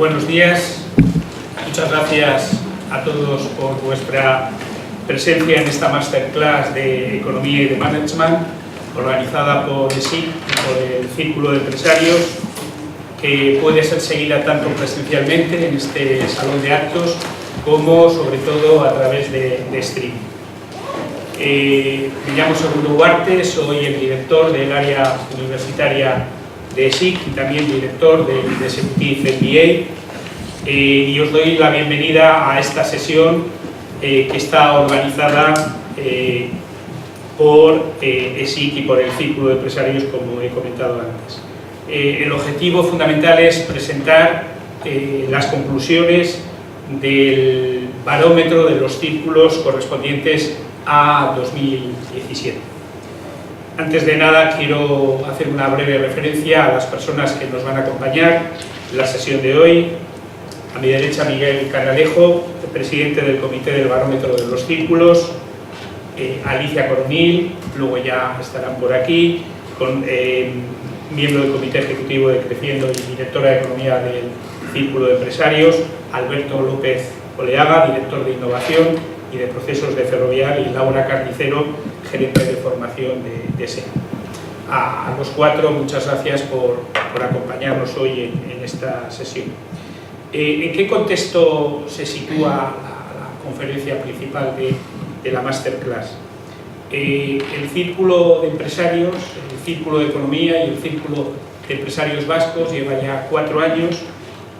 Buenos días, muchas gracias a todos por vuestra presencia en esta masterclass de Economía y de Management organizada por ESIC y por el Círculo de Empresarios, que puede ser seguida tanto presencialmente en este salón de actos como sobre todo a través de streaming. Me llamo Segundo Huarte, soy el director del área universitaria de ESIC y también director del Executive MBA, y os doy la bienvenida a esta sesión que está organizada por ESIC y por el Círculo de Empresarios, como he comentado antes. El objetivo fundamental es presentar las conclusiones del barómetro de los círculos correspondientes a 2017. Antes de nada, quiero hacer una breve referencia a las personas que nos van a acompañar en la sesión de hoy. A mi derecha, Miguel Canalejo, presidente del Comité del Barómetro de los Círculos, Alicia Coronil, luego ya estarán por aquí, miembro del Comité Ejecutivo de Creciendo y directora de Economía del Círculo de Empresarios, Alberto López Oleaga, director de Innovación y de Procesos de Ferrovial, y Laura Carnicero, gerente de formación de SEA. A los cuatro, muchas gracias por acompañarnos hoy en esta sesión. ¿En qué contexto se sitúa la conferencia principal de la Masterclass? El Círculo de Empresarios, el Círculo de Economía y el Círculo de Empresarios Vascos lleva ya 4 años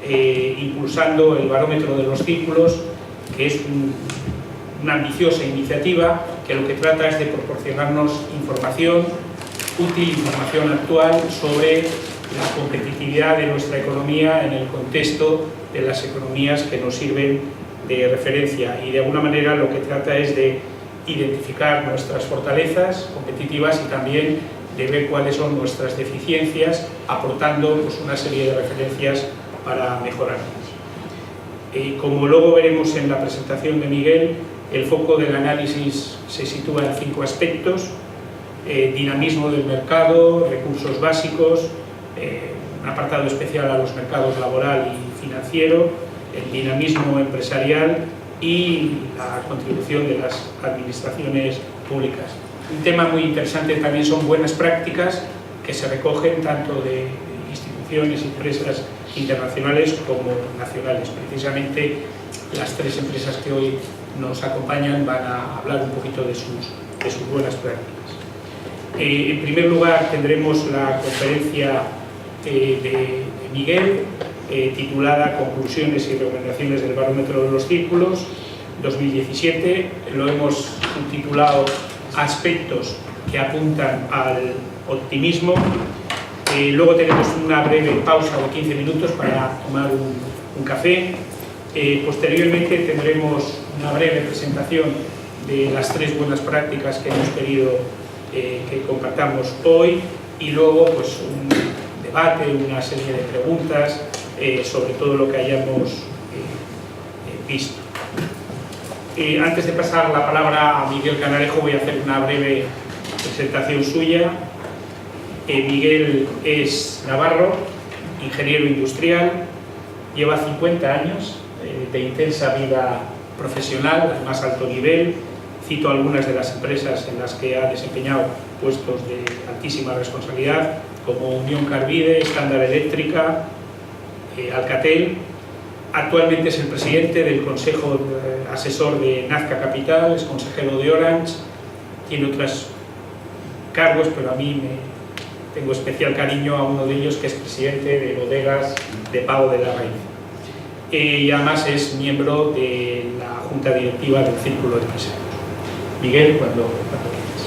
impulsando el barómetro de los círculos, que es una ambiciosa iniciativa que lo que trata es de proporcionarnos información útil, información actual sobre la competitividad de nuestra economía en el contexto de las economías que nos sirven de referencia, y de alguna manera lo que trata es de identificar nuestras fortalezas competitivas y también de ver cuáles son nuestras deficiencias, aportando una serie de referencias para mejorarlas. Como luego veremos en la presentación de Miguel, el foco del análisis se sitúa en 5 aspectos: dinamismo del mercado, recursos básicos, un apartado especial a los mercados laboral y financiero, el dinamismo empresarial y la contribución de las administraciones públicas. Un tema muy interesante también son buenas prácticas que se recogen tanto de instituciones y empresas internacionales como nacionales. Precisamente las 3 empresas que hoy nos acompañan van a hablar un poquito de sus buenas prácticas. En primer lugar, tendremos la conferencia de Miguel, titulada Conclusiones y recomendaciones del barómetro de los círculos 2017. Lo hemos titulado Aspectos que apuntan al optimismo. Luego tenemos una breve pausa de 15 minutos para tomar un café. Posteriormente tendremos una breve presentación de las 3 buenas prácticas que hemos querido que compartamos hoy, y luego pues un debate, una serie de preguntas sobre todo lo que hayamos visto. Antes de pasar la palabra a Miguel Canalejo, voy a hacer una breve presentación suya. Miguel es navarro, ingeniero industrial, lleva 50 años de intensa vida profesional al más alto nivel. Cito algunas de las empresas en las que ha desempeñado puestos de altísima responsabilidad, como Unión Carbide, Standard Eléctrica, Alcatel. Actualmente es el presidente del Consejo Asesor de Nazca Capital, es consejero de Orange, tiene otros cargos, pero a mí tengo especial cariño a uno de ellos, que es presidente de Bodegas de Pau de la Raíz. Y además es miembro de la Junta Directiva del Círculo de Empresarios. Miguel, cuando quieras.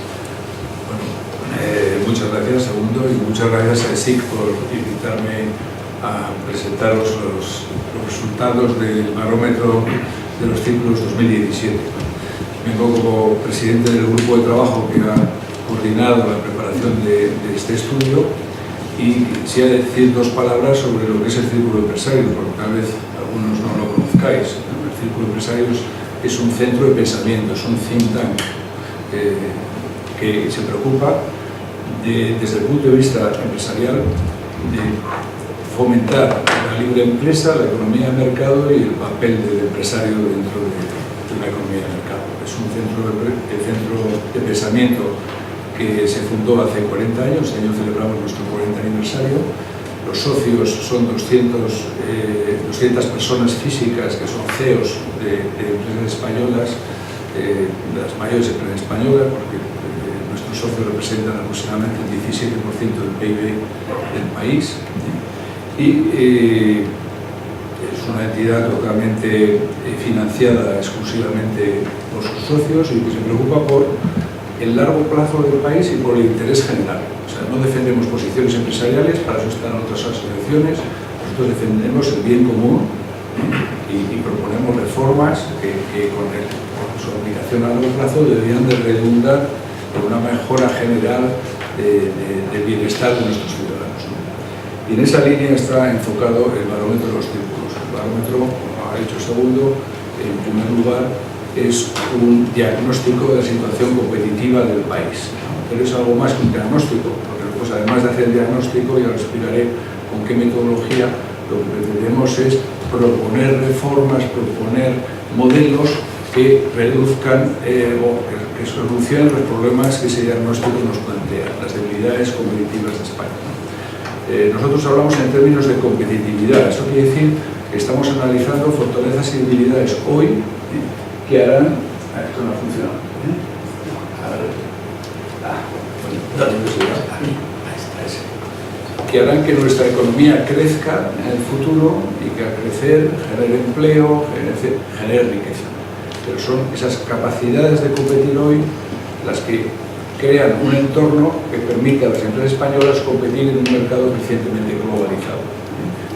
Bueno, muchas gracias, Segundo, y muchas gracias a ESIC por invitarme a presentaros los resultados del barómetro de los círculos 2017. Vengo como presidente del grupo de trabajo que ha coordinado la preparación de este estudio, y quisiera decir 2 palabras sobre lo que es el Círculo de Empresarios, porque tal vez algunos no lo conozcáis. El Círculo de Empresarios es un centro de pensamiento, es un think tank que se preocupa desde el punto de vista empresarial de fomentar la libre empresa, la economía de mercado y el papel del empresario dentro de la economía de mercado. Es un centro de pensamiento que se fundó hace 40 años, este año celebramos nuestro 40 aniversario. Los socios son 200 personas físicas que son CEOs de empresas españolas, las mayores empresas españolas, porque nuestros socios representan aproximadamente el 17% del PIB del país. Y es una entidad totalmente financiada exclusivamente por sus socios y que se preocupa por el largo plazo del país y por el interés general. O sea, no defendemos posiciones empresariales, para eso están otras asociaciones, nosotros defendemos el bien común y proponemos reformas que con su aplicación a largo plazo deberían de redundar en una mejora general del bienestar de nuestros ciudadanos, ¿no? Y en esa línea está enfocado el barómetro de los círculos. El barómetro, como ha dicho Segundo, en primer lugar, es un diagnóstico de la situación competitiva del país, ¿no? Pero es algo más que un diagnóstico, porque pues, además de hacer el diagnóstico, ya os explicaré con qué metodología, lo que pretendemos es proponer reformas, proponer modelos que reduzcan o que solucionen los problemas que ese diagnóstico nos plantea, las debilidades competitivas de España, ¿no? Nosotros hablamos en términos de competitividad. Eso quiere decir que estamos analizando fortalezas y debilidades hoy que harán... esto no ha funcionado. Que harán que nuestra economía crezca en el futuro y que al crecer genere empleo, genere riqueza. Pero son esas capacidades de competir hoy las que crean un entorno que permita a las empresas españolas competir en un mercado crecientemente globalizado.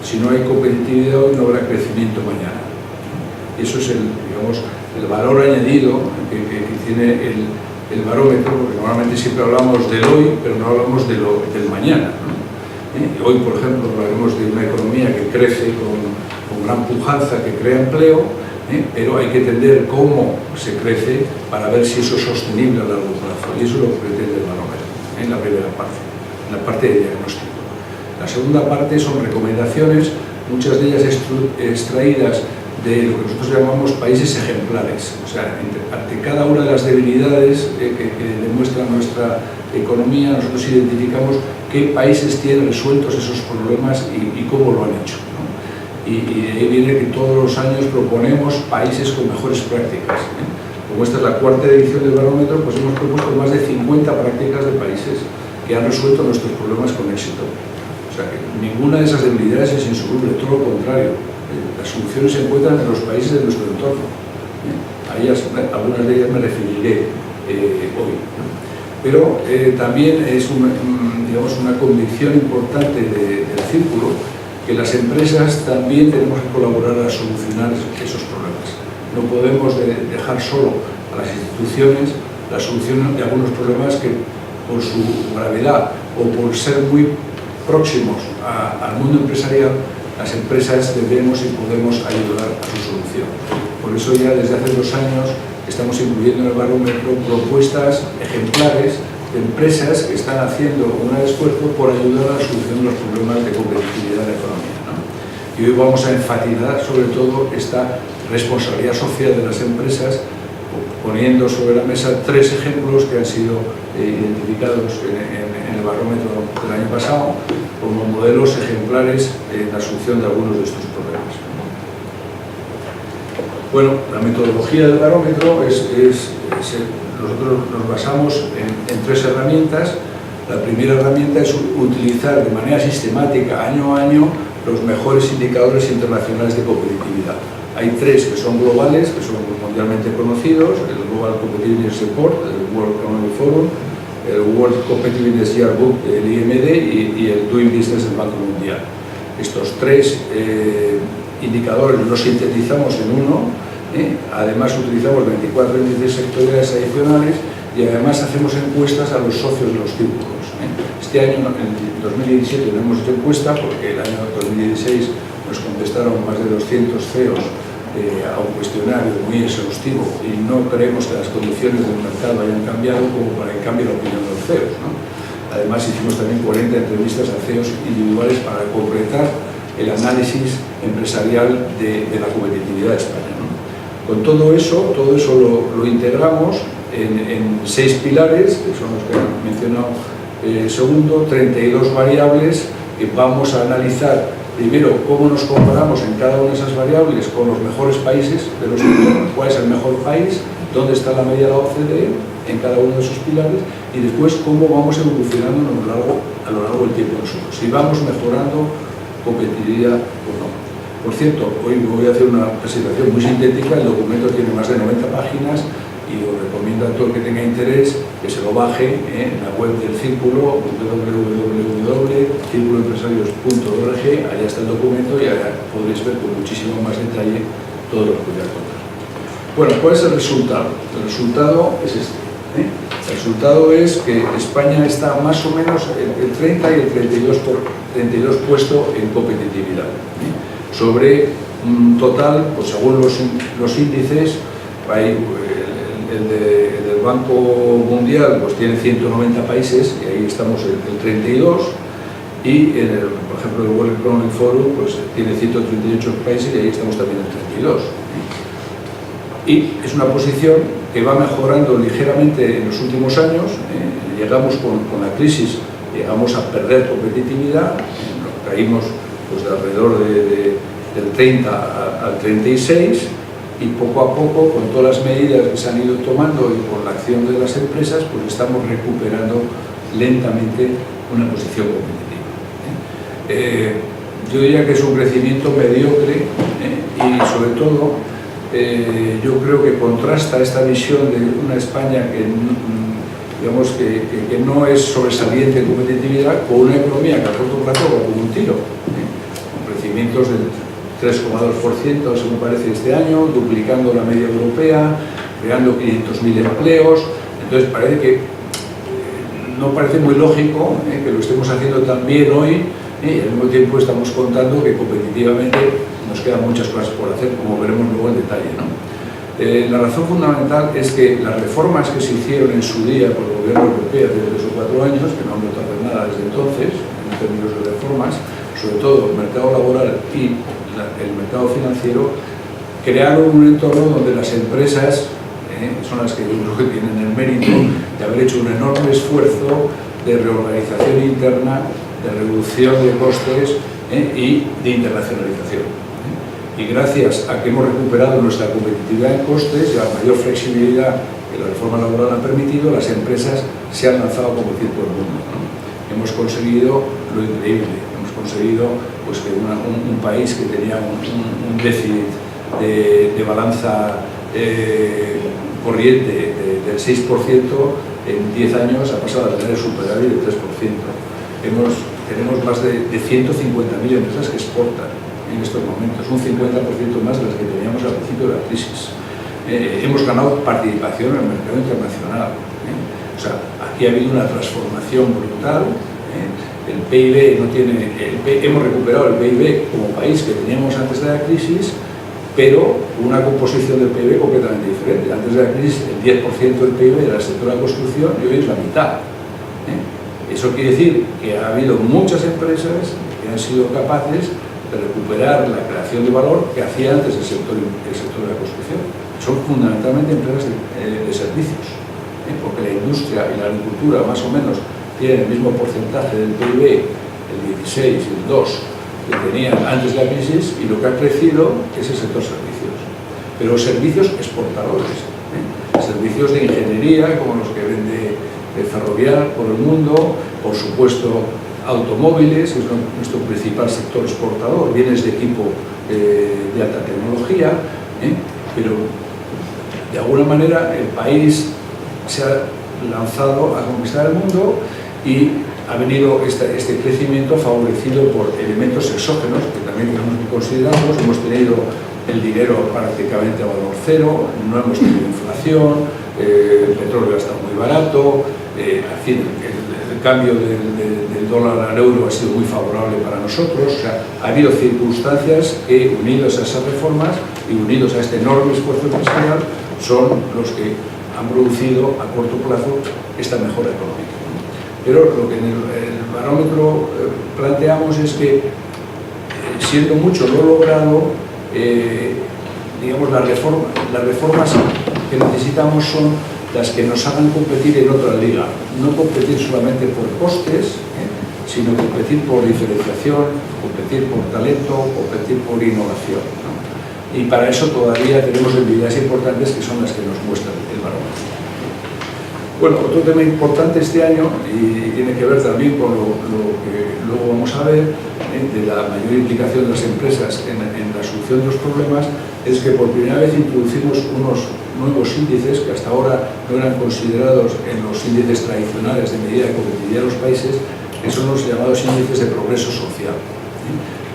Si no hay competitividad hoy, no habrá crecimiento mañana. Y eso es el valor añadido que tiene el barómetro, porque normalmente siempre hablamos del hoy, pero no hablamos del mañana, ¿no? Hoy, por ejemplo, hablaremos de una economía que crece con gran pujanza, que crea empleo, pero hay que entender cómo se crece para ver si eso es sostenible a largo plazo. Y eso es lo que pretende el barómetro, en la primera parte, en la parte de diagnóstico. La segunda parte son recomendaciones, muchas de ellas extraídas de lo que nosotros llamamos países ejemplares. O sea, ante cada una de las debilidades que demuestra nuestra economía, nosotros identificamos qué países tienen resueltos esos problemas y cómo lo han hecho, ¿no? Y de ahí viene que todos los años proponemos países con mejores prácticas, ¿eh? Como esta es la cuarta edición del barómetro, pues hemos propuesto más de 50 prácticas de países que han resuelto nuestros problemas con éxito. O sea que ninguna de esas debilidades es insoluble, todo lo contrario. Las soluciones se encuentran en los países de nuestro entorno. A ellas, algunas de ellas me referiré hoy. Pero también es una convicción importante del círculo que las empresas también tenemos que colaborar a solucionar esos problemas. No podemos dejar solo a las instituciones la solución de algunos problemas que por su gravedad o por ser muy próximos al mundo empresarial, las empresas debemos y podemos ayudar a su solución. Por eso ya desde hace 2 años estamos incluyendo en el barómetro propuestas ejemplares de empresas que están haciendo un gran esfuerzo por ayudar a la solución de los problemas de competitividad de la economía, ¿no? Y hoy vamos a enfatizar sobre todo esta responsabilidad social de las empresas, poniendo sobre la mesa 3 ejemplos que han sido identificados en el barómetro del año pasado como modelos ejemplares en la solución de algunos de estos problemas. Bueno, la metodología del barómetro nosotros nos basamos en 3 herramientas. La primera herramienta es utilizar de manera sistemática, año a año, los mejores indicadores internacionales de competitividad. Hay 3 que son globales, que son mundialmente conocidos: el Global Competitiveness Report, el World Economic Forum, el World Competitiveness Yearbook del IMD y el Doing Business del Banco Mundial. Estos 3 indicadores los sintetizamos en uno. Además utilizamos 24 índices sectoriales adicionales y además hacemos encuestas a los socios de los círculos. Este año, en 2017, no hemos hecho encuesta porque el año 2016 nos contestaron más de 200 CEOs a un cuestionario muy exhaustivo y no creemos que las condiciones del mercado hayan cambiado como para que cambie la opinión de los CEOs, ¿no? Además hicimos también 40 entrevistas a CEOs individuales para completar el análisis empresarial de la competitividad de España, ¿no? Con todo eso lo integramos en 6 pilares, que son los que han mencionado segundo, 32 variables que vamos a analizar. Primero, cómo nos comparamos en cada una de esas variables con los mejores países de los entornos, cuál es el mejor país, dónde está la media de la OCDE en cada uno de esos pilares, y después cómo vamos evolucionando a lo largo del tiempo nosotros, si vamos mejorando competitividad o no. Por cierto, hoy voy a hacer una presentación muy sintética, el documento tiene más de 90 páginas y os recomiendo a todo el que tenga interés que se lo baje en la web del Círculo, www.circuloempresarios.org, allá está el documento y allá podréis ver con muchísimo más detalle todo lo que voy a contar. Bueno, ¿cuál es el resultado? El resultado es este. El resultado es que España está más o menos el 30 y el 32 puesto en competitividad. Sobre un total, pues según los índices, hay el del Banco Mundial pues tiene 190 países y ahí estamos en el 32, y por ejemplo el World Economic Forum pues tiene 138 países y ahí estamos también en 32. Y es una posición que va mejorando ligeramente en los últimos años. Llegamos con la crisis, llegamos a perder competitividad, caímos pues de alrededor del 30 al 36, y poco a poco, con todas las medidas que se han ido tomando y con la acción de las empresas, pues estamos recuperando lentamente una posición competitiva. Yo diría que es un crecimiento mediocre y sobre todo yo creo que contrasta esta visión de una España que, digamos, que no es sobresaliente en competitividad, con una economía que a corto plazo va como un tiro, con crecimientos del 3,2% según parece este año, duplicando la media europea, creando 500.000 empleos. Entonces parece que no parece muy lógico que lo estemos haciendo tan bien hoy, y al mismo tiempo estamos contando que competitivamente nos quedan muchas cosas por hacer, como veremos luego en detalle, ¿no? La razón fundamental es que las reformas que se hicieron en su día por el gobierno europeo hace 3 o 4 años, que no han notado nada desde entonces en términos de reformas, sobre todo el mercado laboral y el mercado financiero, crearon un entorno donde las empresas son las que yo creo que tienen el mérito de haber hecho un enorme esfuerzo de reorganización interna, de reducción de costes y de internacionalización. Y gracias a que hemos recuperado nuestra competitividad en costes y a la mayor flexibilidad que la reforma laboral ha permitido, las empresas se han lanzado como decir por el mundo, ¿no? Hemos conseguido lo increíble, hemos conseguido pues, que un país que tenía un déficit de balanza corriente del 6%, en 10 años ha pasado a tener superávit del 3%. Tenemos más de 150.000 empresas que exportan en estos momentos, un 50% más de las que teníamos al principio de la crisis. Hemos ganado participación en el mercado internacional. O sea, aquí ha habido una transformación brutal. El PIB hemos recuperado el PIB como país que teníamos antes de la crisis, pero una composición del PIB completamente diferente. Antes de la crisis el 10% del PIB era el sector de la construcción y hoy es la mitad. Eso quiere decir que ha habido muchas empresas que han sido capaces de recuperar la creación de valor que hacía antes el sector de la construcción. Son fundamentalmente empresas de servicios, porque la industria y la agricultura más o menos tienen el mismo porcentaje del PIB, el 16 y el 2, que tenían antes de la crisis, y lo que ha crecido es el sector servicios. Pero servicios exportadores, servicios de ingeniería, como los que vende Ferrovial por el mundo, por supuesto automóviles, que es nuestro principal sector exportador, bienes de equipo de alta tecnología, pero de alguna manera el país se ha lanzado a conquistar el mundo y ha venido este crecimiento favorecido por elementos exógenos que también tenemos que considerarlos. Hemos tenido el dinero prácticamente a valor cero, no hemos tenido inflación, el petróleo ha estado muy barato, el cambio del dólar al euro ha sido muy favorable para nosotros. O sea, ha habido circunstancias que, unidos a esas reformas y unidos a este enorme esfuerzo empresarial, son los que han producido a corto plazo esta mejora económica. Pero lo que en el barómetro planteamos es que, siendo mucho lo logrado, digamos, las reformas que necesitamos son las que nos hagan competir en otra liga, no competir solamente por costes, sino competir por diferenciación, competir por talento, competir por innovación, ¿no? Y para eso todavía tenemos debilidades importantes que son las que nos muestra el barómetro. Bueno, otro tema importante este año, y tiene que ver también con lo que luego vamos a ver, de la mayor implicación de las empresas en la solución de los problemas, es que por primera vez introducimos unos nuevos índices que hasta ahora no eran considerados en los índices tradicionales de medida de competitividad de los países, que son los llamados índices de progreso social.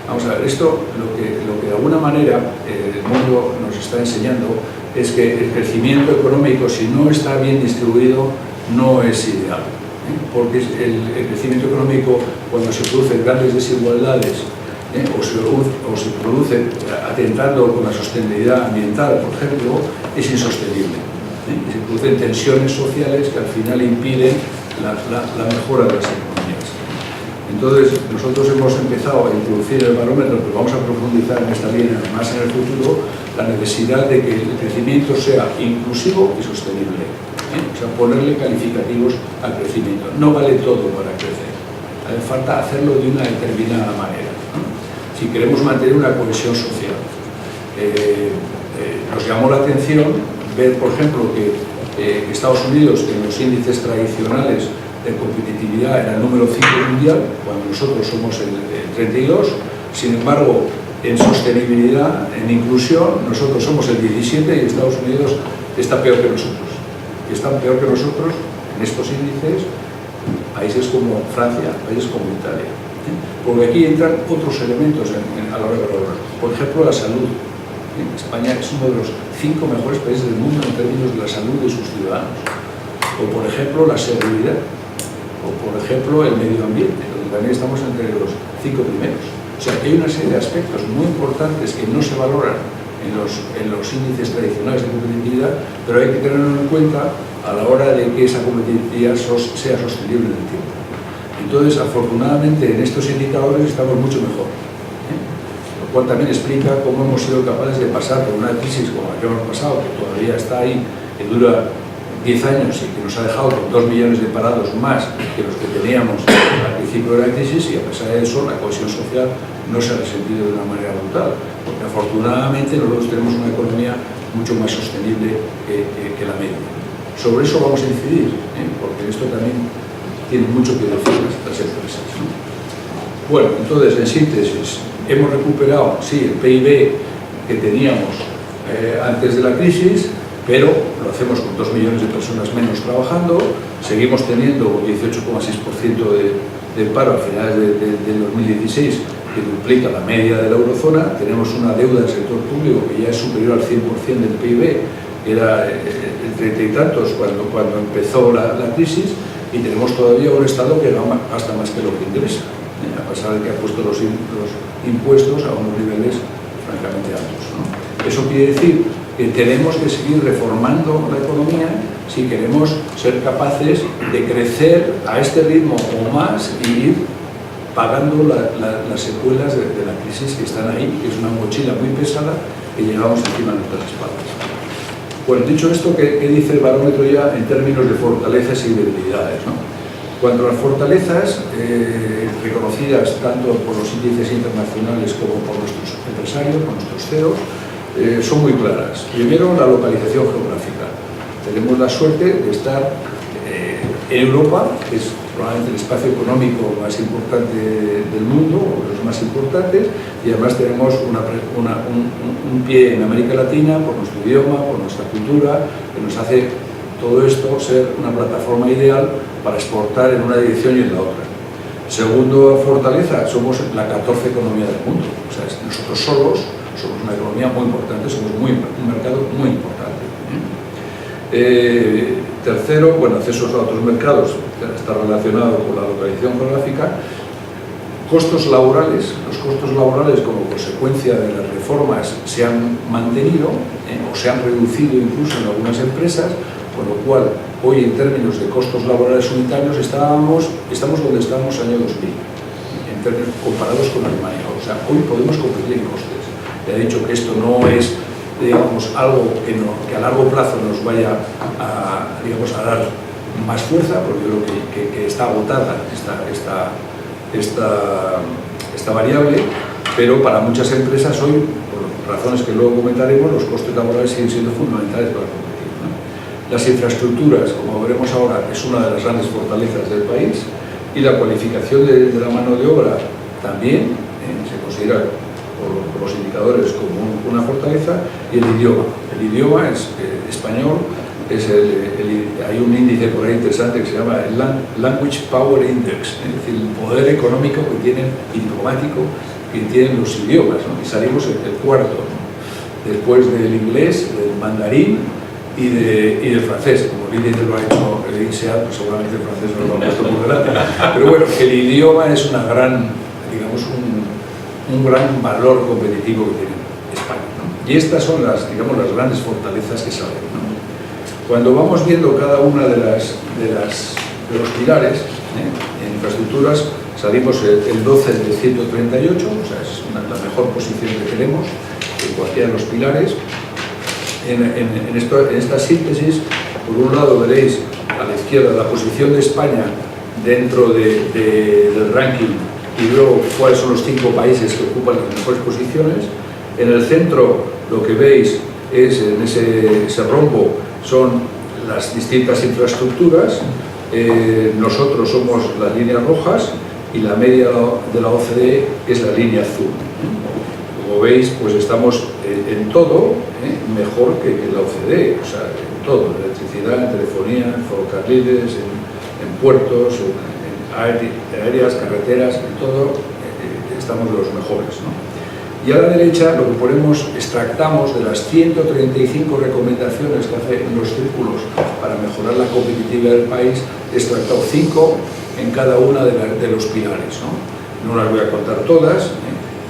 Vamos a ver, esto lo que de alguna manera el mundo nos está enseñando es que el crecimiento económico, si no está bien distribuido, no es ideal. Porque el crecimiento económico, cuando se producen grandes desigualdades o se produce atentando con la sostenibilidad ambiental, por ejemplo, es insostenible. Y se producen tensiones sociales que al final impiden la mejora de las economías. Entonces, nosotros hemos empezado a introducir el barómetro, pero vamos a profundizar en esta línea más en el futuro, la necesidad de que el crecimiento sea inclusivo y sostenible. O sea, ponerle calificativos al crecimiento. No vale todo para crecer. Hace falta hacerlo de una determinada manera, ¿no? Si queremos mantener una cohesión social. Nos llamó la atención ver, por ejemplo, que Estados Unidos, en los índices tradicionales de competitividad, era el número 5 mundial, cuando nosotros somos el 32. Sin embargo, en sostenibilidad, en inclusión, nosotros somos el 17 y Estados Unidos está peor que nosotros. Y están peor que nosotros en estos índices países como Francia, países como Italia. Porque aquí entran otros elementos a la hora de valorar. Por ejemplo, la salud. España es uno de los 5 mejores países del mundo en términos de la salud de sus ciudadanos. O por ejemplo, la seguridad. O por ejemplo, el medio ambiente, donde también estamos entre los 5 primeros. O sea, hay una serie de aspectos muy importantes que no se valoran en los índices tradicionales de competitividad, pero hay que tenerlo en cuenta a la hora de que esa competitividad sea sostenible en el tiempo. Entonces, afortunadamente, en estos indicadores estamos mucho mejor, lo cual también explica cómo hemos sido capaces de pasar por una crisis como la que hemos pasado, que todavía está ahí, que dura 10 años y que nos ha dejado con 2 millones de parados más que los que teníamos al principio de la crisis, y a pesar de eso la cohesión social no se ha resentido de una manera brutal, porque afortunadamente nosotros tenemos una economía mucho más sostenible que la media. Sobre eso vamos a incidir, porque esto también tiene mucho que decir las empresas, ¿no? Bueno, entonces, en síntesis, hemos recuperado, sí, el PIB que teníamos antes de la crisis, pero lo hacemos con 2 millones de personas menos trabajando, seguimos teniendo 18,6% de paro a finales del 2016, que duplica la media de la eurozona. Tenemos una deuda del sector público que ya es superior al 100% del PIB, que era el 30 y tantos cuando empezó la crisis, y tenemos todavía un Estado que gasta más que lo que ingresa, a pesar de que ha puesto los impuestos a unos niveles francamente altos, ¿no? Eso quiere decir que tenemos que seguir reformando la economía si queremos ser capaces de crecer a este ritmo o más y ir pagando las secuelas de la crisis que están ahí, que es una mochila muy pesada que llevamos encima de nuestras espaldas. Bueno, dicho esto, ¿qué dice el barómetro ya en términos de fortalezas y debilidades, ¿no? Cuando las fortalezas, reconocidas tanto por los índices internacionales como por nuestros empresarios, por nuestros CEOs, son muy claras. Primero, la localización geográfica. Tenemos la suerte de estar en Europa, que es probablemente el espacio económico más importante del mundo, o de los más importantes, y además tenemos un pie en América Latina por nuestro idioma, por nuestra cultura, que nos hace todo esto ser una plataforma ideal para exportar en una dirección y en la otra. Segundo fortaleza, somos la 14ª economía del mundo. O sea, nosotros solos somos una economía muy importante, somos un mercado muy importante. Tercero, bueno, accesos a otros mercados, está relacionado con la localización geográfica. Costos laborales, los costos laborales como consecuencia de las reformas se han mantenido o se han reducido incluso en algunas empresas, con lo cual hoy en términos de costos laborales unitarios estamos donde estábamos en el año 2000, en términos comparados con Alemania. O sea, hoy podemos competir en costes. Ya he dicho que esto no es, digamos, algo que a largo plazo nos vaya a, digamos, a dar más fuerza, porque yo creo que está agotada esta variable, pero para muchas empresas hoy, por razones que luego comentaremos, los costes laborales siguen siendo fundamentales para competir, ¿no? Las infraestructuras, como veremos ahora, es una de las grandes fortalezas del país, y la cualificación de la mano de obra también se considera por los indicadores como una fortaleza, y el idioma. El idioma es español, hay un índice por ahí interesante que se llama el Language Power Index, es decir, el poder económico que tienen, y diplomático, que tienen los idiomas, ¿no? Y salimos el cuarto, ¿no? Después del inglés, del mandarín y del francés. Como el índice lo ha hecho el INSEAD, pues seguramente el francés no lo ha puesto por delante. Pero bueno, el idioma es una gran, digamos, un gran valor competitivo que tiene España, ¿no? Y estas son las, digamos, las grandes fortalezas que salen, ¿no? Cuando vamos viendo cada una de los pilares, en infraestructuras salimos el 12 de 138, o sea, es la mejor posición que tenemos en cualquiera de los pilares. En esta síntesis, por un lado veréis a la izquierda la posición de España dentro del ranking, y luego cuáles son los 5 países que ocupan las mejores posiciones. En el centro lo que veis es, en ese rombo, son las distintas infraestructuras. Nosotros somos las líneas rojas y la media de la OCDE es la línea azul. Como veis, pues estamos en todo mejor que la OCDE, o sea, en todo, en electricidad, en telefonía, en ferrocarriles, en puertos, en aéreas, carreteras, en todo, estamos de los mejores, ¿no? Y a la derecha lo que ponemos, extractamos de las 135 recomendaciones que hacen los círculos para mejorar la competitividad del país, he extractado 5 en cada una de los pilares, ¿no? No las voy a contar todas,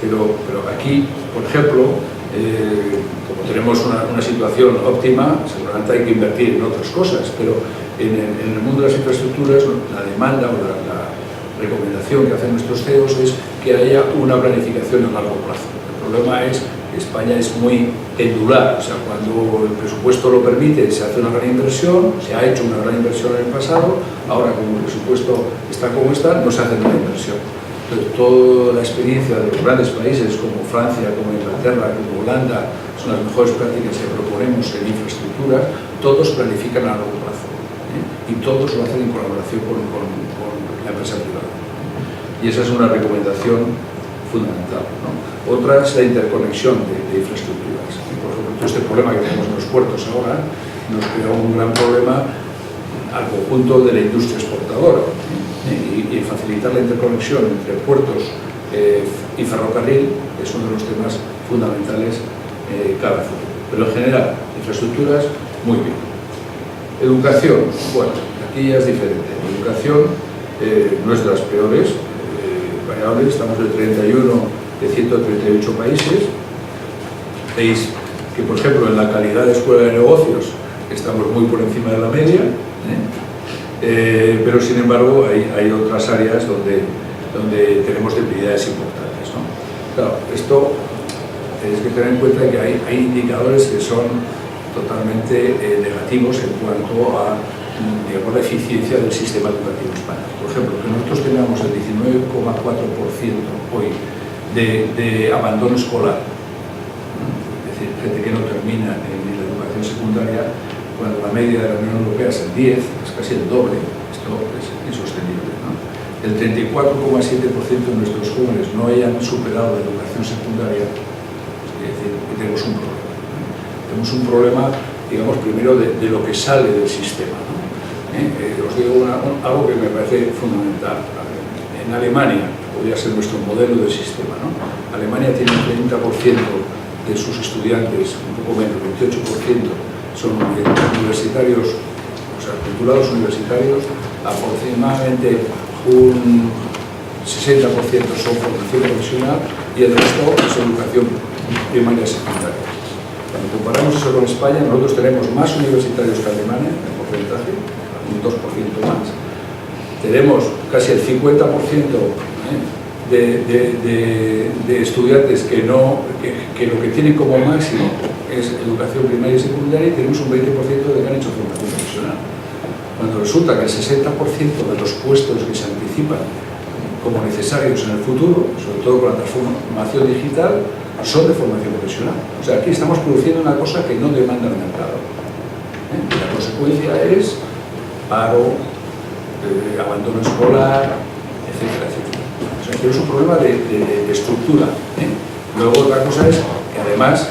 pero aquí, por ejemplo, como tenemos una situación óptima, seguramente hay que invertir en otras cosas, pero en el mundo de las infraestructuras, la demanda o la recomendación que hacen nuestros CEOs es que haya una planificación a largo plazo. El problema es que España es muy pendular, o sea, cuando el presupuesto lo permite se hace una gran inversión, se ha hecho una gran inversión en el pasado, ahora como el presupuesto está como está, no se hace una inversión. Entonces, toda la experiencia de los grandes países como Francia, como Inglaterra, como Holanda, son las mejores prácticas que proponemos en infraestructura, todos planifican a largo plazo, y todos lo hacen en colaboración con la empresa privada. Y esa es una recomendación fundamental, ¿no? Otra es la interconexión de infraestructuras. Y por ejemplo, todo este problema que tenemos en los puertos ahora nos crea un gran problema al conjunto de la industria exportadora, y facilitar la interconexión entre puertos y ferrocarril es uno de los temas fundamentales cada futuro. Pero en general, infraestructuras, muy bien. Educación, bueno, aquí ya es diferente. Educación no es de las peores variables, estamos de 31 de 138 países. Veis que, por ejemplo, en la calidad de escuela de negocios estamos muy por encima de la media, pero sin embargo hay otras áreas donde tenemos debilidades importantes, ¿no? Claro, esto tenéis que tener en cuenta que hay indicadores que son totalmente negativos en cuanto a, digamos, la eficiencia del sistema educativo español. Por ejemplo, que nosotros tengamos el 19,4% hoy de abandono escolar, es decir, gente que no termina en la educación secundaria, cuando la media de la Unión Europea es el 10, es casi el doble. Esto es insostenible, ¿no? El 34,7% de nuestros jóvenes no hayan superado la educación secundaria, es decir, que tenemos un problema, ¿no? Tenemos un problema, digamos, primero de lo que sale del sistema, ¿no? Os digo algo que me parece fundamental. En Alemania, podría ser nuestro modelo de sistema, ¿no? Alemania tiene un 30% de sus estudiantes, un poco menos, 28%, son universitarios, o sea, titulados universitarios, aproximadamente un 60% son formación profesional y el resto es educación primaria y secundaria. Cuando comparamos eso con España, nosotros tenemos más universitarios que Alemania, porcentaje, un 2% más. Tenemos casi el 50% de estudiantes que lo que tienen como máximo es educación primaria y secundaria, y tenemos un 20% de que han hecho formación profesional. Cuando resulta que el 60% de los puestos que se anticipan como necesarios en el futuro, sobre todo con la transformación digital, son de formación profesional. O sea, aquí estamos produciendo una cosa que no demanda el mercado. La consecuencia es paro, abandono escolar, etcétera, etcétera. O sea, que es un problema de estructura. Luego otra cosa es que además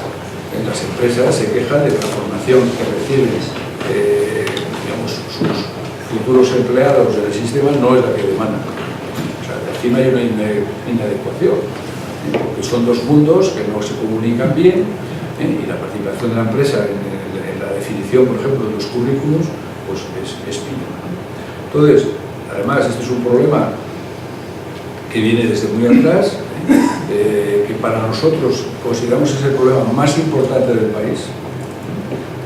las empresas se quejan de la formación que reciben digamos, sus futuros empleados del sistema no es la que demandan. O sea, encima hay una inadecuación, porque son dos mundos que no se comunican bien, y la participación de la empresa en la definición, por ejemplo, de los currículos, pues es mínima. Entonces, además, este es un problema que viene desde muy atrás, que para nosotros consideramos que es el problema más importante del país,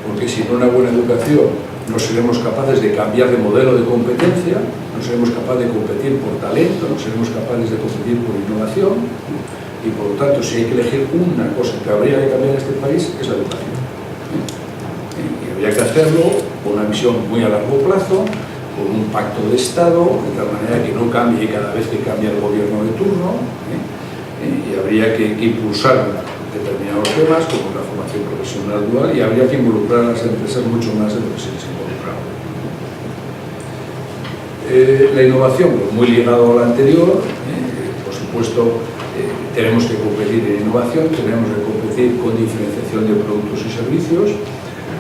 porque sin una buena educación no seremos capaces de cambiar de modelo de competencia, no seremos capaces de competir por talento, no seremos capaces de competir por innovación, y por lo tanto, si hay que elegir una cosa que habría que cambiar en este país, es la educación. Y habría que hacerlo con una visión muy a largo plazo, con un pacto de Estado, de tal manera que no cambie cada vez que cambia el gobierno de turno, y habría que impulsar determinados temas como la formación profesional dual, y habría que involucrar a las empresas mucho más de lo que se les involucraba. La innovación, pues muy ligado a la anterior, por supuesto, tenemos que competir en innovación, tenemos que competir con diferenciación de productos y servicios.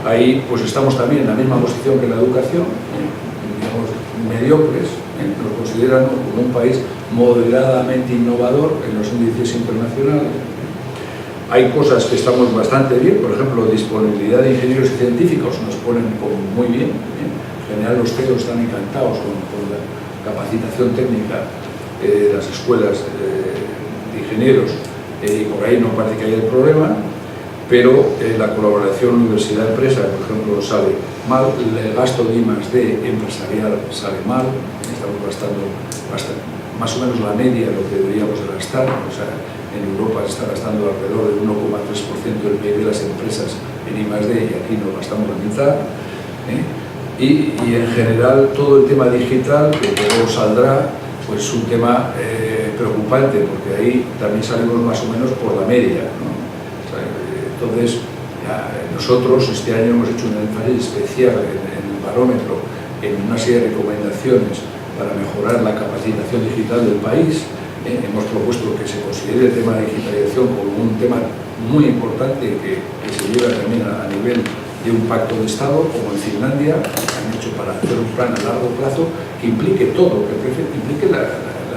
Ahí pues estamos también en la misma posición que la educación, digamos, mediocres, nos consideran como un país moderadamente innovador en los índices internacionales. Hay cosas que estamos bastante bien, por ejemplo, disponibilidad de ingenieros y científicos nos ponen como muy bien. En general los CEOs están encantados con la capacitación técnica de las escuelas de ingenieros, y por ahí no parece que haya el problema, pero la colaboración universidad-empresa, por ejemplo, sale mal, el gasto de I+D empresarial sale mal, estamos gastando más o menos la media de lo que deberíamos de gastar. O sea, en Europa se está gastando alrededor del 1,3% del PIB de las empresas en I+D, y aquí nos gastamos la mitad. Y en general todo el tema digital, que luego saldrá, pues es un tema preocupante, porque ahí también salimos más o menos por la media, ¿no? O sea, entonces, nosotros este año hemos hecho un énfasis especial en el barómetro, en una serie de recomendaciones para mejorar la capacitación digital del país. Hemos propuesto que se considere el tema de digitalización como un tema muy importante que se lleva también a nivel de un pacto de Estado, como en Finlandia han hecho para hacer un plan a largo plazo que implique todo, que implique la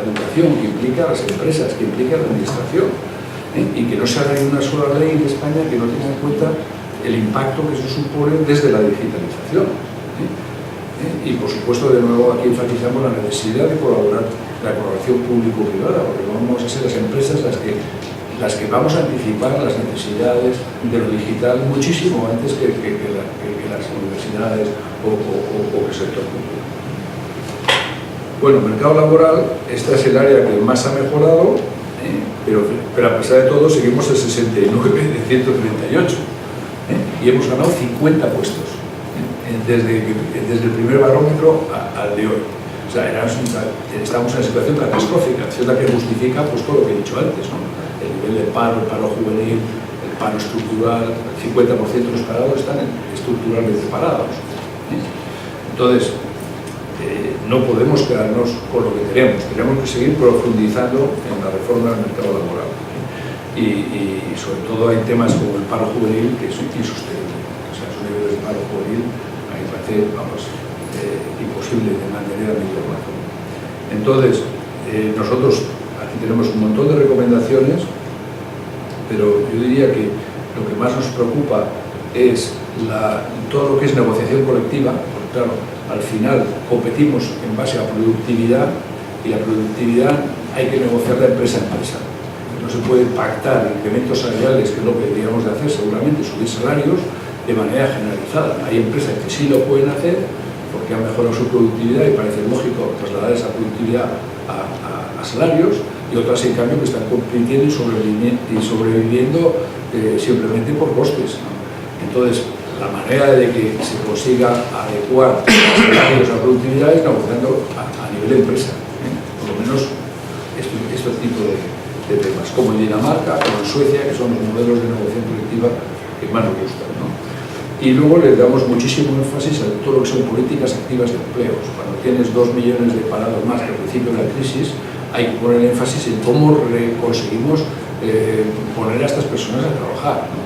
educación, que implique a las empresas, que implique a la administración, y que no se haga una sola ley en España que no tenga en cuenta el impacto que eso supone desde la digitalización. Y por supuesto, de nuevo, aquí enfatizamos la necesidad de colaborar, la colaboración público-privada, porque vamos a ser las empresas las que vamos a anticipar las necesidades de lo digital muchísimo antes que las universidades o que el sector público. Bueno, mercado laboral, esta es el área que más ha mejorado, pero a pesar de todo seguimos el 69 de 138, y hemos ganado 50 puestos desde el primer barómetro al de hoy. O sea, estamos en una situación catastrófica, es la que justifica pues, todo lo que he dicho antes, ¿no? El nivel de paro, el paro juvenil, el paro estructural, el 50% de los parados están estructuralmente parados. Entonces, no podemos quedarnos con lo que tenemos que seguir profundizando en la reforma del mercado laboral. Y sobre todo hay temas como el paro juvenil que es insostenible. O sea, esos niveles de paro juvenil a mí me parece, imposible de mantener a medio plazo. Entonces, nosotros aquí tenemos un montón de recomendaciones, pero yo diría que lo que más nos preocupa es todo lo que es negociación colectiva, porque claro, al final competimos en base a productividad, y la productividad hay que negociarla empresa a empresa. No se puede pactar incrementos salariales, que es lo que deberíamos de hacer seguramente, subir salarios de manera generalizada. Hay empresas que sí lo pueden hacer, porque han mejorado su productividad y parece lógico trasladar esa productividad a salarios, y otras en cambio que están compitiendo y sobreviviendo simplemente por costes, ¿no? Entonces, la manera de que se consiga adecuar los salarios a productividad es negociando a nivel de empresa, por lo menos este tipo de temas, como en Dinamarca, como en Suecia, que son los modelos de negociación colectiva que más nos gustan, ¿no? Y luego le damos muchísimo énfasis a todo lo que son políticas activas de empleos. Cuando tienes 2 millones de parados más que al principio de la crisis, hay que poner énfasis en cómo conseguimos poner a estas personas a trabajar, ¿no?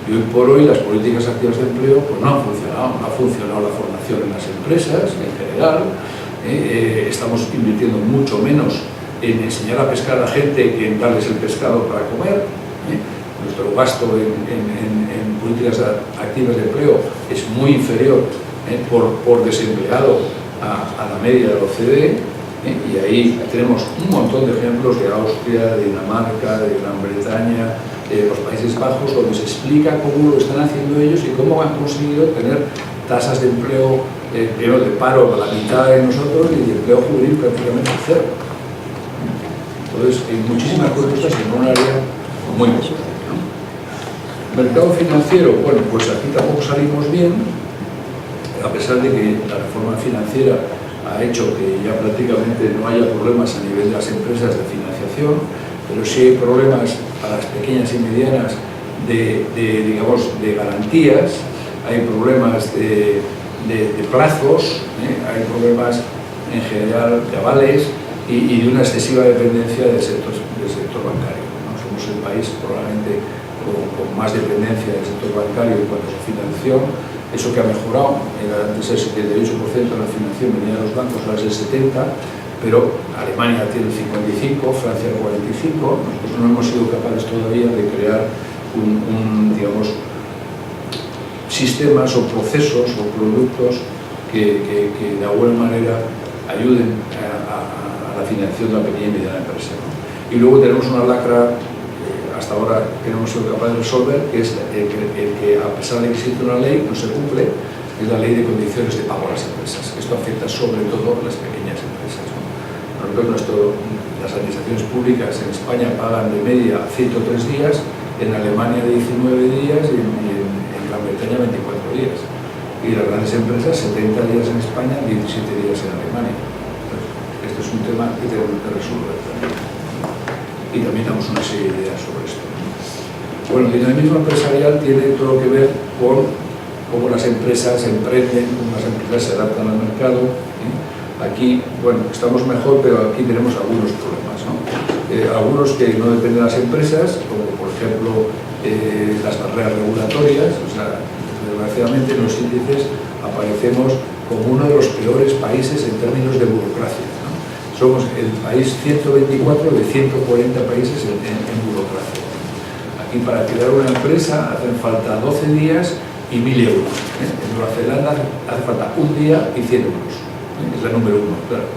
Y hoy por hoy las políticas activas de empleo pues no han funcionado. No ha funcionado la formación en las empresas en general. Estamos invirtiendo mucho menos en enseñar a pescar a la gente que en darles el pescado para comer. Nuestro gasto en políticas activas de empleo es muy inferior por desempleado a la media de la OCDE. Y ahí tenemos un montón de ejemplos de Austria, de Dinamarca, de Gran Bretaña, de los Países Bajos, donde se explica cómo lo están haciendo ellos y cómo han conseguido tener tasas de empleo, primero de paro a la mitad de nosotros y de empleo juvenil prácticamente cero. Entonces, hay muchísimas propuestas en un área muy importante, ¿no? Mercado financiero, bueno, pues aquí tampoco salimos bien, a pesar de que la reforma financiera ha hecho que ya prácticamente no haya problemas a nivel de las empresas de financiación, pero sí hay problemas para las pequeñas y medianas digamos, de garantías, hay problemas de plazos, hay problemas en general de avales y de una excesiva dependencia del sector bancario, ¿no? Somos el país probablemente con más dependencia del sector bancario en cuanto a su financiación. Eso que ha mejorado, era antes el 78% de la financiación venía de los bancos, ahora es el 70%, pero Alemania tiene el 55%, Francia el 45%, nosotros no hemos sido capaces todavía de crear digamos, sistemas o procesos o productos que de alguna manera ayuden a la financiación de la pequeña y mediana empresa, ¿no? Y luego tenemos una lacra hasta ahora que no hemos sido capaces de resolver, que es el que a pesar de que existe una ley, no se cumple, es la ley de condiciones de pago a las empresas. Esto afecta sobre todo a las pequeñas empresas, ¿no? Nosotros, las administraciones públicas en España pagan de media 103 días, en Alemania 19 días y en Gran Bretaña 24 días. Y las grandes empresas 70 días en España, 17 días en Alemania. Entonces, esto es un tema que tenemos que resolver también. Y también damos una serie de ideas sobre esto. Bueno, el dinamismo empresarial tiene todo que ver con cómo las empresas emprenden, cómo las empresas se adaptan al mercado. Aquí, bueno, estamos mejor, pero aquí tenemos algunos problemas, ¿no? Algunos que no dependen de las empresas, como por ejemplo las barreras regulatorias. O sea, desgraciadamente en los índices aparecemos como uno de los peores países en términos de burocracia, ¿no? Somos el país 124 de 140 países en burocracia. Aquí para crear una empresa hacen falta 12 días y 1.000 euros. En Nueva Zelanda hace falta un día y 100 euros. Es la número uno, claro,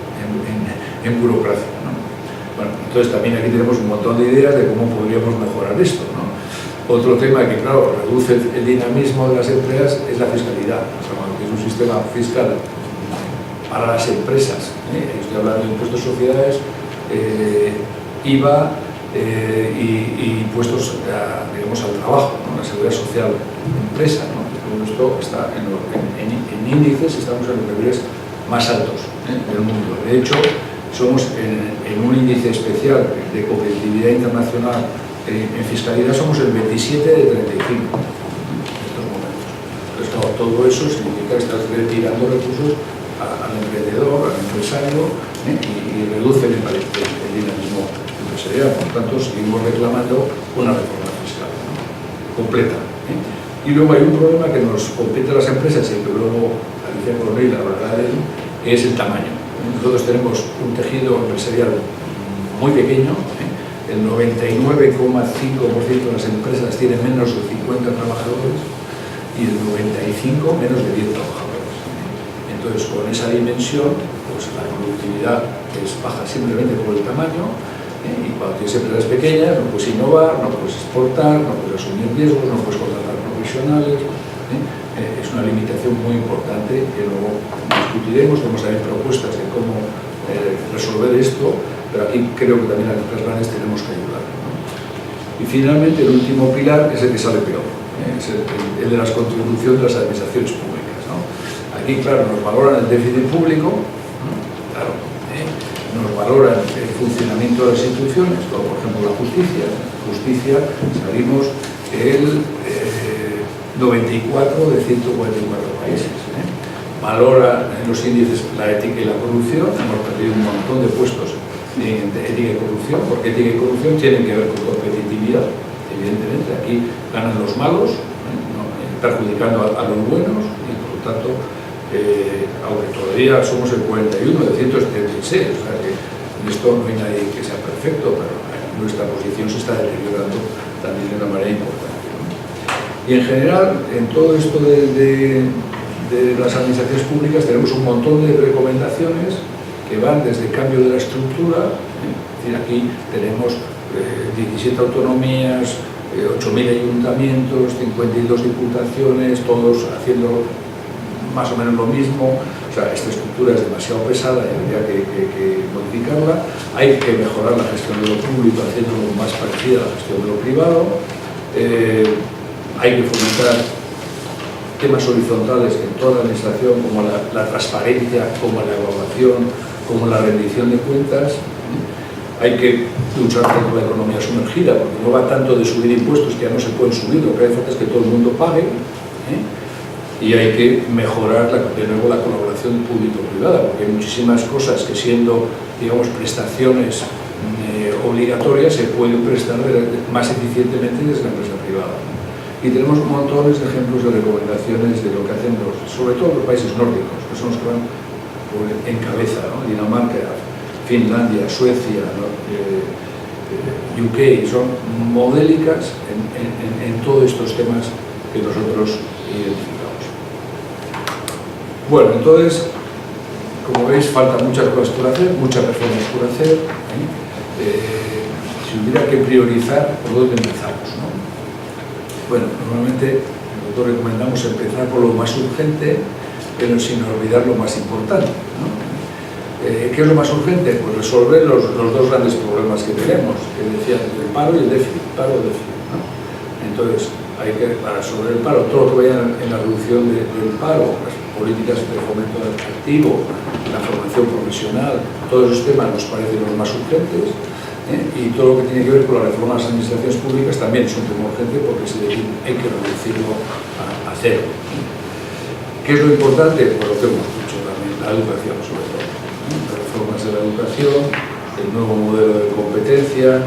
en burocracia, ¿no? Bueno, entonces también aquí tenemos un montón de ideas de cómo podríamos mejorar esto, ¿no? Otro tema que, claro, reduce el dinamismo de las empresas es la fiscalidad. O sea, que es un sistema fiscal para las empresas, estoy hablando de impuestos de sociedades, IVA y impuestos digamos, al trabajo, ¿no? La seguridad social de empresa, ¿no? Todo esto está en índices, estamos en los niveles más altos del mundo. De hecho, somos en un índice especial de competitividad internacional en fiscalidad, somos el 27 de 35 en estos momentos. Entonces, claro, todo eso significa que estás retirando recursos al emprendedor, al empresario, y reduce el dinamismo empresarial. Por tanto, seguimos reclamando una reforma fiscal, ¿no? Completa. Y luego hay un problema que nos compete a las empresas y que luego Alicia Coronel hablará de él, que es el tamaño. Nosotros tenemos un tejido empresarial muy pequeño, el 99,5% de las empresas tienen menos de 50 trabajadores y el 95% menos de 10 trabajadores. Entonces, con esa dimensión, pues la productividad es baja simplemente por el tamaño, y cuando tienes empresas pequeñas no puedes innovar, no puedes exportar, no puedes asumir riesgos, no puedes contratar profesionales. es una limitación muy importante que luego discutiremos. Tenemos también propuestas de cómo resolver esto, pero aquí creo que también a las grandes tenemos que ayudar, ¿no? Y finalmente el último pilar es el que sale peor, es el de las contribuciones de las administraciones públicas, ¿no? Aquí, claro, nos valoran el déficit público, ¿no? Claro, nos valoran el funcionamiento de las instituciones, como por ejemplo la justicia. Justicia salimos el 94 de 144 países. Valora en los índices la ética y la corrupción. Hemos perdido un montón de puestos en ética y corrupción, porque ética y corrupción tienen que ver con competitividad. Evidentemente, aquí ganan los malos, perjudicando a los buenos, y por lo tanto, aunque todavía somos el 41 de 176, o sea que en esto no hay nadie que sea perfecto, pero nuestra posición se está deteriorando también de una manera importante, ¿no? Y en general, en todo esto de las administraciones públicas tenemos un montón de recomendaciones que van desde el cambio de la estructura. Es decir, aquí tenemos 17 autonomías, 8.000 ayuntamientos, 52 diputaciones, todos haciendo más o menos lo mismo. O sea, esta estructura es demasiado pesada y habría que modificarla. Hay que mejorar la gestión de lo público haciéndolo más parecida a la gestión de lo privado. Hay que fomentar temas horizontales en toda la administración, como la transparencia, como la evaluación, como la rendición de cuentas. Hay que luchar contra la economía sumergida, porque no va tanto de subir impuestos, que ya no se pueden subir, lo que hace falta es que todo el mundo pague. Y hay que mejorar de nuevo la colaboración público-privada, porque hay muchísimas cosas que, siendo, digamos, prestaciones obligatorias, se pueden prestar más eficientemente desde la empresa privada. Y tenemos montones de ejemplos de recomendaciones de lo que hacen sobre todo los países nórdicos, que son los que van en cabeza, ¿no? Dinamarca, Finlandia, Suecia, ¿no? UK, son modélicas en todos estos temas que nosotros identificamos. Bueno, entonces, como veis, faltan muchas cosas por hacer, muchas reformas por hacer. Si hubiera que priorizar, ¿por dónde empezamos, no? Bueno, normalmente nosotros recomendamos empezar por lo más urgente, pero sin olvidar lo más importante, ¿no? ¿Qué es lo más urgente? Pues resolver los dos grandes problemas que tenemos, que decían, el paro y el déficit, ¿no? Entonces, hay que, para resolver el paro, todo lo que vaya en la reducción del paro, las políticas de fomento activo, la formación profesional, todos esos temas nos parecen los más urgentes, y todo lo que tiene que ver con la reforma de las administraciones públicas también es un tema urgente, porque hay que reducirlo a cero. ¿Qué es lo importante? Pues lo que hemos dicho también, la educación sobre todo. Las reformas de la educación, el nuevo modelo de competencia,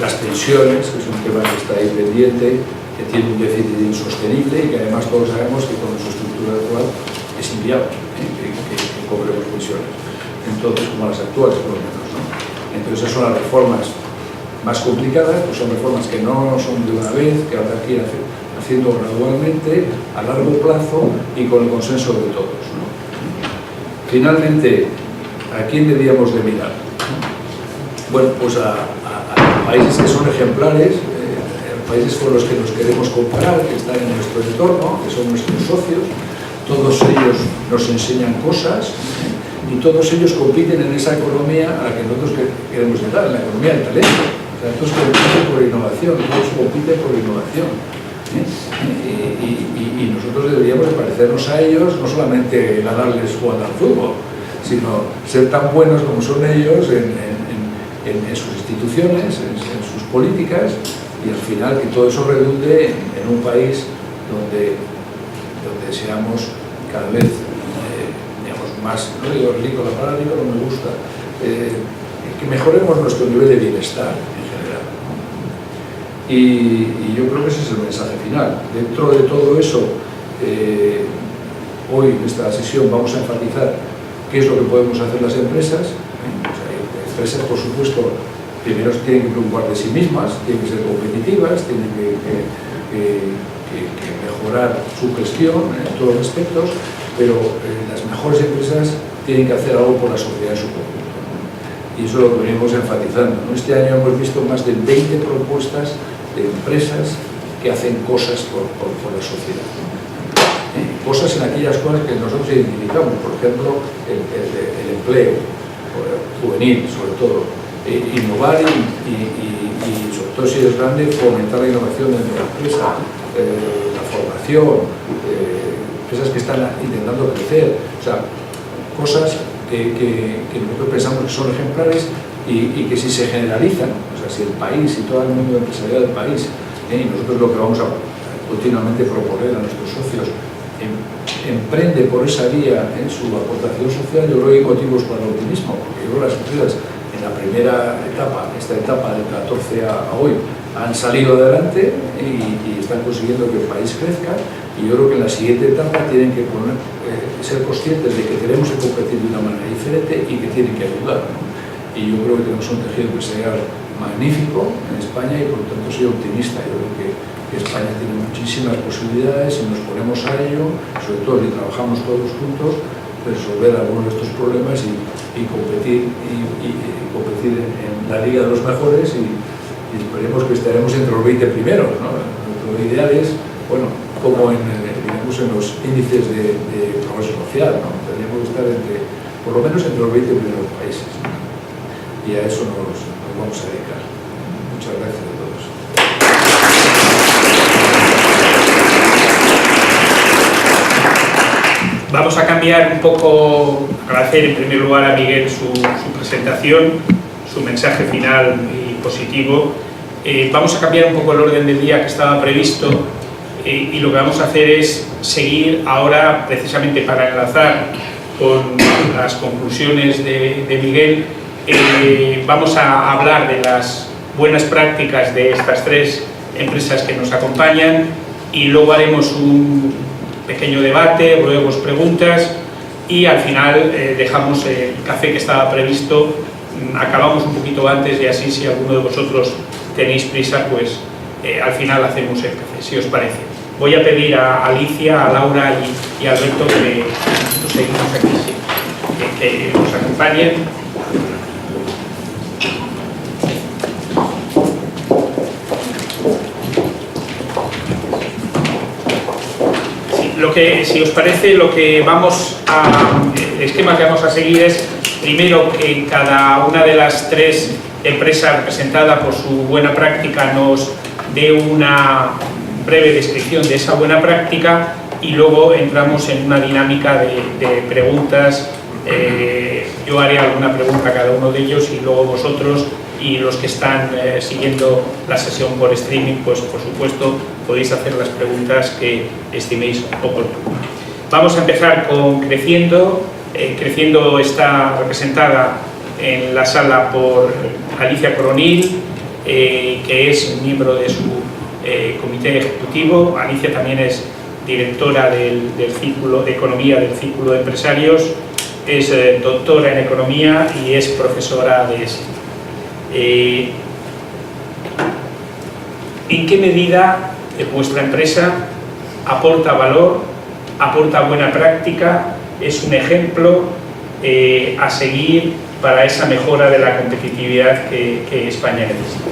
las pensiones, que es un tema que está ahí pendiente, que tiene un déficit insostenible y que además todos sabemos que con nuestra estructura actual es inviable que cobremos pensiones. Entonces, como las actuales por lo menos, ¿no? Entonces, esas son las reformas más complicadas, pues son reformas que no son de una vez, que habrá que ir haciendo gradualmente, a largo plazo y con el consenso de todos, ¿no? Finalmente, ¿a quién debíamos de mirar? Bueno, pues a países que son ejemplares, países con los que nos queremos comparar, que están en nuestro entorno, que son nuestros socios. Todos ellos nos enseñan cosas y todos ellos compiten en esa economía a la que nosotros queremos llegar, en la economía del talento. O sea, todos compiten por innovación, todos compiten por innovación. Y nosotros deberíamos de parecernos a ellos, no solamente ganarles jugando al fútbol, sino ser tan buenos como son ellos en sus instituciones, en sus políticas, y al final que todo eso redunde en un país donde seamos cada vez digamos, más, no digo rico, la palabra rico no me gusta, que mejoremos nuestro nivel de bienestar en general, ¿no? Y yo creo que ese es el mensaje final. Dentro de todo eso, hoy en esta sesión vamos a enfatizar qué es lo que podemos hacer las empresas. O sea, empresas, por supuesto, primero tienen que preocupar de sí mismas, tienen que ser competitivas, tienen que mejorar su gestión en todos los aspectos, pero las mejores empresas tienen que hacer algo por la sociedad en su conjunto, ¿no? Y eso es lo que venimos enfatizando, ¿no? Este año hemos visto más de 20 propuestas de empresas que hacen cosas por la sociedad, ¿no? cosas en aquellas cosas que nosotros identificamos, por ejemplo, el empleo juvenil, sobre todo, innovar y sobre todo si es grande, fomentar la innovación dentro de la empresa, la formación, empresas que están intentando crecer, o sea, cosas que nosotros pensamos que son ejemplares y que si se generalizan, o sea, si el país y todo el mundo empresarial del país, y nosotros lo que vamos a continuamente proponer a nuestros socios, emprende por esa vía en su aportación social, yo creo que hay motivos para el optimismo, porque yo creo que las empresas en la primera etapa, esta etapa del 14 a hoy, han salido adelante y están consiguiendo que el país crezca, y yo creo que en la siguiente etapa tienen que ser conscientes de que tenemos que competir de una manera diferente y que tienen que ayudar, ¿no? Y yo creo que tenemos un tejido empresarial magnífico en España y por lo tanto soy optimista. Yo creo que España tiene muchísimas posibilidades y nos ponemos a ello, sobre todo si trabajamos todos juntos, resolver algunos de estos problemas y competir en la liga de los mejores y esperemos que estaremos entre los 20 primeros, ¿no? Nuestro ideal es, bueno, como digamos, en los índices de progreso social, ¿no? Tendríamos que estar por lo menos entre los 20 primeros países, ¿no? Y a eso nos vamos a dedicar. Muchas gracias a todos. Vamos a cambiar un poco, agradecer en primer lugar a Miguel su presentación, su mensaje final y positivo. Vamos a cambiar un poco el orden del día que estaba previsto y lo que vamos a hacer es seguir ahora, precisamente para enlazar con las conclusiones de Miguel, vamos a hablar de las buenas prácticas de estas tres empresas que nos acompañan y luego haremos un pequeño debate, luego preguntas y al final dejamos el café que estaba previsto, acabamos un poquito antes y así si alguno de vosotros tenéis prisa, pues al final hacemos el café, si os parece. Voy a pedir a Alicia, a Laura y a Alberto que nosotros seguimos aquí, que nos acompañen. Si os parece, el esquema que vamos a seguir es, primero, que cada una de las tres empresas representadas por su buena práctica nos dé una breve descripción de esa buena práctica y luego entramos en una dinámica de preguntas. Yo haré alguna pregunta a cada uno de ellos y luego vosotros y los que están siguiendo la sesión por streaming, pues por supuesto podéis hacer las preguntas que estiméis oportunas. Vamos a empezar con Creciendo. Creciendo está representada en la sala por Alicia Coronil, que es miembro de su comité ejecutivo. Alicia también es directora del Círculo de Economía del Círculo de Empresarios, es doctora en Economía y es profesora de ESI. ¿En qué medida vuestra empresa aporta valor, aporta buena práctica, es un ejemplo a seguir para esa mejora de la competitividad que España necesita?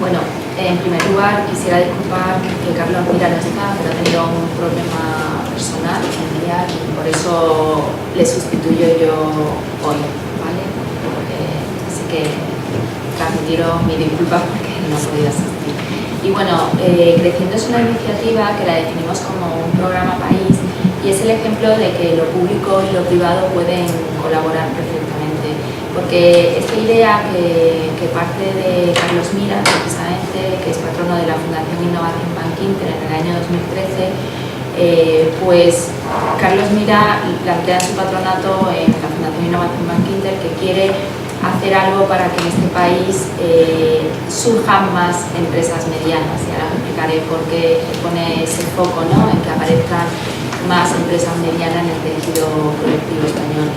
Bueno, en primer lugar quisiera disculpar que Carlos Mira no está, pero ha tenido un problema personal, familiar, y por eso le sustituyo yo hoy, ¿vale? Así que transmitiros mi disculpa porque no he podido asistir. Y bueno, Creciendo es una iniciativa que la definimos como un programa país y es el ejemplo de que lo público y lo privado pueden colaborar perfectamente. Porque esta idea que parte de Carlos Mira, precisamente, que es patrono de la Fundación Innovación Bank Inter en el año 2013, pues Carlos Mira plantea su patronato en la Fundación Innovación Bank Inter que quiere hacer algo para que en este país surjan más empresas medianas, y ahora os explicaré por qué pone ese foco, ¿no?, en que aparezcan más empresas medianas en el tejido productivo español.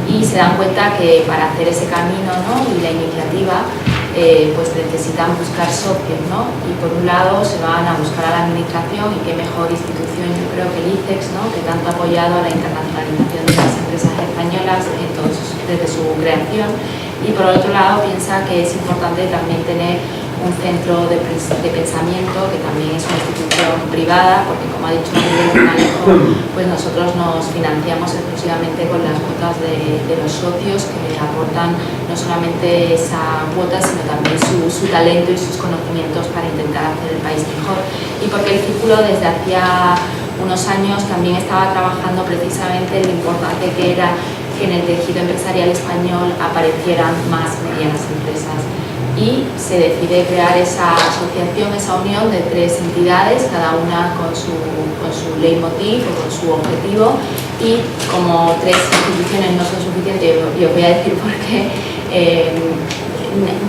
Y se dan cuenta que para hacer ese camino, ¿no?, y la iniciativa, pues necesitan buscar socios, ¿no? Y por un lado se van a buscar a la administración, y qué mejor institución, yo creo, que el ICEX, ¿no?, que tanto ha apoyado la internacionalización de las empresas españolas desde su creación. Y por otro lado piensa que es importante también tener un centro de pensamiento que también es una institución privada, porque como ha dicho Miguel Alejo, pues nosotros nos financiamos exclusivamente con las cuotas de los socios, que aportan no solamente esa cuota, sino también su talento y sus conocimientos para intentar hacer el país mejor. Y porque el Círculo desde hacía unos años también estaba trabajando precisamente lo importante que era que en el tejido empresarial español aparecieran más medianas empresas. Y se decide crear esa asociación, esa unión de 3 entidades, cada una con su leitmotiv o con su objetivo, y como 3 instituciones no son suficientes, y os voy a decir por qué,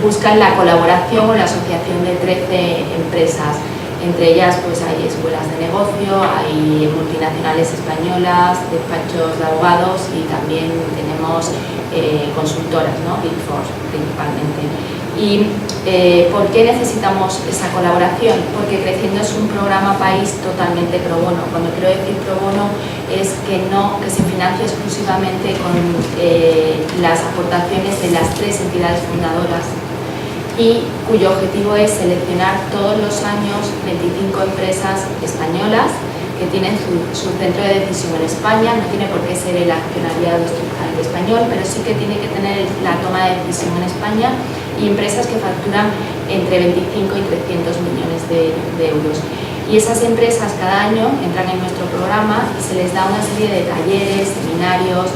buscan la colaboración o la asociación de 13 empresas. Entre ellas pues hay escuelas de negocio, hay multinacionales españolas, despachos de abogados y también tenemos consultoras, ¿no? Big Four principalmente. ¿Y por qué necesitamos esa colaboración? Porque Creciendo es un programa país totalmente pro bono. Cuando quiero decir pro bono es que se financie exclusivamente con las aportaciones de las 3 entidades fundadoras, y cuyo objetivo es seleccionar todos los años 25 empresas españolas que tienen su centro de decisión en España. No tiene por qué ser el accionariado estrictamente español, pero sí que tiene que tener la toma de decisión en España, y empresas que facturan entre 25 y 300 millones de euros. Y esas empresas cada año entran en nuestro programa y se les da una serie de talleres, seminarios,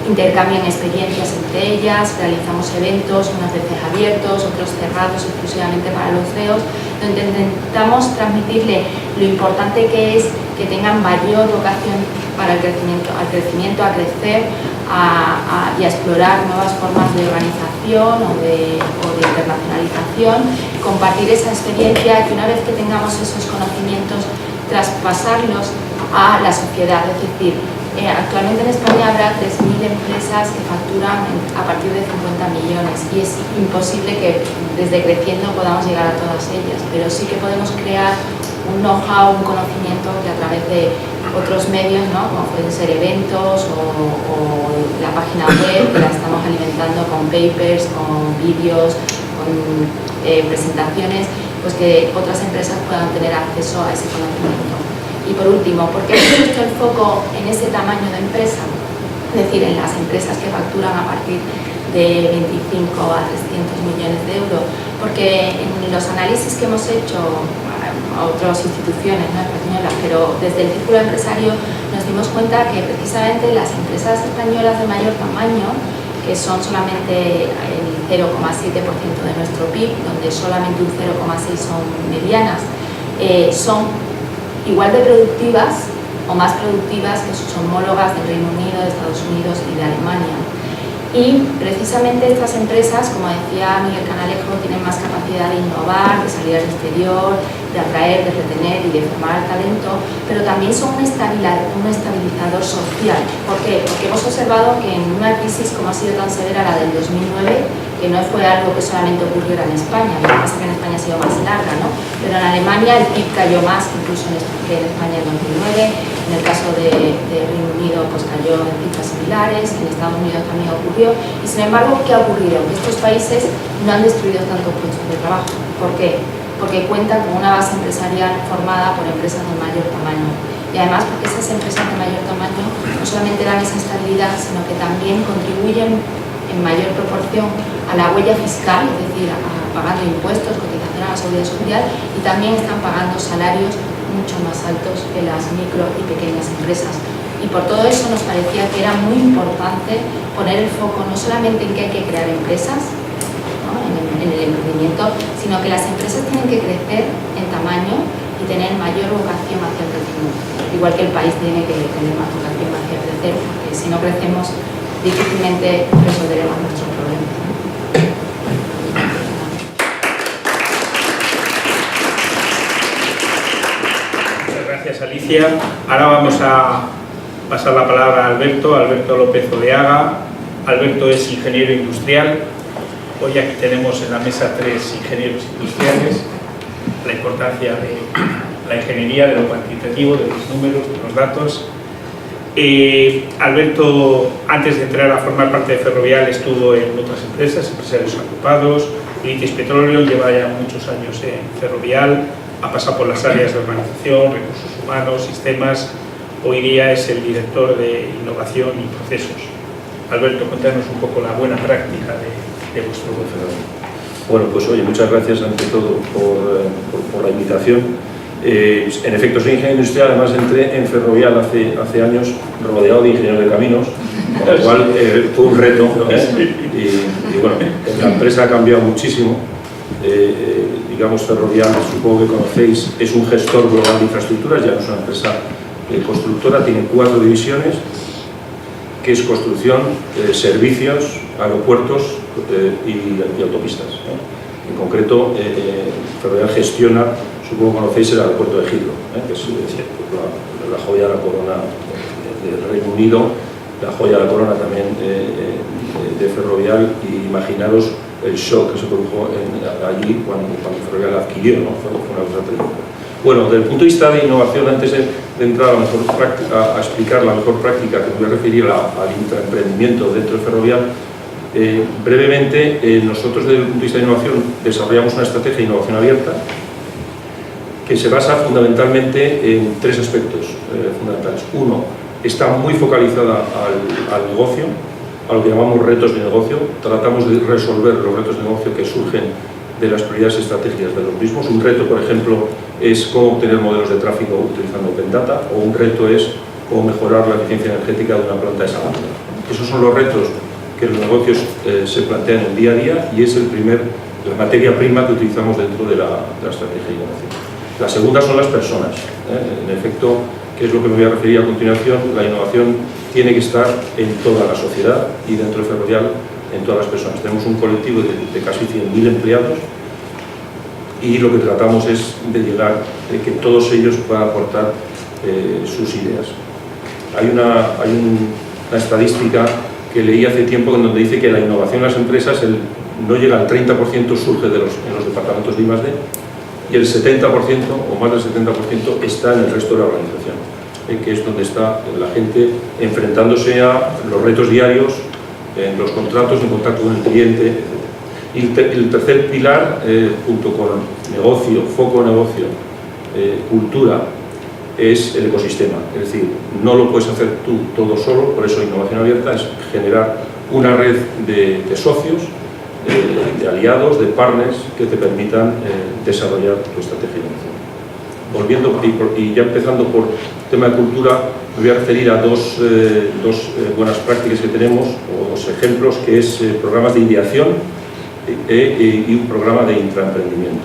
intercambian experiencias entre ellas, realizamos eventos, unas veces abiertos, otros cerrados exclusivamente para los CEOs, donde intentamos transmitirle lo importante que es que tengan mayor vocación para el crecimiento, a crecer, y a explorar nuevas formas de organización o de internacionalización, compartir esa experiencia, que una vez que tengamos esos conocimientos, traspasarlos a la sociedad. Es decir, actualmente en España habrá 3.000 empresas que facturan a partir de 50 millones y es imposible que desde Creciendo podamos llegar a todas ellas, pero sí que podemos crear un know-how, un conocimiento que a través de otros medios, ¿no? Como pueden ser eventos o la página web, que la estamos alimentando con papers, con vídeos, con presentaciones, pues que otras empresas puedan tener acceso a ese conocimiento. Y por último, ¿por qué hemos puesto el foco en ese tamaño de empresa? Es decir, en las empresas que facturan a partir de 25 a 300 millones de euros, porque en los análisis que hemos hecho a otras instituciones, ¿no?, españolas, pero desde el Círculo Empresario nos dimos cuenta que precisamente las empresas españolas de mayor tamaño, que son solamente el 0,7% de nuestro PIB, donde solamente un 0,6% son medianas, son igual de productivas o más productivas que sus homólogas del Reino Unido, de Estados Unidos y de Alemania. Y precisamente estas empresas, como decía Miguel Canalejo, tienen más capacidad de innovar, de salir al exterior, de atraer, de retener y de formar talento, pero también son un estabilizador social. ¿Por qué? Porque hemos observado que en una crisis como ha sido tan severa la del 2009, que no fue algo que solamente ocurriera en España, lo que pasa es que en España ha sido más larga, ¿no? Pero en Alemania el PIB cayó más incluso que en España en 2009, en el caso de Reino Unido pues cayó en cifras similares, en Estados Unidos también ocurrió, y sin embargo, ¿qué ha ocurrido? Que estos países no han destruido tantos puestos de trabajo. ¿Por qué? Porque cuentan con una base empresarial formada por empresas de mayor tamaño. Y además porque esas empresas de mayor tamaño no solamente dan esa estabilidad, sino que también contribuyen en mayor proporción a la huella fiscal, es decir, pagando impuestos, cotización a la seguridad social, y también están pagando salarios mucho más altos que las micro y pequeñas empresas. Y por todo eso nos parecía que era muy importante poner el foco no solamente en que hay que crear empresas, ¿no?, en el emprendimiento, sino que las empresas tienen que crecer en tamaño y tener mayor vocación hacia el crecimiento. Igual que el país tiene que tener más vocación hacia crecer, porque si no crecemos difícilmente resolveremos nuestros problemas, ¿no? Muchas gracias, Alicia. Ahora vamos a pasar la palabra a Alberto López Oleaga. Alberto es ingeniero industrial. Hoy aquí tenemos en la mesa 3 ingenieros industriales. La importancia de la ingeniería, de lo cuantitativo, de los números, de los datos. Alberto, antes de entrar a formar parte de Ferrovial, estuvo en otras empresas, empresarios agrupados, British Petroleum, lleva ya muchos años en Ferrovial, ha pasado por las áreas de organización, recursos humanos, sistemas. Hoy día es el director de innovación y procesos. Alberto, contanos un poco la buena práctica de vuestro grupo. Bueno, pues oye, muchas gracias ante todo por la invitación. En efecto, soy ingeniero industrial, además entré en Ferrovial hace años rodeado de ingenieros de caminos, con lo cual fue un reto. Y bueno, la empresa ha cambiado muchísimo. Digamos, Ferrovial, supongo que conocéis, es un gestor global de infraestructuras, ya no es una empresa constructora, tiene 4 divisiones, que es construcción, servicios, aeropuertos y autopistas. En concreto, Ferrovial gestiona, supongo que conocéis, el aeropuerto de Heathrow, que es la joya de la corona del Reino Unido, la joya de la corona también de Ferrovial, y imaginaros el shock que se produjo allí cuando Ferrovial la adquirió, ¿no? Fue una cosa tremenda. Bueno, desde el punto de vista de innovación, antes de entrar a explicar la mejor práctica, que me voy a referir al intraemprendimiento dentro de Ferrovial, brevemente, nosotros desde el punto de vista de innovación desarrollamos una estrategia de innovación abierta que se basa fundamentalmente en 3 aspectos fundamentales. Uno, está muy focalizada al negocio, a lo que llamamos retos de negocio. Tratamos de resolver los retos de negocio que surgen de las prioridades estratégicas de los mismos. Un reto, por ejemplo, es cómo obtener modelos de tráfico utilizando Open Data, o un reto es cómo mejorar la eficiencia energética de una planta de Salamanca. Esos son los retos que los negocios se plantean en el día a día, y es la materia prima que utilizamos dentro de la estrategia de innovación. La segunda son las personas. En efecto, que es lo que me voy a referir a continuación, la innovación tiene que estar en toda la sociedad y dentro de Ferrovial en todas las personas. Tenemos un colectivo de casi 100.000 empleados y lo que tratamos es de llegar, de que todos ellos puedan aportar sus ideas. Hay una estadística que leí hace tiempo en donde dice que la innovación en las empresas no llega al 30%, surge en los departamentos de I+D, y el 70% o más del 70% está en el resto de la organización, que es donde está la gente enfrentándose a los retos diarios, en los contratos, en contacto con el cliente, etc. Y el tercer pilar, junto con negocio, foco de negocio, cultura, es el ecosistema. Es decir, no lo puedes hacer tú todo solo, por eso innovación abierta es generar una red de socios, de aliados, de partners que te permitan desarrollar tu estrategia de innovación. Volviendo, y ya empezando por tema de cultura, me voy a referir a dos buenas prácticas que tenemos, o 2 ejemplos, que es programas de ideación y un programa de intraemprendimiento.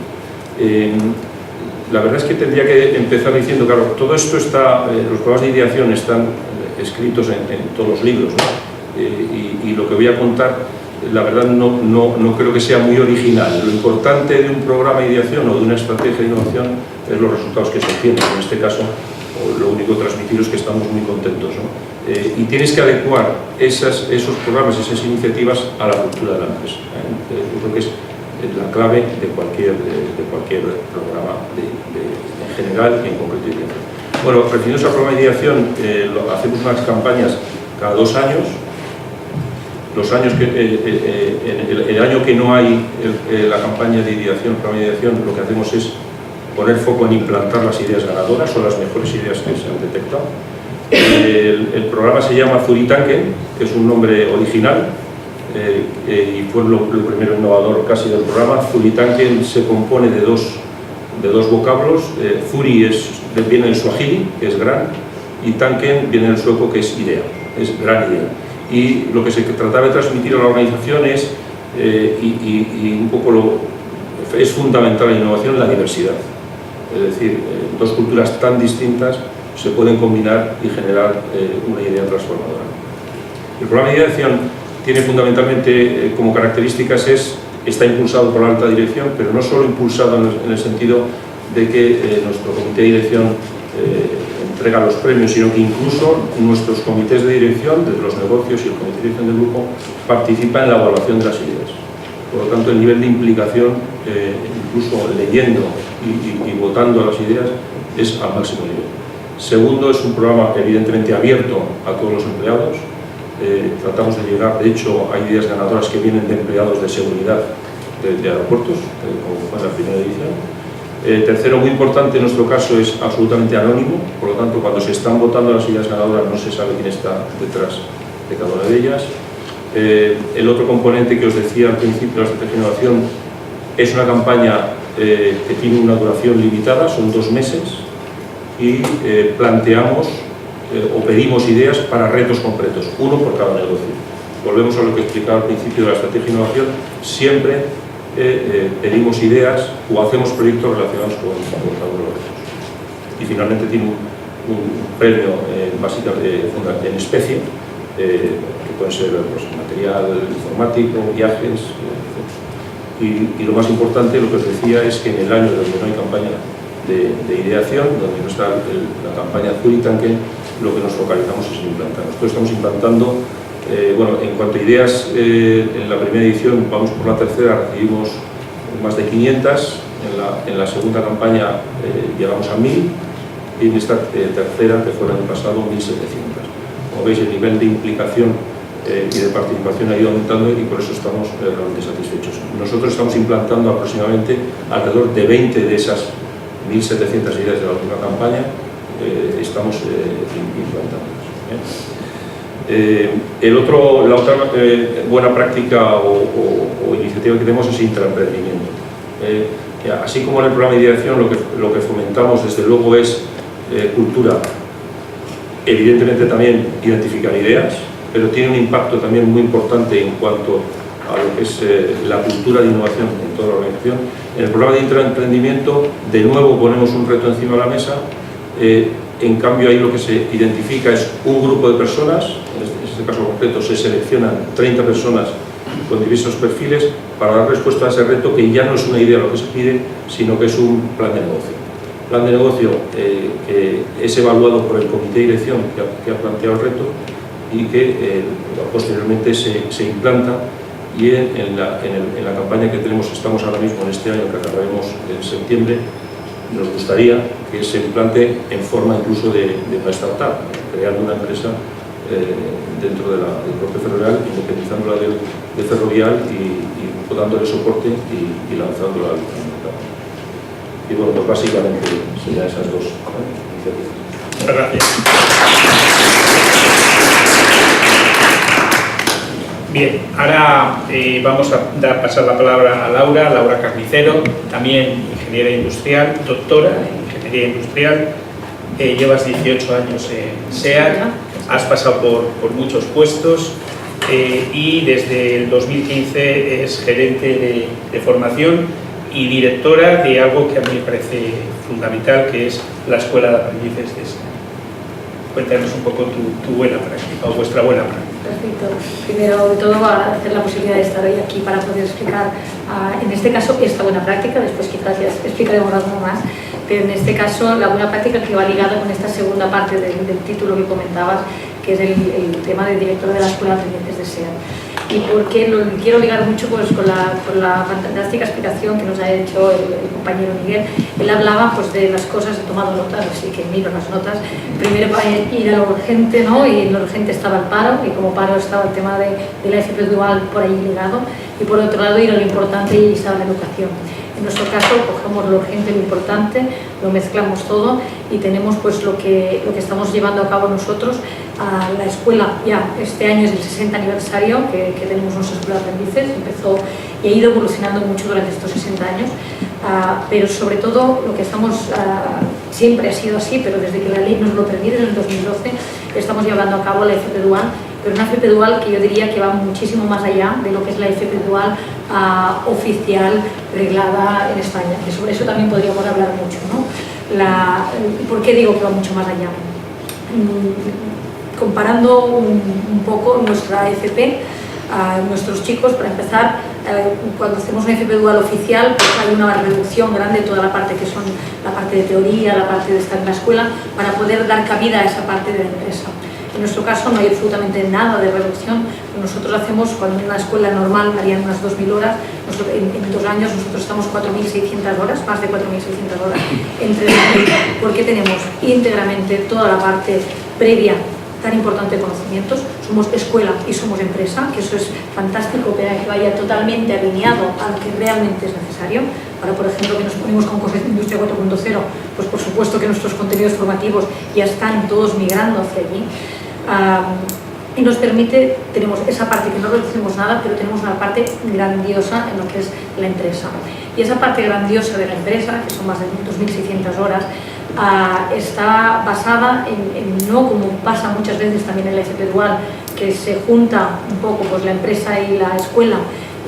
La verdad es que tendría que empezar diciendo, claro, todo esto está, los programas de ideación están escritos en todos los libros, ¿no? Y lo que voy a contar, la verdad no creo que sea muy original. Lo importante de un programa de ideación o de una estrategia de innovación es los resultados que se obtienen. En este caso, lo único que transmitir es que estamos muy contentos, ¿no? Y tienes que adecuar esos programas, esas iniciativas a la cultura de la empresa. Yo creo que es la clave de cualquier programa en general y en concreto de ideación. Bueno, refiriéndose al programa de ideación, hacemos unas campañas cada 2 años. Los años el año que no hay la campaña de ideación, el programa de ideación, lo que hacemos es poner foco en implantar las ideas ganadoras o las mejores ideas que se han detectado. El programa se llama Zuritanken, que es un nombre original, y fue lo primero innovador casi del programa. Zuritanken se compone de dos vocablos. Zuri viene del suajili, que es gran, y tanken viene del sueco, que es idea, es gran idea. Y lo que se trataba de transmitir a la organización es, y un poco es fundamental en la innovación, la diversidad. Es decir, 2 culturas tan distintas se pueden combinar y generar una idea transformadora. El programa de ideación tiene fundamentalmente como características está impulsado por la alta dirección, pero no solo impulsado en el sentido de que nuestro comité de dirección entrega los premios, sino que incluso nuestros comités de dirección, desde los negocios y el comité de dirección del grupo, participan en la evaluación de las ideas. Por lo tanto, el nivel de implicación, incluso leyendo y votando las ideas, es al máximo nivel. Segundo, es un programa evidentemente abierto a todos los empleados. Tratamos de llegar, de hecho, hay ideas ganadoras que vienen de empleados de seguridad de aeropuertos, como fue en la primera edición. Tercero, muy importante en nuestro caso, es absolutamente anónino, por lo tanto, cuando se están votando las ideas ganadoras no se sabe quién está detrás de cada una de ellas. El otro componente que os decía al principio de la estrategia de innovación es una campaña que tiene una duración limitada, son 2 meses, y planteamos o pedimos ideas para retos concretos, uno por cada negocio. Volvemos a lo que explicaba al principio de la estrategia de innovación, siempre pedimos ideas o hacemos proyectos relacionados con cada uno de los retos. Y finalmente tiene un premio básicamente en especie, que puede ser pues, material informático, viajes, y lo más importante, lo que os decía, es que en el año donde no hay campaña de ideación, donde no está la campaña Zuritanken, lo que nos focalizamos es en implantar. Nosotros estamos implantando, bueno, en cuanto a ideas, en la primera edición, vamos por la tercera, recibimos más de 500, en la segunda campaña llegamos a 1000, y en esta tercera, que fue el año pasado, 1700. Como veis, el nivel de implicación y de participación ha ido aumentando y por eso estamos realmente satisfechos. Nosotros estamos implantando aproximadamente alrededor de 20 de esas 1700 ideas de la última campaña, estamos implantándolas. La otra buena práctica o iniciativa que tenemos es intraemprendimiento. Así como en el programa de ideación lo que fomentamos desde luego es cultura, evidentemente también identificar ideas, pero tiene un impacto también muy importante en cuanto a lo que es la cultura de innovación en toda la organización. En el programa de intraemprendimiento, de nuevo ponemos un reto encima de la mesa, en cambio ahí lo que se identifica es un grupo de personas, en este caso concreto se seleccionan 30 personas con diversos perfiles para dar respuesta a ese reto, que ya no es una idea lo que se pide, sino que es un plan de negocio. Plan de negocio que es evaluado por el comité de dirección que ha planteado el reto y que posteriormente se implanta, y en la campaña que tenemos, estamos ahora mismo en este año, que acabaremos en septiembre, nos gustaría que se implante en forma incluso de una startup, creando una empresa dentro del propio Ferrovial, independizándola de Ferrovial y dándole soporte y lanzándola al mercado. Y bueno, pues básicamente serían esas dos iniciativas. Muchas gracias. Bien, ahora vamos a pasar la palabra a Laura Carnicero, también ingeniera industrial, doctora en ingeniería industrial. Llevas 18 años en SEAT, has pasado por muchos puestos y desde el 2015 es gerente de formación y directora de algo que a mí me parece fundamental, que es la Escuela de Aprendices de SEAT. Cuéntanos un poco tu buena práctica o vuestra buena práctica. Perfecto. Primero de todo, agradecer la posibilidad de estar hoy aquí para poder explicar, en este caso, esta buena práctica. Después quizás ya explicaremos algo más, pero en este caso la buena práctica que va ligada con esta segunda parte del título que comentabas, que es el tema de director de la Escuela de Aprendices de SEAT. Y porque lo quiero ligar mucho pues, con la fantástica explicación que nos ha hecho el compañero Miguel. Él hablaba pues, de las cosas, he tomado notas, así que miro las notas. Primero para ir a lo urgente, ¿no? Y en lo urgente estaba el paro, y como paro estaba el tema de la FP dual por ahí ligado, y por otro lado ir a lo importante y estaba la educación. En nuestro caso cogemos lo urgente y lo importante, lo mezclamos todo y tenemos pues lo que estamos llevando a cabo nosotros. A la escuela ya este año es el 60 aniversario que tenemos nuestra escuela de aprendices, empezó y ha ido evolucionando mucho durante estos 60 años, pero sobre todo lo que estamos, siempre ha sido así, pero desde que la ley nos lo permite, en el 2012, estamos llevando a cabo la FP dual, pero una FP dual que yo diría que va muchísimo más allá de lo que es la FP dual oficial, reglada en España, que sobre eso también podríamos hablar mucho, ¿no? ¿Por qué digo que va mucho más allá? Comparando un poco nuestra FP, nuestros chicos, para empezar, cuando hacemos una FP dual oficial, pues hay una reducción grande de toda la parte que son la parte de teoría, la parte de estar en la escuela, para poder dar cabida a esa parte de la empresa. En nuestro caso no hay absolutamente nada de reducción. Nosotros hacemos, cuando en una escuela normal harían unas 2.000 horas, en 2 años nosotros estamos 4.600 horas, más de 4.600 horas, entre porque tenemos íntegramente toda la parte previa tan importante de conocimientos. Somos escuela y somos empresa, que eso es fantástico, que vaya totalmente alineado a lo que realmente es necesario. Ahora, por ejemplo, que nos ponemos con cosas de Industria 4.0, pues por supuesto que nuestros contenidos formativos ya están todos migrando hacia allí. Y nos permite, tenemos esa parte que no reducimos nada, pero tenemos una parte grandiosa en lo que es la empresa. Y esa parte grandiosa de la empresa, que son más de 2.600 horas, está basada en no, como pasa muchas veces también en la FP Dual, que se junta un poco pues, la empresa y la escuela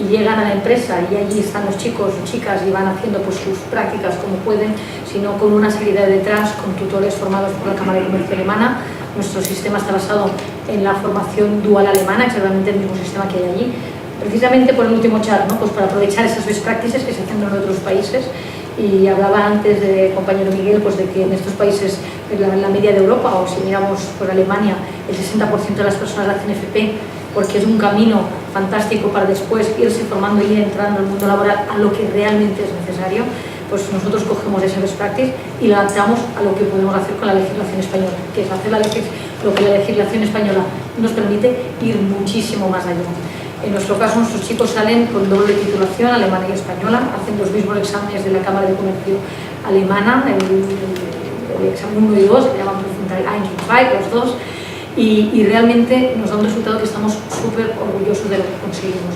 y llegan a la empresa y allí están los chicos o chicas y van haciendo pues, sus prácticas como pueden, sino con una seguridad detrás, con tutores formados por la Cámara de Comercio Alemana. Nuestro sistema está basado en la formación dual alemana, exactamente el mismo sistema que hay allí, precisamente por el último chat, ¿no? Pues para aprovechar esas best practices que se hacen en otros países. Y hablaba antes de compañero Miguel pues de que en estos países, en la media de Europa, o si miramos por Alemania, el 60% de las personas hacen FP, porque es un camino fantástico para después irse formando y ir entrando al mundo laboral a lo que realmente es necesario. Pues nosotros cogemos esa best practice y la adaptamos a lo que podemos hacer con la legislación española, que es hacer lo que la legislación española nos permite ir muchísimo más allá. En nuestro caso, nuestros chicos salen con doble titulación, alemana y española, hacen los mismos exámenes de la Cámara de Comercio Alemana, el examen 1 y 2, se llaman Prüfungsteil 1 y 2, los dos, y realmente nos da un resultado que estamos súper orgullosos de lo que conseguimos.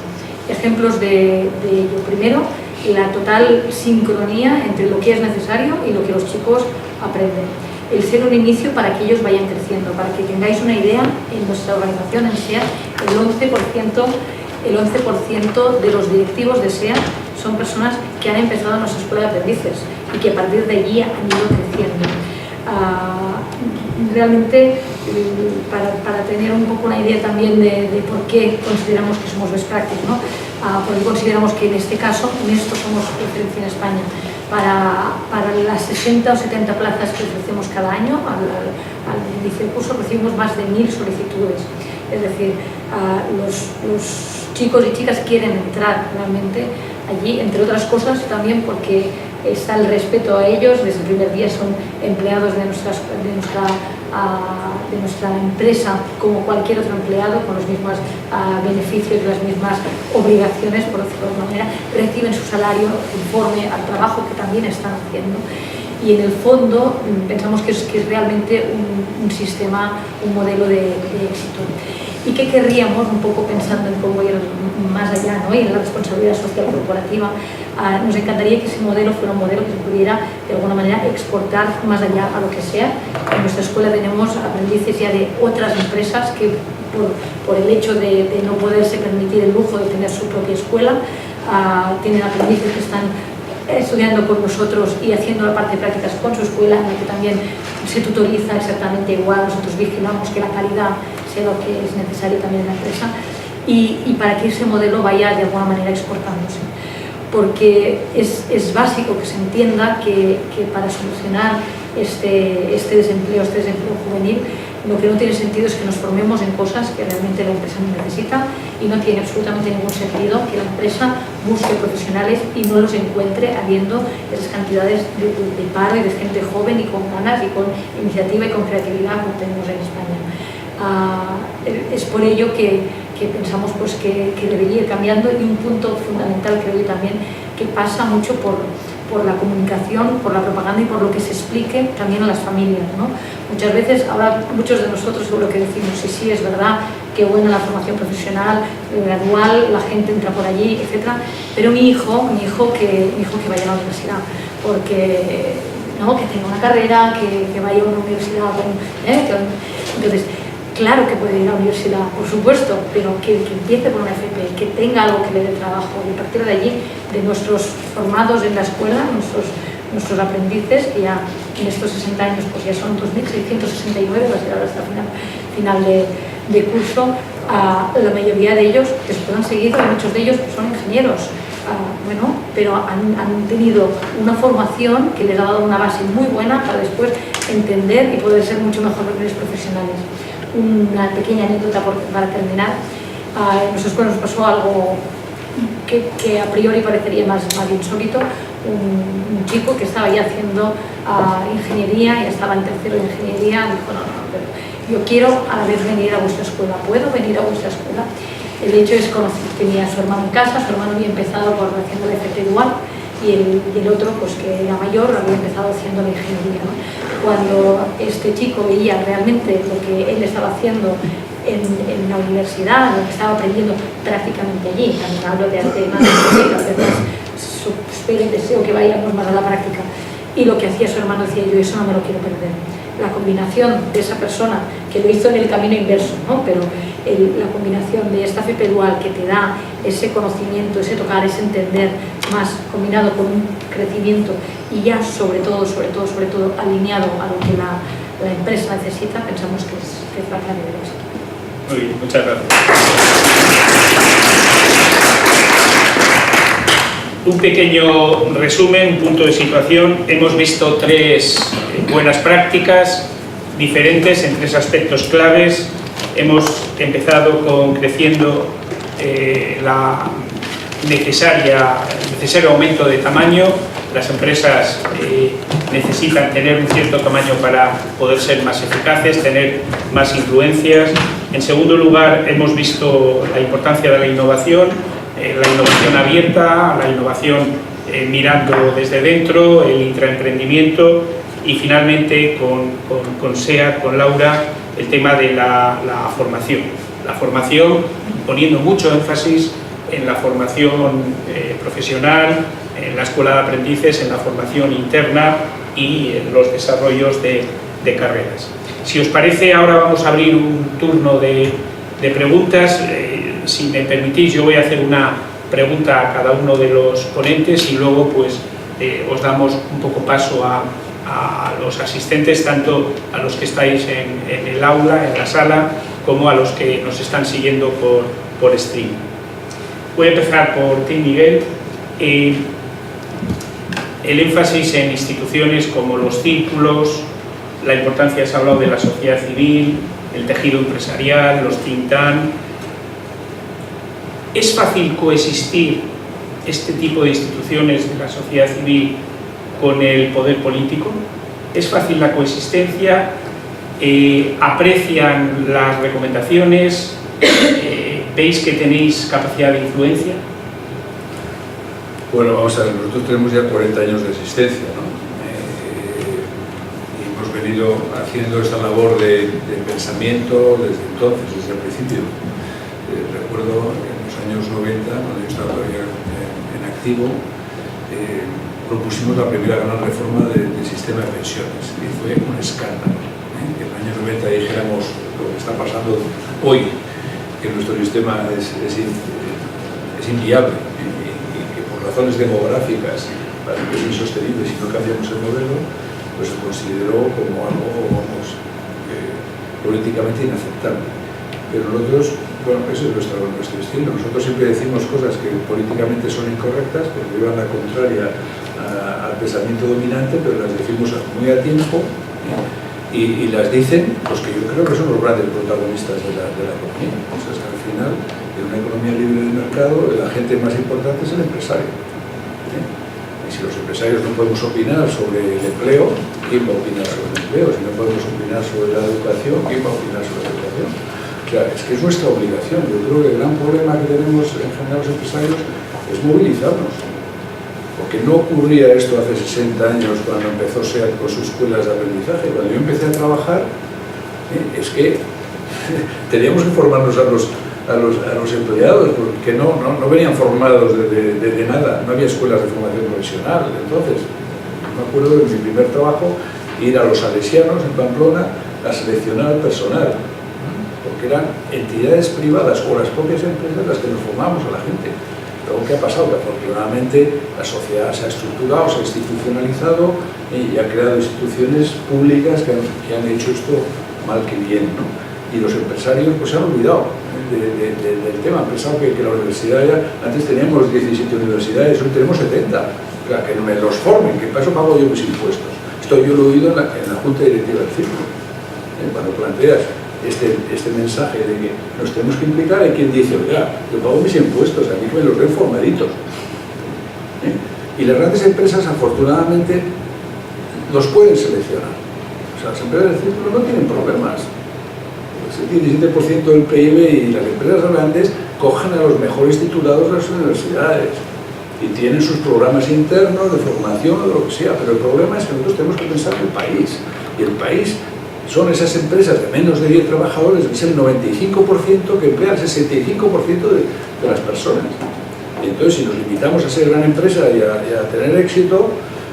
Ejemplos de ello. Primero, la total sincronía entre lo que es necesario y lo que los chicos aprenden. El ser un inicio para que ellos vayan creciendo. Para que tengáis una idea, en nuestra organización en SEA, el 11% de los directivos de SEA son personas que han empezado en nuestra escuela de aprendices y que a partir de allí han ido creciendo. Realmente, para tener un poco una idea también de por qué consideramos que somos best practice, ¿no? Porque consideramos que en este caso, en esto somos referencia en España. Para las 60 o 70 plazas que ofrecemos cada año al inicio del curso recibimos más de 1000 solicitudes. Es decir, los chicos y chicas quieren entrar realmente allí, entre otras cosas también porque está el respeto a ellos. Desde el primer día son empleados de nuestra empresa como cualquier otro empleado, con los mismos beneficios y las mismas obligaciones, por decirlo de alguna manera. Reciben su salario conforme al trabajo que también están haciendo. Y en el fondo pensamos que es realmente un sistema, un modelo de éxito. Y que querríamos, un poco pensando en cómo ir más allá, ¿no? Y en la responsabilidad social corporativa, nos encantaría que ese modelo fuera un modelo que se pudiera de alguna manera exportar más allá a lo que sea. En nuestra escuela tenemos aprendices ya de otras empresas que por el hecho de no poderse permitir el lujo de tener su propia escuela, tienen aprendices que están estudiando con nosotros y haciendo la parte de prácticas con su escuela, en la que también se tutoriza exactamente igual. Nosotros vigilamos que la calidad sea lo que es necesario también en la empresa y para que ese modelo vaya de alguna manera exportándose. Porque es básico que se entienda que para solucionar este desempleo juvenil, lo que no tiene sentido es que nos formemos en cosas que realmente la empresa no necesita, y no tiene absolutamente ningún sentido que la empresa busque profesionales y no los encuentre habiendo esas cantidades de paro y de gente joven y con ganas y con iniciativa y con creatividad como tenemos en España. Es por ello que pensamos pues, que debería ir cambiando, y un punto fundamental creo yo también que pasa mucho por la comunicación, por la propaganda y por lo que se explique también a las familias, ¿no? Muchas veces, ahora muchos de nosotros seguro que decimos sí, es verdad, qué buena la formación profesional, gradual, la gente entra por allí, etc. Pero mi hijo que vaya a la universidad, porque ¿no? Que tenga una carrera, que vaya a una universidad, entonces claro que puede ir a la universidad, por supuesto, pero que empiece por una FP, que tenga algo que le dé trabajo, y a partir de allí, de nuestros formados en la escuela, nuestros aprendices, que ya en estos 60 años pues ya son 2.669, va a ser ahora hasta final de curso, la mayoría de ellos, después han seguido, y muchos de ellos son ingenieros, pero han tenido una formación que les ha dado una base muy buena para después entender y poder ser mucho mejores profesionales. Una pequeña anécdota para terminar. En nuestra escuela nos pasó algo que a priori parecería más insólito. Un chico que estaba ya haciendo ingeniería, ya estaba en tercero de ingeniería, dijo no, pero yo quiero a la vez venir a vuestra escuela, ¿puedo venir a vuestra escuela? El hecho es conocer, tenía a su hermano en casa, su hermano había empezado por haciendo la FP dual y el otro, pues que era mayor, había empezado haciendo la ingeniería, ¿no? Cuando este chico veía realmente lo que él estaba haciendo en la universidad, lo que estaba aprendiendo prácticamente allí, también hablo de temas de a veces espero y deseo que vayamos más a la práctica, y lo que hacía su hermano, decía yo, eso no me lo quiero perder. La combinación de esa persona que lo hizo en el camino inverso, ¿no? Pero la combinación de esta FP dual que te da ese conocimiento, ese tocar, ese entender, más combinado con un crecimiento y ya sobre todo alineado a lo que la empresa necesita, pensamos que es la clave del éxito. Muy bien, muchas gracias. Un pequeño resumen, un punto de situación. Hemos visto 3 buenas prácticas diferentes en 3 aspectos claves. Hemos empezado con creciendo el necesario aumento de tamaño. Las empresas necesitan tener un cierto tamaño para poder ser más eficaces, tener más influencias. En segundo lugar, hemos visto la importancia de la innovación abierta, la innovación mirando desde dentro, el intraemprendimiento y finalmente con SEAT, con Laura, el tema de la formación. La formación poniendo mucho énfasis en la formación profesional, en la escuela de aprendices, en la formación interna y en los desarrollos de carreras. Si os parece, ahora vamos a abrir un turno de preguntas. Si me permitís, yo voy a hacer una pregunta a cada uno de los ponentes y luego pues os damos un poco paso a los asistentes, tanto a los que estáis en el aula, en la sala, como a los que nos están siguiendo por stream. Voy a empezar por ti, Miguel. El énfasis en instituciones como los círculos, la importancia, has hablado de la sociedad civil, el tejido empresarial, los think tank. ¿Es fácil coexistir este tipo de instituciones de la sociedad civil con el poder político? ¿Es fácil la coexistencia? ¿Aprecian las recomendaciones? ¿Veis que tenéis capacidad de influencia? Bueno, vamos a ver, nosotros tenemos ya 40 años de existencia, ¿no? Y hemos venido haciendo esta labor de pensamiento desde entonces, desde el principio. Recuerdo en los años 90, cuando yo estaba todavía en activo, propusimos la primera gran reforma del sistema de pensiones y fue un escándalo. Que en el año 90 dijéramos lo que está pasando hoy, que nuestro sistema es inviable y que por razones demográficas parece que es insostenible si no cambiamos el modelo, pues se consideró como algo políticamente inaceptable. Pero nosotros, bueno, eso es nuestro estilo. Nosotros siempre decimos cosas que políticamente son incorrectas porque llevan la contraria al pensamiento dominante, pero las decimos muy a tiempo y las dicen los que yo creo que son los grandes protagonistas de la economía. O sea, hasta el final, en una economía libre de mercado, el agente más importante es el empresario. Y si los empresarios no podemos opinar sobre el empleo, ¿quién va a opinar sobre el empleo? Si no podemos opinar sobre la educación, ¿quién va a opinar sobre la educación? O sea, es que es nuestra obligación. Yo creo que el gran problema que tenemos en general los empresarios es movilizarnos. Porque no ocurría esto hace 60 años cuando empezó SEAT con sus escuelas de aprendizaje. Cuando yo empecé a trabajar, es que teníamos que formarnos a los empleados, porque no venían formados de nada, no había escuelas de formación profesional. Entonces, me acuerdo de mi primer trabajo, ir a los salesianos en Pamplona a seleccionar al personal, porque eran entidades privadas o las propias empresas las que nos formamos a la gente. Luego, ¿qué ha pasado? Que afortunadamente la sociedad se ha estructurado, se ha institucionalizado y ha creado instituciones públicas que han hecho esto mal que bien, ¿no? Y los empresarios pues se han olvidado del tema, han pensado que la universidad ya, antes teníamos 17 universidades, hoy tenemos 70, o sea, que me los formen, que para eso pago yo mis impuestos. Esto yo lo he oído en la Junta Directiva del Círculo. Cuando planteas este mensaje de que nos tenemos que implicar, hay quien dice, oiga, yo pago mis impuestos, aquí me los den formaditos. Y las grandes empresas, afortunadamente, los pueden seleccionar. O sea, las empresas del círculo no tienen problemas el 17% del PIB, y las empresas grandes cogen a los mejores titulados de las universidades y tienen sus programas internos de formación o de lo que sea, pero el problema es que nosotros tenemos que pensar en el país, y el país son esas empresas de menos de 10 trabajadores, que es el 95% que emplea el 65% de las personas. Y entonces, si nos limitamos a ser gran empresa y a tener éxito,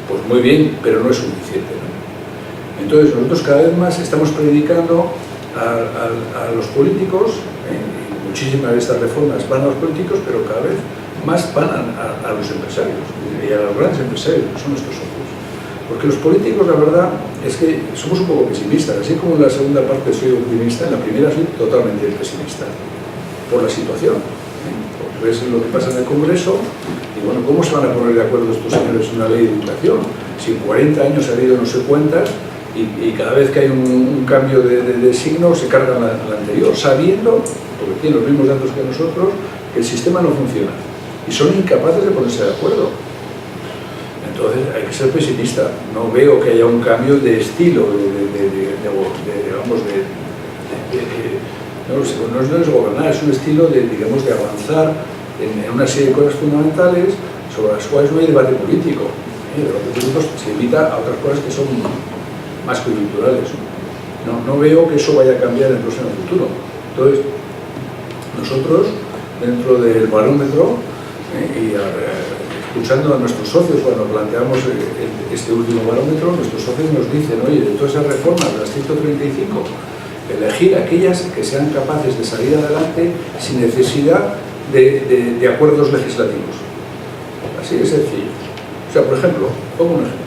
pues muy bien, pero no es suficiente, ¿no? Entonces, nosotros cada vez más estamos predicando a los políticos, y muchísimas de estas reformas van a los políticos, pero cada vez más van a los empresarios y a los grandes empresarios, que son nuestros socios. Porque los políticos, la verdad, es que somos un poco pesimistas. Así como en la segunda parte soy optimista, en la primera soy totalmente pesimista por la situación. Porque ves lo que pasa en el Congreso y, bueno, ¿cómo se van a poner de acuerdo estos señores en una ley de educación? Si en 40 años ha habido no sé cuántas y cada vez que hay un cambio de signo se cargan la anterior, sabiendo, porque tienen los mismos datos que nosotros, que el sistema no funciona. Y son incapaces de ponerse de acuerdo. Entonces hay que ser pesimista. No veo que haya un cambio de estilo, no es gobernar, es un estilo de avanzar en una serie de cosas fundamentales sobre las cuales no hay debate político. El debate político se limita a otras cosas que son más coyunturales. No veo que eso vaya a cambiar en el próximo futuro. Entonces, nosotros, dentro del barómetro, y escuchando a nuestros socios cuando planteamos este último barómetro, nuestros socios nos dicen, oye, de todas esas reformas, de las 135, elegir aquellas que sean capaces de salir adelante sin necesidad de acuerdos legislativos. Así de sencillo. O sea, por ejemplo, pongo un ejemplo.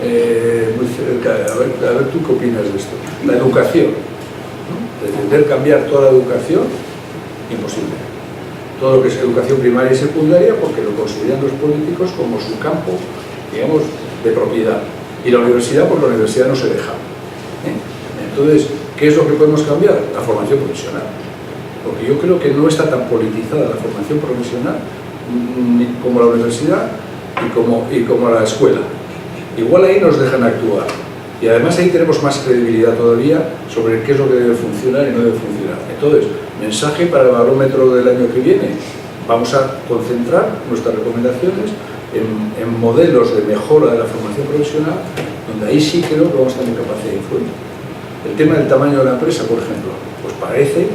Muy cerca, a ver tú qué opinas de esto. La educación, ¿no? Pretender cambiar toda la educación, imposible. Todo lo que es educación primaria y secundaria, porque lo consideran los políticos como su campo, digamos, de propiedad. Y la universidad, porque la universidad no se deja. Entonces, ¿qué es lo que podemos cambiar? La formación profesional. Porque yo creo que no está tan politizada la formación profesional como la universidad y como la escuela. Igual ahí nos dejan actuar. Y además ahí tenemos más credibilidad todavía sobre qué es lo que debe funcionar y no debe funcionar. Entonces, mensaje para el barómetro del año que viene. Vamos a concentrar nuestras recomendaciones en modelos de mejora de la formación profesional, donde ahí sí creo que vamos a tener capacidad de influir. El tema del tamaño de la empresa, por ejemplo, pues parece,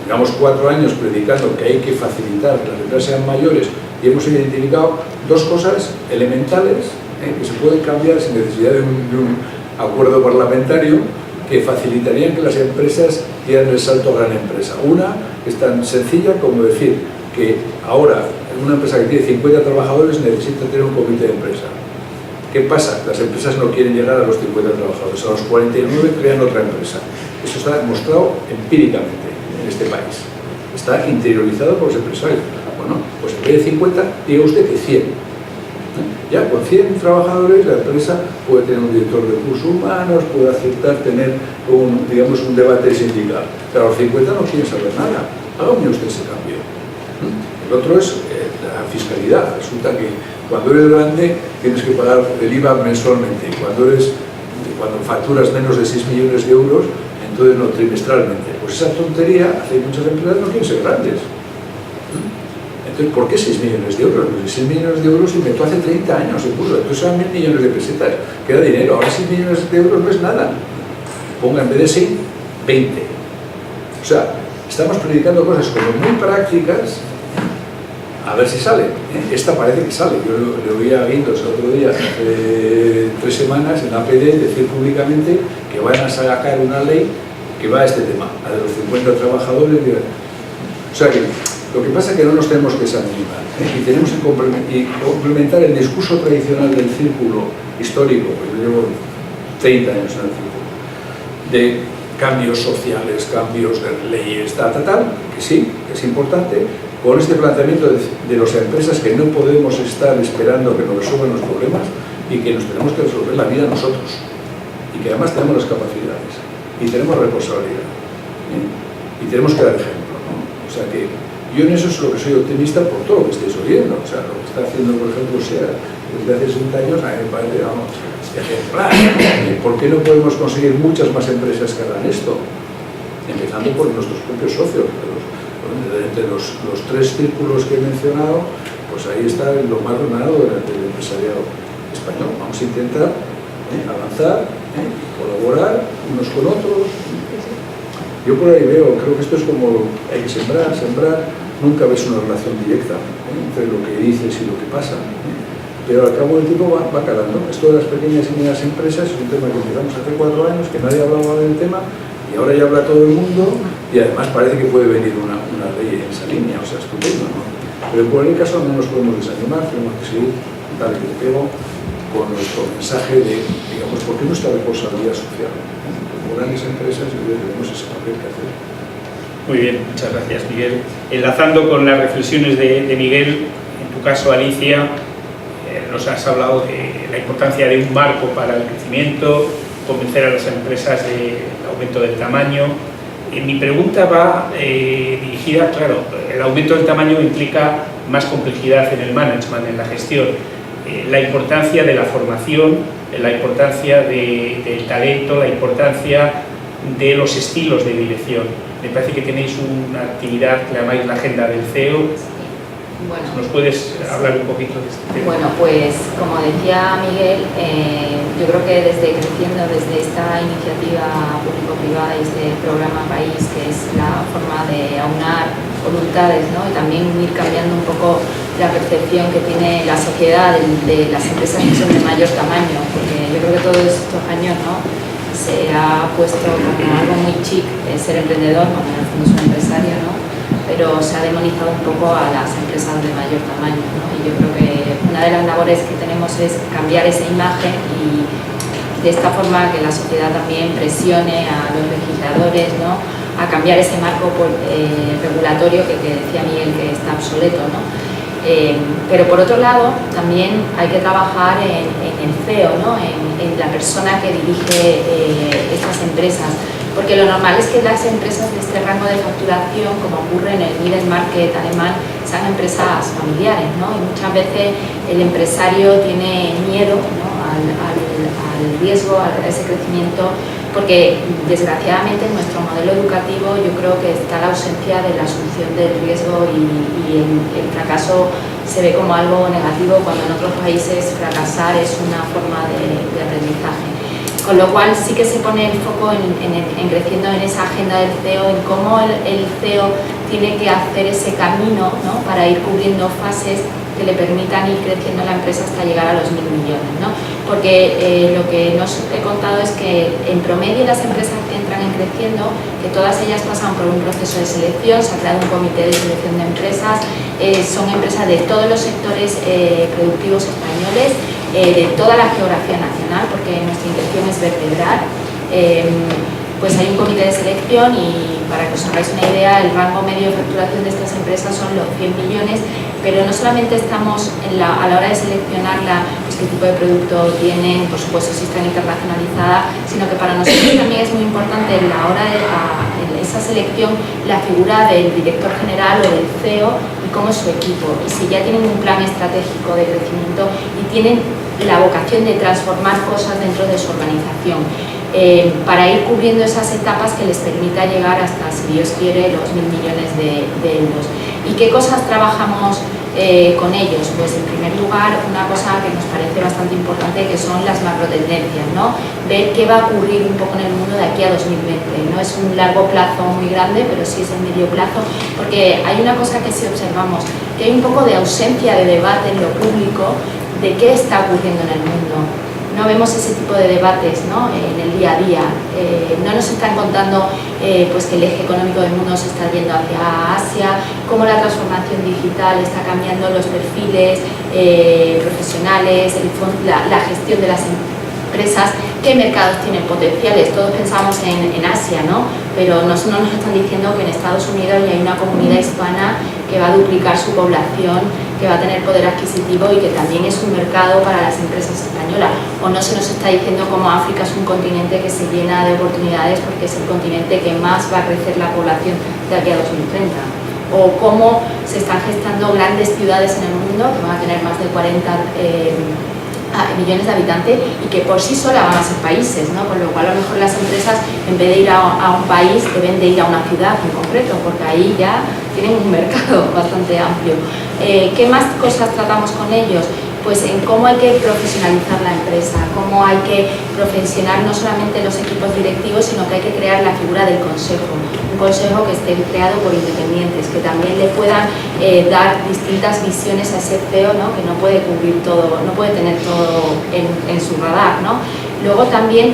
digamos 4 años predicando que hay que facilitar que las empresas sean mayores, y hemos identificado dos cosas elementales que se pueden cambiar sin necesidad de un acuerdo parlamentario, que facilitarían que las empresas dieran el salto a gran empresa. Una es tan sencilla como decir que ahora una empresa que tiene 50 trabajadores necesita tener un comité de empresa. ¿Qué pasa? Las empresas no quieren llegar a los 50 trabajadores, a los 49 crean otra empresa. Eso está demostrado empíricamente en este país. Está interiorizado por los empresarios. Bueno, pues en vez de 50, diga usted que 100. Ya con 100 trabajadores la empresa puede tener un director de recursos humanos, puede aceptar tener un debate sindical. Pero a los 50 no quieren saber nada. Hágame usted ese cambio. El otro es la fiscalidad. Resulta que cuando eres grande tienes que pagar el IVA mensualmente. Cuando facturas menos de 6 millones de euros, entonces no, trimestralmente. Pues esa tontería hace que muchas empresas no quieren ser grandes. Entonces, ¿por qué 6 millones de euros? Pues 6 millones de euros se inventó hace 30 años, seguro. Entonces eran 1.000 millones de pesetas. Queda dinero. Ahora 6 millones de euros no es nada. Ponga en vez de 6, 20. O sea, estamos predicando cosas como muy prácticas, a ver si sale. Esta parece que sale. Yo le oía a Guindos el otro día, hace 3 semanas, en APD, decir públicamente que van a sacar una ley que va a este tema, a de los 50 trabajadores. O sea que lo que pasa es que no nos tenemos que desanimar, y tenemos que complementar el discurso tradicional del círculo histórico, porque yo llevo 30 años en el círculo, de cambios sociales, cambios de leyes, que sí, que es importante, con este planteamiento de las empresas que no podemos estar esperando que nos resuelvan los problemas y que nos tenemos que resolver la vida nosotros, y que además tenemos las capacidades, y tenemos responsabilidad, y tenemos que dar ejemplo, ¿no? O sea que yo en eso es lo que soy optimista por todo lo que estáis oyendo. O sea, lo que está haciendo, por ejemplo, desde hace 60 años, a mí me parece, ejemplar. ¿Por qué no podemos conseguir muchas más empresas que hagan esto? empezando por nuestros propios socios. Entre los 3 círculos que he mencionado, pues ahí está lo más remunerado del empresariado español. Vamos a intentar avanzar, colaborar unos con otros. Yo por ahí veo, creo que esto es como hay que sembrar, nunca ves una relación directa entre lo que dices y lo que pasa, pero al cabo del tiempo va calando. Esto de las pequeñas y medianas empresas es un tema que empezamos hace 4 años, que nadie hablaba del tema, y ahora ya habla todo el mundo, y además parece que puede venir una ley en esa línea, o sea, estupendo, ¿no? Pero en cualquier caso no nos podemos desanimar, tenemos que seguir tal y pego con nuestro mensaje de, digamos, ¿por qué nuestra responsabilidad social? Como grandes empresas tenemos ese papel que hacer. Muy bien, muchas gracias, Miguel. Enlazando con las reflexiones de Miguel, en tu caso, Alicia, nos has hablado de la importancia de un marco para el crecimiento, convencer a las empresas del aumento del tamaño. Mi pregunta va dirigida, claro, el aumento del tamaño implica más complejidad en el management, en la gestión, la importancia de la formación, la importancia del talento, la importancia de los estilos de dirección. Me parece que tenéis una actividad que llamáis la agenda del CEO. Bueno, ¿Nos puedes hablar un poquito de este tema? Bueno, pues como decía Miguel, yo creo que desde esta iniciativa público-privada y este programa País, que es la forma de aunar voluntades, ¿no? Y también ir cambiando un poco la percepción que tiene la sociedad de las empresas que son de mayor tamaño, porque yo creo que todos estos años, ¿no?, se ha puesto como algo muy chic ser emprendedor, cuando en el fondo es un empresario, ¿no?, pero se ha demonizado un poco a las empresas de mayor tamaño, ¿no? Y yo creo que una de las labores que tenemos es cambiar esa imagen y de esta forma que la sociedad también presione a los legisladores, ¿no?, a cambiar ese marco regulatorio que decía Miguel que está obsoleto, ¿no? Pero por otro lado también hay que trabajar en el CEO, ¿no?, en la persona que dirige estas empresas, porque lo normal es que las empresas de este rango de facturación, como ocurre en el middle market alemán, sean empresas familiares, ¿no? Y muchas veces el empresario tiene miedo, ¿no?, al riesgo, a ese crecimiento, porque desgraciadamente en nuestro modelo educativo yo creo que está la ausencia de la asunción del riesgo y el fracaso se ve como algo negativo, cuando en otros países fracasar es una forma de aprendizaje. Con lo cual sí que se pone el foco en creciendo en esa agenda del CEO, en cómo el CEO tiene que hacer ese camino, ¿no?, para ir cubriendo fases que le permitan ir creciendo la empresa hasta llegar a los 1.000 millones, ¿no? Porque lo que nos he contado es que en promedio las empresas que entran en creciendo, que todas ellas pasan por un proceso de selección, se ha creado un comité de selección de empresas, son empresas de todos los sectores productivos españoles, de toda la geografía nacional, porque nuestra intención es vertebrar. Pues hay un comité de selección y, para que os hagáis una idea, el rango medio de facturación de estas empresas son los 100 millones, pero no solamente estamos a la hora de seleccionarla, pues qué tipo de producto tienen, por supuesto si están internacionalizada, sino que para nosotros también es muy importante en la hora de esa selección la figura del director general o del CEO y cómo es su equipo, y si ya tienen un plan estratégico de crecimiento y tienen la vocación de transformar cosas dentro de su organización. Para ir cubriendo esas etapas que les permita llegar hasta, si Dios quiere, los 1.000 millones de euros. ¿Y qué cosas trabajamos con ellos? Pues en primer lugar, una cosa que nos parece bastante importante, que son las macrotendencias, ¿no? Ver qué va a ocurrir un poco en el mundo de aquí a 2020. No es un largo plazo muy grande, pero sí es el medio plazo, porque hay una cosa que sí observamos, que hay un poco de ausencia de debate en lo público de qué está ocurriendo en el mundo. No vemos ese tipo de debates, ¿no?, en el día a día. No nos están contando pues que el eje económico del mundo se está yendo hacia Asia, cómo la transformación digital está cambiando los perfiles profesionales, la gestión de las empresas, qué mercados tienen potenciales. Todos pensamos en Asia, ¿no?, pero no nos están diciendo que en Estados Unidos ya hay una comunidad hispana que va a duplicar su población, que va a tener poder adquisitivo y que también es un mercado para las empresas españolas. O no se nos está diciendo como África es un continente que se llena de oportunidades porque es el continente que más va a crecer la población de aquí a 2030. O cómo se están gestando grandes ciudades en el mundo que van a tener más de 40 millones de habitantes y que por sí sola van a ser países, ¿no? Con lo cual a lo mejor las empresas, en vez de ir a un país, deben de ir a una ciudad en concreto, porque ahí ya tienen un mercado bastante amplio. ¿Qué más cosas tratamos con ellos? Pues en cómo hay que profesionalizar la empresa, cómo hay que profesionar no solamente los equipos directivos, sino que hay que crear la figura del consejo, un consejo que esté creado por independientes, que también le puedan dar distintas visiones a ese CEO, ¿no? Que no puede cubrir todo, no puede tener todo en su radar, ¿no? Luego también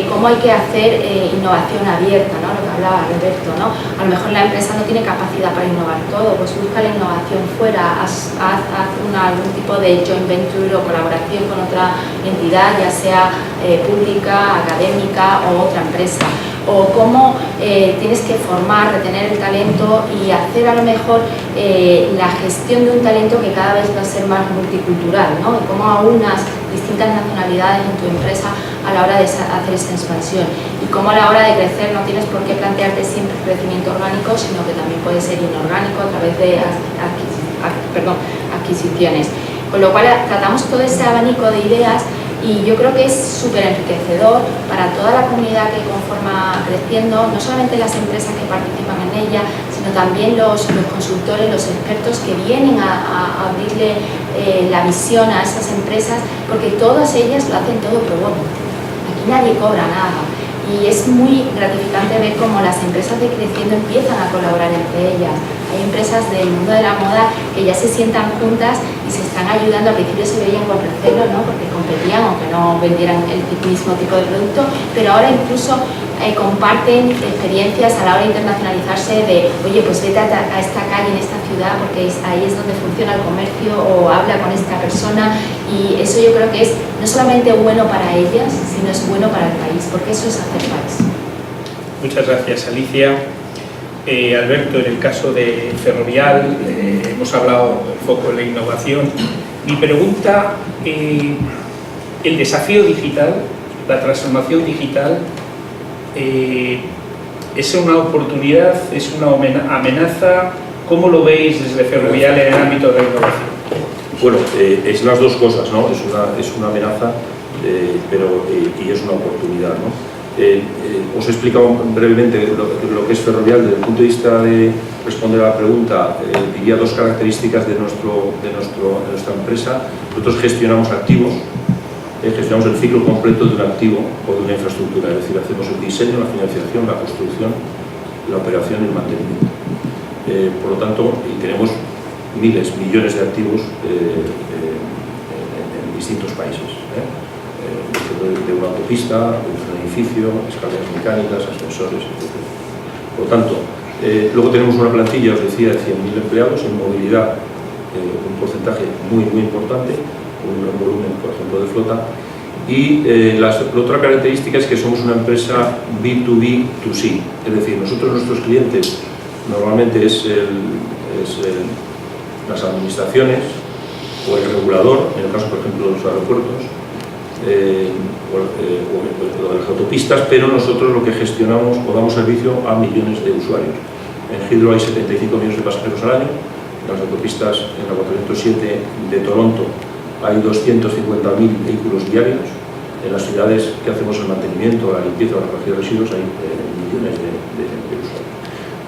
cómo hay que hacer innovación abierta, ¿no? Lo que hablaba Roberto, ¿no? A lo mejor la empresa no tiene capacidad para innovar todo, pues busca la innovación fuera, haz algún tipo de joint venture o colaboración con otra entidad, ya sea pública, académica o otra empresa. O cómo tienes que formar, retener el talento y hacer a lo mejor la gestión de un talento que cada vez va a ser más multicultural, ¿no? Y cómo aunas distintas nacionalidades en tu empresa a la hora de hacer esa expansión. Y cómo a la hora de crecer no tienes por qué plantearte siempre crecimiento orgánico, sino que también puede ser inorgánico a través de adquisiciones. Con lo cual tratamos todo ese abanico de ideas y yo creo que es súper enriquecedor para toda la comunidad que conforma Creciendo, no solamente las empresas que participan en ella, sino también los consultores, los expertos que vienen a abrirle la visión a esas empresas, porque todas ellas lo hacen todo pro bono. Aquí nadie cobra nada. Y es muy gratificante ver cómo las empresas de Creciendo empiezan a colaborar entre ellas. Hay empresas del mundo de la moda que ya se sientan juntas y se están ayudando. Al principio se veían con recelo, ¿no? Porque competían, aunque no vendieran el mismo tipo de producto, pero ahora incluso comparten experiencias a la hora de internacionalizarse de, oye, pues vete a esta calle en esta ciudad porque ahí es donde funciona el comercio, o habla con esta persona, y eso yo creo que es no solamente bueno para ellas, sino es bueno para el país, porque eso es hacer país. Muchas gracias, Alicia. Alberto, en el caso de Ferrovial, hemos hablado un poco de la innovación. Mi pregunta, el desafío digital, la transformación digital, ¿es una oportunidad, es una amenaza? ¿Cómo lo veis desde Ferrovial en el ámbito de la innovación? Bueno, es las dos cosas, ¿no? Es una amenaza, y es una oportunidad, ¿no? Os he explicado brevemente lo que es Ferrovial. Desde el punto de vista de responder a la pregunta, diría dos características de nuestra empresa. Nosotros gestionamos activos, gestionamos el ciclo completo de un activo o de una infraestructura, es decir, hacemos el diseño, la financiación, la construcción, la operación y el mantenimiento. Por lo tanto, tenemos miles, millones de activos en distintos países. De una autopista, de un edificio, escaleras mecánicas, ascensores, etc. Por lo tanto, luego tenemos una plantilla, os decía, de 100.000 empleados en movilidad, un porcentaje muy importante, un volumen, por ejemplo, de flota. Y la otra característica es que somos una empresa B2B2C, es decir, nuestros clientes normalmente es las administraciones o el regulador, en el caso, por ejemplo, de los aeropuertos, o de las autopistas, pero nosotros lo que gestionamos o damos servicio a millones de usuarios. En Heathrow hay 75 millones de pasajeros al año, en las autopistas, en la 407 de Toronto hay 250.000 vehículos diarios, en las ciudades que hacemos el mantenimiento, la limpieza, la recogida de residuos hay millones de usuarios.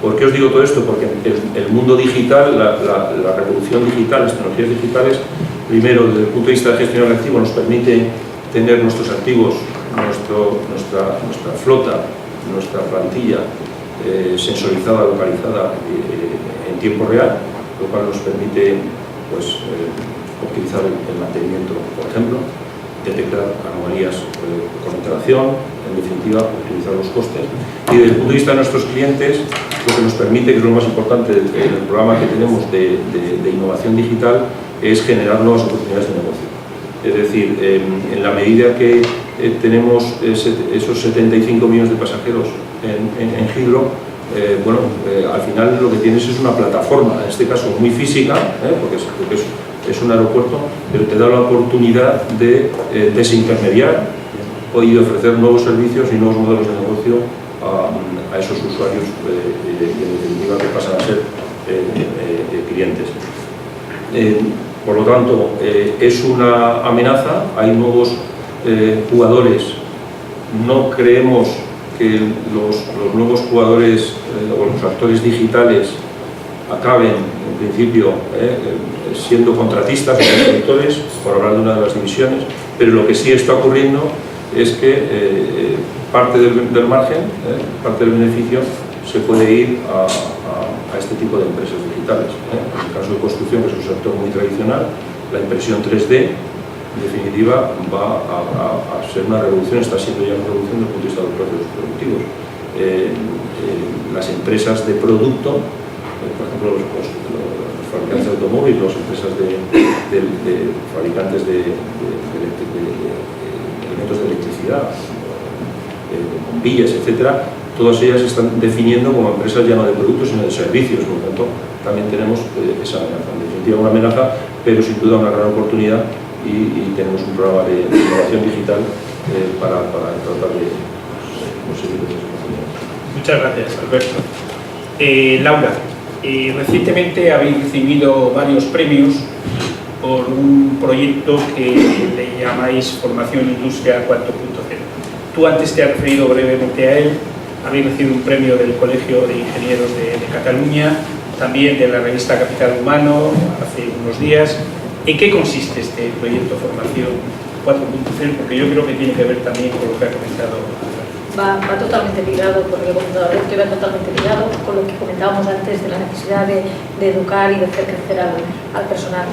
¿Por qué os digo todo esto? Porque el mundo digital, la revolución digital, las tecnologías digitales, primero, desde el punto de vista de gestión del activo, nos permite tener nuestros activos, nuestra flota, nuestra plantilla sensorizada, localizada en tiempo real, lo cual nos permite pues, optimizar el mantenimiento, por ejemplo, detectar anomalías con antelación, en definitiva, optimizar los costes. Y desde el punto de vista de nuestros clientes, lo que nos permite, que es lo más importante del programa que tenemos de innovación digital, es generar nuevas oportunidades de negocio. Es decir, en la medida que tenemos esos 75 millones de pasajeros en Heathrow, al final lo que tienes es una plataforma, en este caso muy física, porque es un aeropuerto, pero te da la oportunidad de desintermediar y de ofrecer nuevos servicios y nuevos modelos de negocio a esos usuarios y en definitiva que pasan a ser clientes. Por lo tanto, es una amenaza, hay nuevos jugadores. No creemos que los nuevos jugadores o los actores digitales acaben, en principio, siendo contratistas o constructores, por hablar de una de las divisiones, pero lo que sí está ocurriendo es que parte del margen, parte del beneficio, se puede ir a este tipo de empresas digitales. En el caso de construcción, que es un sector muy tradicional, la impresión 3D, en definitiva, va a ser una revolución, está siendo ya una revolución desde el punto de vista de los procesos productivos. Las empresas de producto, por ejemplo, los fabricantes de automóviles, las empresas de fabricantes de elementos de electricidad, bombillas, etcétera, todas ellas se están definiendo como empresas ya no de productos sino de servicios. Por lo tanto, también tenemos esa amenaza, en definitiva una amenaza, pero sin duda una gran oportunidad, y tenemos un programa de innovación digital para tratar de conseguir esas oportunidades. Muchas gracias, Alberto. Laura, recientemente habéis recibido varios premios por un proyecto que le llamáis Formación Industria 4.0. Tú antes te has referido brevemente a él. Habéis recibido un premio del Colegio de Ingenieros de Cataluña, también de la revista Capital Humano, hace unos días. ¿En qué consiste este proyecto Formación 4.0? Porque yo creo que tiene que ver también con lo que ha comentado. Va totalmente ligado, por lo que he comentado Alberto, y va totalmente ligado con lo que comentábamos antes de la necesidad de educar y de hacer crecer al personal.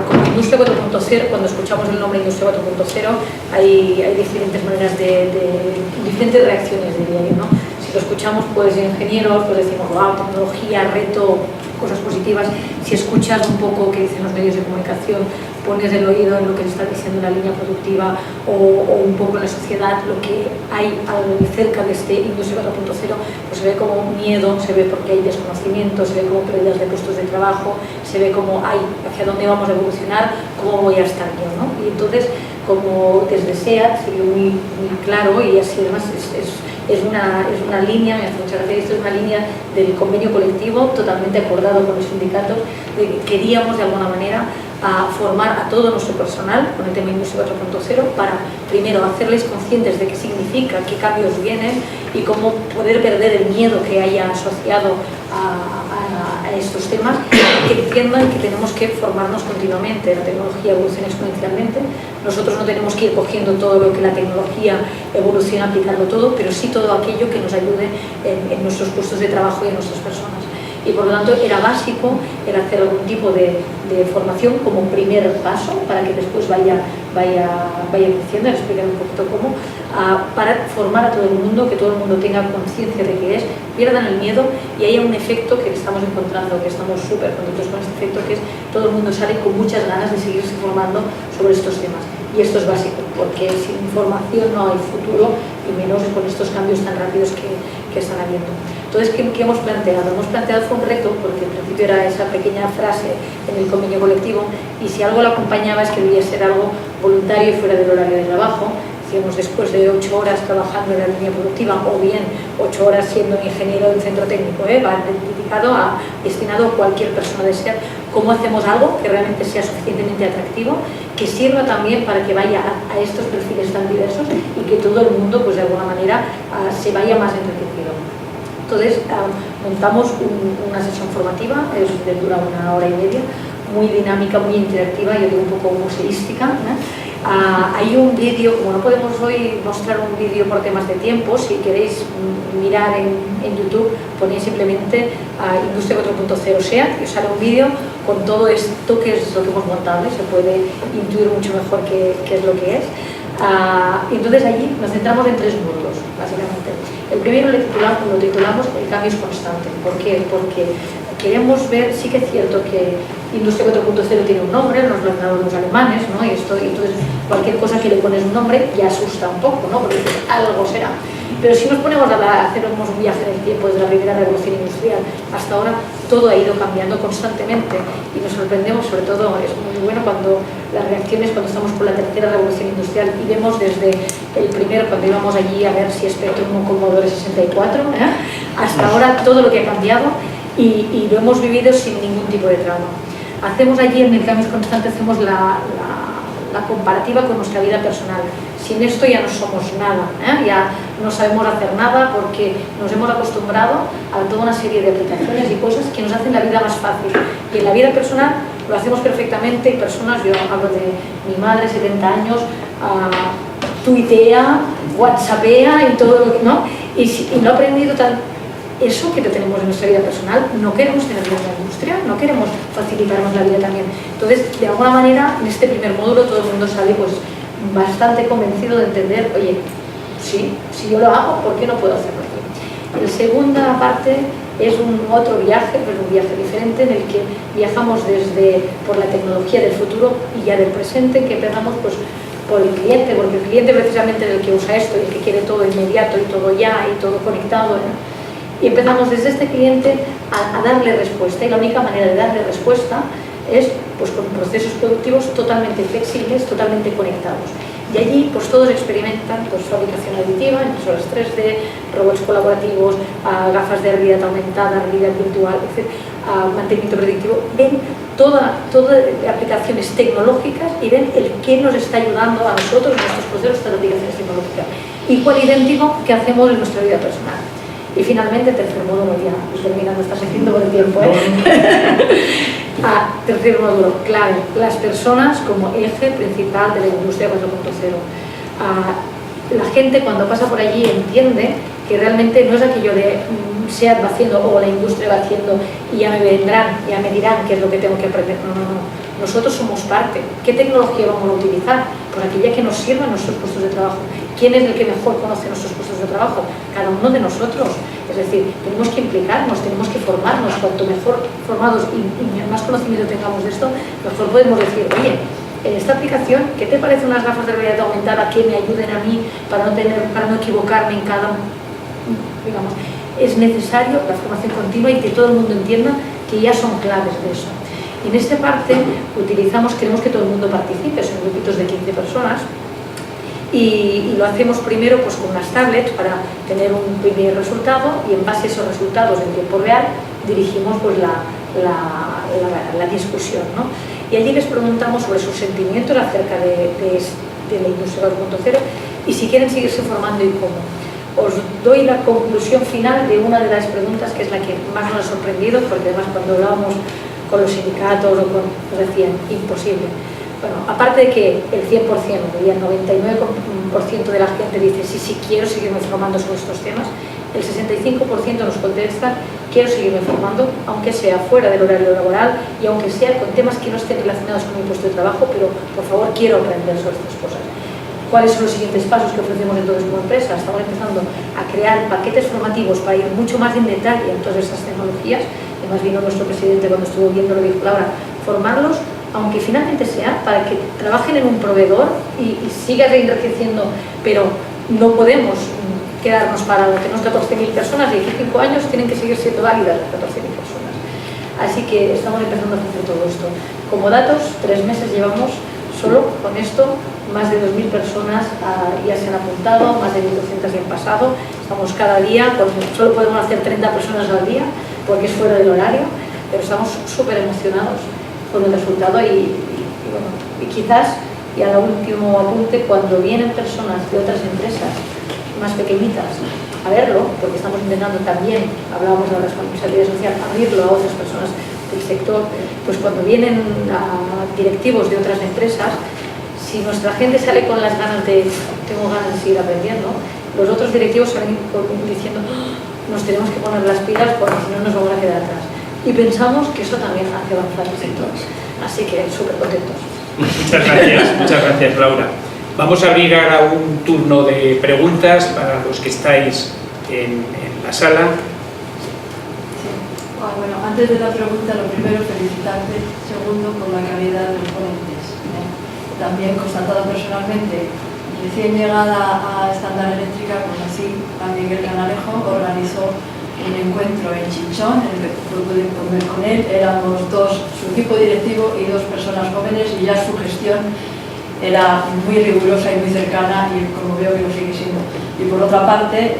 Como Industria 4.0, cuando escuchamos el nombre Industria 4.0, hay diferentes maneras diferentes reacciones, diría yo, ¿no? Si lo escuchamos, pues ingenieros, pues decimos, wow, tecnología, reto, cosas positivas. Si escuchas un poco qué dicen los medios de comunicación, pones el oído en lo que se está diciendo en la línea productiva o un poco en la sociedad, lo que hay cerca de este Industria 4.0, pues se ve como miedo, se ve porque hay desconocimiento, se ve como pérdidas de puestos de trabajo, se ve como hay hacia dónde vamos a evolucionar, cómo voy a estar yo, ¿no? Y entonces, como desde SEAT, se vio muy claro, y así además es una línea, me hace mucha gracia, esto es una línea del convenio colectivo totalmente acordado con los sindicatos, de que queríamos de alguna manera formar a todo nuestro personal con el tema Industria 4.0 para primero hacerles conscientes de qué significa, qué cambios vienen y cómo poder perder el miedo que haya asociado a estos temas, que entiendan que tenemos que formarnos continuamente. La tecnología evoluciona exponencialmente, nosotros no tenemos que ir cogiendo todo lo que la tecnología evoluciona, aplicarlo todo, pero sí todo aquello que nos ayude en nuestros puestos de trabajo y en nuestras personas. Y por lo tanto era básico el hacer algún tipo de formación como primer paso para que después vaya creciendo, explicar un poquito cómo, para formar a todo el mundo, que todo el mundo tenga conciencia de qué es, pierdan el miedo y haya un efecto que estamos encontrando, que estamos súper contentos con este efecto, que es todo el mundo sale con muchas ganas de seguirse formando sobre estos temas. Y esto es básico, porque sin formación no hay futuro, y menos con estos cambios tan rápidos que están habiendo. Entonces, ¿qué hemos planteado? Hemos planteado fue un reto, porque al principio era esa pequeña frase en el convenio colectivo, y si algo lo acompañaba es que debía ser algo voluntario y fuera del horario de trabajo. Decíamos, después de 8 horas trabajando en la línea productiva, o bien 8 horas siendo un ingeniero del centro técnico, va destinado a cualquier persona de SEAT, ¿cómo hacemos algo que realmente sea suficientemente atractivo, que sirva también para que vaya a estos perfiles tan diversos y que todo el mundo, pues de alguna manera, se vaya más enriquecido? Entonces, montamos una sesión formativa, dura 1 hora y media, muy dinámica, muy interactiva, yo digo un poco museística, ¿no? Hay un vídeo, como no podemos hoy mostrar un vídeo por temas de tiempo, si queréis mirar en YouTube, ponéis simplemente Industria 4.0 SEAT y os sale un vídeo con todo esto que es lo que hemos montado, y se puede intuir mucho mejor qué es lo que es. Entonces allí nos centramos en 3 módulos, básicamente. El primero lo titulamos El cambio es constante. ¿Por qué? Porque queremos ver, sí que es cierto que Industria 4.0 tiene un nombre, nos lo han dado los alemanes, ¿no? Y entonces cualquier cosa que le pones un nombre ya asusta un poco, ¿no? Porque algo será. Pero si nos ponemos a hacer un viaje en el tiempo desde la primera revolución industrial hasta ahora, todo ha ido cambiando constantemente y nos sorprendemos, sobre todo es muy bueno cuando las reacciones, cuando estamos por la tercera revolución industrial y vemos desde el primero, cuando íbamos allí a ver si Spectrum o Commodore 64, hasta ahora todo lo que ha cambiado y lo hemos vivido sin ningún tipo de trauma. hacemos allí en el Cambios Constantes, hacemos la comparativa con nuestra vida personal. Sin esto ya no somos nada, ya no sabemos hacer nada porque nos hemos acostumbrado a toda una serie de aplicaciones y cosas que nos hacen la vida más fácil. Y en la vida personal lo hacemos perfectamente y personas, yo hablo de mi madre, 70 años, tuitea, whatsappea y todo lo que, ¿no? Y no he aprendido tan... Eso que tenemos en nuestra vida personal, no queremos tenerlo en la industria, no queremos facilitarnos la vida también. Entonces, de alguna manera, en este primer módulo todo el mundo sale pues bastante convencido de entender, oye, sí, si yo lo hago, ¿por qué no puedo hacerlo aquí? La segunda parte es otro viaje, pero un viaje diferente en el que viajamos por la tecnología del futuro y ya del presente, que empezamos pues por el cliente, porque el cliente precisamente es el que usa esto y el que quiere todo inmediato y todo ya y todo conectado, ¿no? Y empezamos desde este cliente a darle respuesta, y la única manera de darle respuesta es pues con procesos productivos totalmente flexibles, totalmente conectados. Y allí pues todos experimentan pues, fabricación aditiva, impresoras 3D, robots colaborativos, gafas de realidad aumentada, realidad virtual, etc., mantenimiento predictivo. Ven toda aplicaciones tecnológicas y ven el que nos está ayudando a nosotros en nuestros procesos de aplicaciones tecnológicas. Igual idéntico que hacemos en nuestra vida personal. Y finalmente, tercer módulo, ya terminando, estás haciendo por el tiempo, tercer módulo, clave, las personas como eje principal de la industria 4.0. La gente cuando pasa por allí entiende que realmente no es aquello de SEAT va haciendo o la industria va haciendo y ya me vendrán, ya me dirán qué es lo que tengo que aprender. No. Nosotros somos parte. ¿Qué tecnología vamos a utilizar? Pues aquella que nos sirva en nuestros puestos de trabajo. ¿Quién es el que mejor conoce nuestros puestos de trabajo? Cada uno de nosotros. Es decir, tenemos que implicarnos, tenemos que formarnos. Cuanto mejor formados y más conocimiento tengamos de esto, mejor podemos decir, oye, en esta aplicación, ¿qué te parece unas gafas de realidad aumentada que me ayuden a mí para no equivocarme en cada... Digamos, es necesario la formación continua y que todo el mundo entienda que ya son claves de eso. Y en esta parte queremos que todo el mundo participe, son grupitos de 15 personas, y lo hacemos primero pues, con unas tablets para tener un primer resultado, y en base a esos resultados en tiempo real dirigimos pues, la discusión, ¿no? Y allí les preguntamos sobre sus sentimientos acerca de la industria 4.0 y si quieren seguirse formando y cómo. Os doy la conclusión final de una de las preguntas que es la que más nos ha sorprendido, porque además cuando hablábamos con los sindicatos nos decían imposible. Bueno, aparte de que el 100%, el 99% de la gente dice sí, quiero seguirme formando sobre estos temas, el 65% nos contesta quiero seguirme formando, aunque sea fuera del horario laboral y aunque sea con temas que no estén relacionados con mi puesto de trabajo, pero por favor quiero aprender sobre estas cosas. ¿Cuáles son los siguientes pasos que ofrecemos entonces como empresa? Estamos empezando a crear paquetes formativos para ir mucho más en detalle en todas estas tecnologías. Además vino nuestro presidente cuando estuvo viendo lo dijo Laura, formarlos, aunque finalmente sea para que trabajen en un proveedor y sigan enriqueciendo, pero no podemos quedarnos parados. Tenemos 14.000 personas y aquí 5 años tienen que seguir siendo válidas las 14.000 personas. Así que estamos empezando a hacer todo esto. Como datos, 3 meses llevamos solo con esto, más de 2.000 personas ya se han apuntado, más de 1.200 ya han pasado. Estamos cada día, solo podemos hacer 30 personas al día porque es fuera del horario, pero estamos súper emocionados con el resultado y quizás, y al último apunte, cuando vienen personas de otras empresas más pequeñitas a verlo, porque estamos intentando también, hablábamos de la responsabilidad social, abrirlo a otras personas del sector, pues cuando vienen directivos de otras empresas, si nuestra gente sale con las ganas de tengo ganas de seguir aprendiendo, los otros directivos salen diciendo nos tenemos que poner las pilas porque si no nos vamos a quedar atrás. Y pensamos que eso también hace avanzar el sector. Así que súper contentos. Muchas gracias Laura. Vamos a abrir ahora un turno de preguntas para los que estáis en la sala. Bueno, antes de la pregunta, lo primero, felicitarte. Segundo, por la calidad de los ponentes. También constatado personalmente, recién llegada a Estándar Eléctrica, conocí a Miguel Canalejo, organizó un encuentro en Chinchón, en el que pude comer con él. Éramos su equipo directivo y 2 personas jóvenes, y ya su gestión era muy rigurosa y muy cercana, y como veo que lo sigue siendo. Y por otra parte,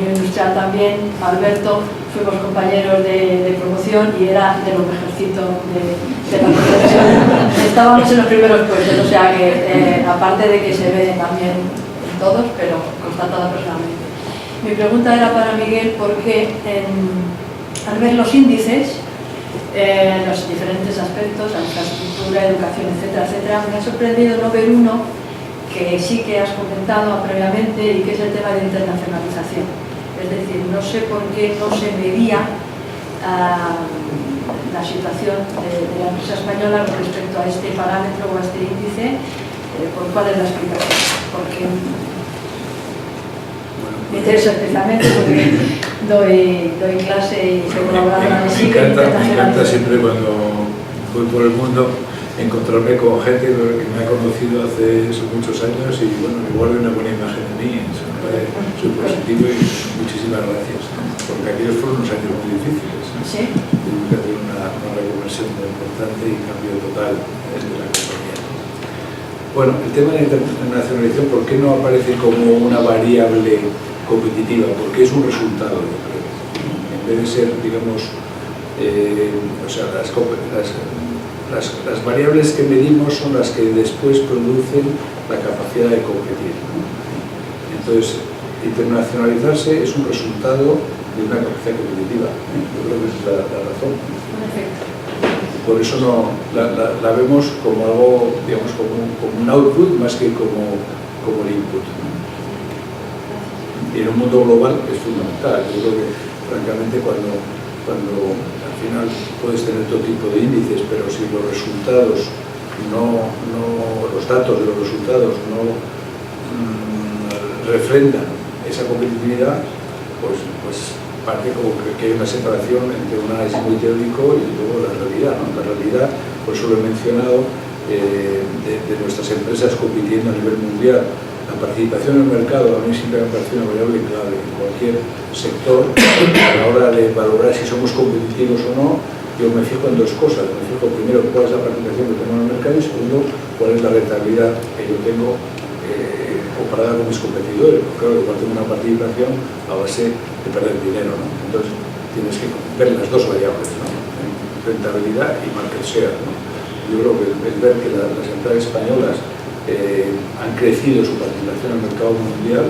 ingeniero industrial también, Alberto, fuimos compañeros de promoción y era de lo mejorcito de la profesión. Estábamos en los primeros puestos, o sea que aparte de que se ve también en todos, pero constatada personalmente. Mi pregunta era para Miguel porque al ver los índices, los diferentes aspectos, la infraestructura, educación, etcétera, etcétera, me ha sorprendido no ver uno que sí que has comentado previamente y que es el tema de internacionalización. Es decir, no sé por qué no se medía la situación de la empresa española con respecto a este parámetro o a este índice. ¿Por cuál es la explicación? Porque me interesa especialmente porque doy clase y soy colaboradora de SIC. Me encanta siempre cuando voy por el mundo encontrarme con gente que me ha conocido hace muchos años y bueno, me guarda una buena imagen de mí. Soy positivo y muchísimas gracias, ¿no? Porque aquellos fueron unos años muy difíciles, ¿no? Sí. Tuvimos que hacer una reconversión muy importante y cambio total de la compañía. Bueno, el tema de la internacionalización, ¿por qué no aparece como una variable competitiva? Porque es un resultado, yo creo. En vez de ser, digamos, o sea, las variables que medimos son las que después producen la capacidad de competir, ¿no? Entonces, internacionalizarse es un resultado de una capacidad competitiva. Yo creo que esa es la razón. Por eso no la vemos como algo, digamos, como un output más que como el input, ¿no? Y en un mundo global es fundamental. Yo creo que, francamente, cuando al final puedes tener todo tipo de índices, pero si los resultados los datos de los resultados no refrendan esa competitividad, pues parece como que hay una separación entre un análisis muy teórico y luego la realidad, ¿no? La realidad, por eso lo he mencionado, de nuestras empresas compitiendo a nivel mundial. La participación en el mercado a mí siempre me parece una variable clave en cualquier sector. A la hora de valorar si somos competitivos o no, yo me fijo en dos cosas. Me fijo primero cuál es la participación que tengo en el mercado y segundo cuál es la rentabilidad que yo tengo comparada con mis competidores. Porque claro, igual tengo una participación a base de perder dinero, ¿no? Entonces tienes que ver las dos variables, ¿no? Rentabilidad y market share, ¿no? Yo creo que el ver que las empresas españolas han crecido su participación en el mercado mundial,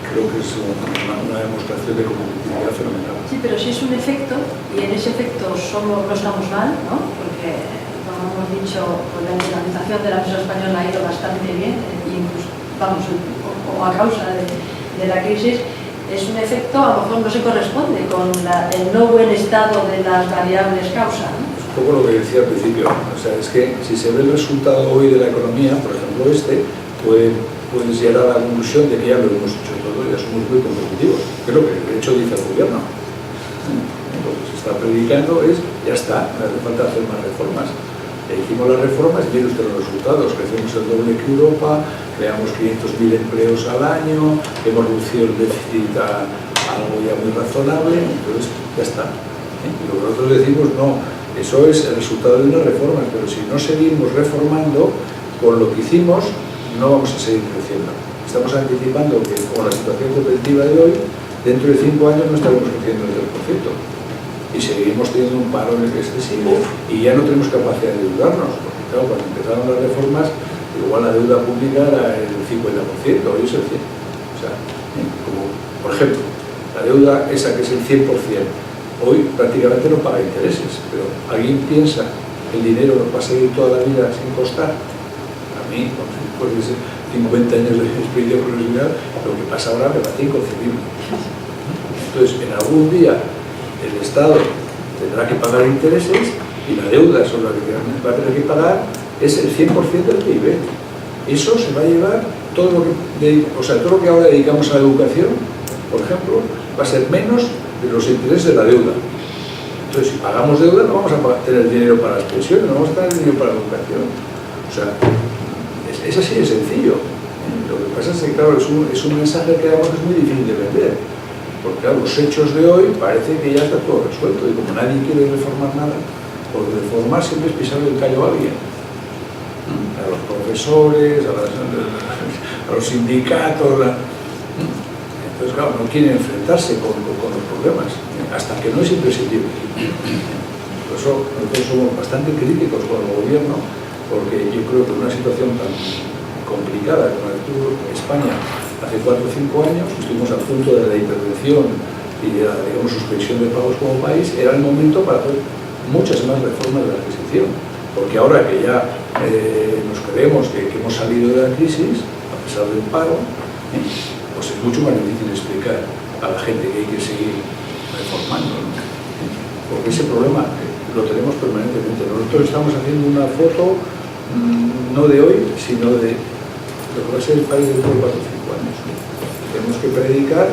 creo que es una demostración de competitividad fenomenal. Sí, pero si es un efecto, y en ese efecto no estamos mal, ¿no? Porque, como hemos dicho, pues la internalización de la empresa española ha ido bastante bien, incluso, vamos, como a causa de la crisis, es un efecto, a lo mejor no se corresponde con el no buen estado de las variables causa, ¿no? Un poco lo que decía al principio, o sea, es que si se ve el resultado hoy de la economía, por ejemplo puedes llegar a la conclusión de que ya lo hemos hecho todo, ya somos muy competitivos, que es lo que de hecho dice el gobierno. Lo que se está predicando es, ya está, no hace falta hacer más reformas. Hicimos las reformas y miren usted los resultados, crecemos el doble que Europa, creamos 500.000 empleos al año, hemos reducido el déficit a algo ya muy razonable, entonces ya está. Y lo que nosotros decimos, no, eso es el resultado de unas reformas, pero si no seguimos reformando, con lo que hicimos, no vamos a seguir creciendo. Estamos anticipando que con la situación competitiva de hoy, dentro de 5 años no estaremos creciendo el 3%. Y seguimos teniendo un paro excesivo y ya no tenemos capacidad de endeudarnos, porque claro, cuando empezaron las reformas, igual la deuda pública era el 50%, hoy es el 100%. O sea, como por ejemplo, la deuda esa que es el 100%, hoy prácticamente no paga intereses, pero ¿alguien piensa que el dinero nos va a seguir toda la vida sin costar? A mí, después de 50 años de experiencia profesional, lo que pasa ahora me parece inconcebible. Entonces, en algún día el Estado tendrá que pagar intereses y la deuda sobre la que va a tener que pagar es el 100% del PIB. Eso se va a llevar todo lo que ahora dedicamos a la educación, por ejemplo, va a ser menos de los intereses de la deuda. Entonces, si pagamos deuda, no vamos a tener dinero para las pensiones, no vamos a tener dinero para la educación. O sea, es así de sencillo. Lo que pasa es que, claro, es un mensaje que además es muy difícil de vender. Porque, claro, los hechos de hoy parece que ya está todo resuelto y como nadie quiere reformar nada, porque reformar siempre es pisarle el callo a alguien. A los profesores, a los sindicatos. Entonces, claro, no quieren enfrentarse con los problemas, hasta que no es imprescindible. Por eso nosotros somos bastante críticos con el gobierno, porque yo creo que en una situación tan complicada como la que tuvo España hace 4 o 5 años, estuvimos a punto de la intervención y de la, digamos, suspensión de pagos como país, era el momento para hacer muchas más reformas de la adquisición, porque ahora que ya nos creemos que hemos salido de la crisis, a pesar del paro, pues es mucho más difícil explicar a la gente que hay que seguir reformando, ¿no? Porque ese problema lo tenemos permanentemente. Nosotros estamos haciendo una foto no de hoy, sino de lo que va a ser el país dentro de 4 o 5 años. Tenemos que predicar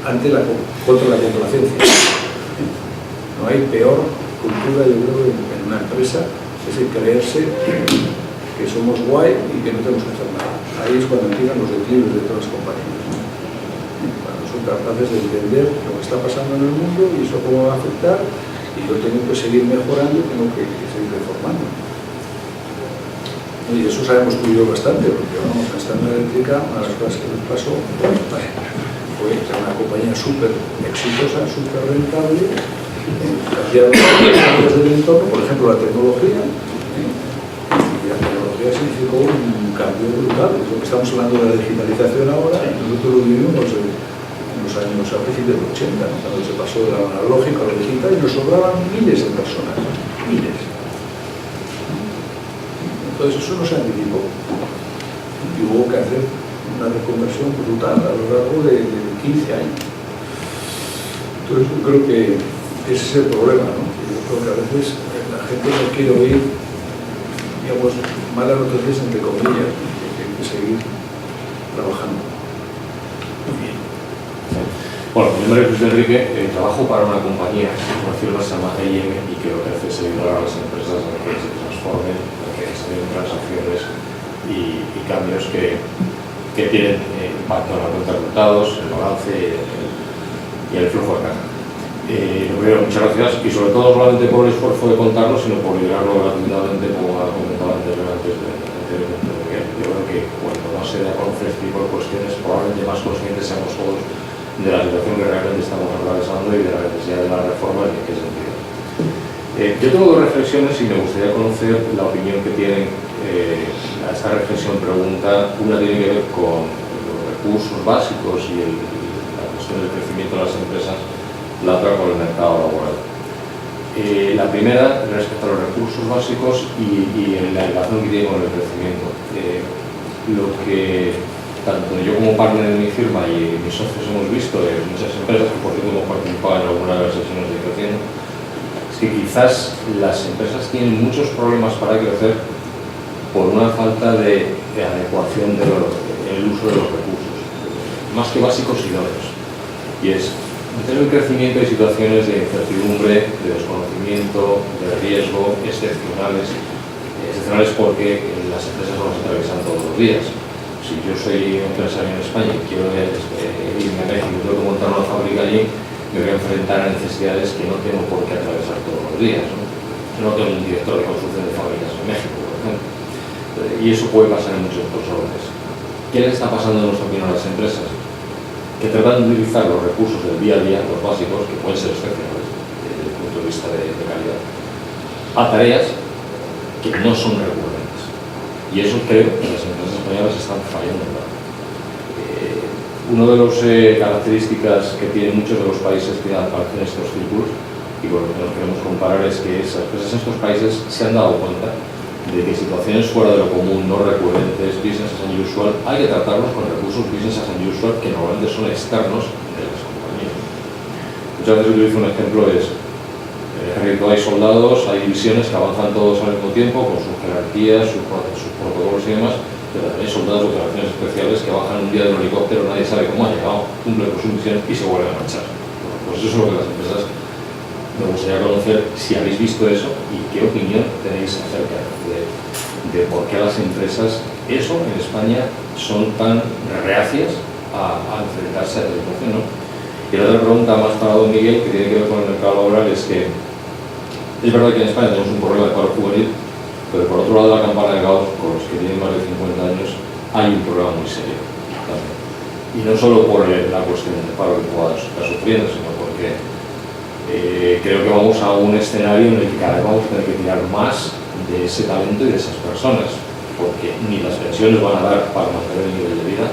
contra la complacencia. No hay peor cultura, yo creo, en una empresa, es el creerse que somos guay y que no tenemos que hacer nada. Ahí es cuando empiezan los declives de todas las compañías, ¿no? Cuando son capaces de entender lo que está pasando en el mundo y eso cómo va a afectar, y yo tengo que seguir mejorando y tengo que seguir reformando. Y eso sabemos tú y yo bastante, porque vamos, a Standard Electrica, una de las cosas que nos pasó fue que era una compañía súper exitosa, súper rentable, cambiaron las áreas del entorno, por ejemplo la tecnología, y la tecnología significó un cambio brutal. Es lo que estamos hablando de la digitalización ahora, nosotros lo vivimos en los años a principios de los 80, ¿no? Cuando se pasó de lo analógico a lo digital y nos sobraban miles de personas, miles. Entonces eso no se anticipó y hubo que hacer una reconversión brutal a lo largo de 15 años. Entonces yo creo que ese es el problema, ¿no? Yo creo que a veces la gente no quiere oír, digamos, malas noticias entre comillas, que hay que seguir trabajando. Muy bien. Bueno, mi nombre es Luis Enrique, trabajo para una compañía, una firma se llama EIM, y que lo que hace es ayudar a las empresas a que se transformen, que se den transacciones y cambios que tienen impacto en la cuenta de resultados, el balance y el flujo de caja. Lo primero, muchas gracias, y sobre todo no solamente por el esfuerzo de contarlo, sino por liderarlo gratuitamente, como ha comentado antes de Miguel. Yo creo que cuando más se da a conocer este tipo de cuestiones, probablemente más conscientes seamos todos de la situación que realmente estamos atravesando y de la necesidad de la reforma en qué sentido. Yo tengo dos reflexiones y me gustaría conocer la opinión que tienen a esta reflexión pregunta. Una tiene que ver con los recursos básicos y la cuestión del crecimiento de las empresas, la otra con el mercado laboral. La primera respecto a los recursos básicos y la relación que tiene con el crecimiento. Lo que tanto yo como partner de mi firma y mis socios hemos visto en muchas empresas, que por cierto hemos participado en algunas de las sesiones de creciendo, es que quizás las empresas tienen muchos problemas para crecer por una falta de adecuación del uso de los recursos, más que básicos idóneos. Y es tener un crecimiento de situaciones de incertidumbre, de desconocimiento, de riesgo, excepcionales porque las empresas no las atraviesan todos los días. Si yo soy empresario en España y quiero irme a México y tengo que montar una fábrica allí, me voy a enfrentar a necesidades que no tengo por qué atravesar todos los días, ¿no? No tengo un director de construcción de fábricas en México, por ejemplo. Y eso puede pasar en muchos otros órdenes. ¿Qué les está pasando en nuestra opinión a las empresas? Que tratan de utilizar los recursos del día a día, los básicos, que pueden ser excepcionales desde el punto de vista de calidad, a tareas que no son recurrentes. Y eso creo que las empresas españolas están fallando. Una de las características que tienen muchos de los países que aparecen en estos círculos, y con lo que nos queremos comparar, es que esas empresas en estos países se han dado cuenta de que situaciones fuera de lo común, no recurrentes, business as usual, hay que tratarlos con recursos business as usual que normalmente son externos de las compañías. Muchas veces utilizo un ejemplo, es hay soldados, hay divisiones que avanzan todos al mismo tiempo con sus jerarquías, sus protocolos y demás, pero también hay soldados de operaciones especiales que bajan un día de un helicóptero, nadie sabe cómo ha llegado, cumple con su misión y se vuelve a marchar. Pues eso es lo que las empresas, me gustaría conocer si habéis visto eso y qué opinión tenéis acerca de por qué las empresas, eso en España, son tan reacias a enfrentarse a la situación, ¿no? Y la otra pregunta más para don Miguel, que tiene que ver con el mercado laboral, es que es verdad que en España tenemos un problema de paro juvenil, pero por otro lado de la campana de Gauss, con los que tienen más de 50 años, hay un problema muy serio también. Y no solo por la cuestión de paro que pueda estar sufriendo, sino porque creo que vamos a un escenario en el que cada vez vamos a tener que tirar más de ese talento y de esas personas, porque ni las pensiones van a dar para mantener el nivel de vida,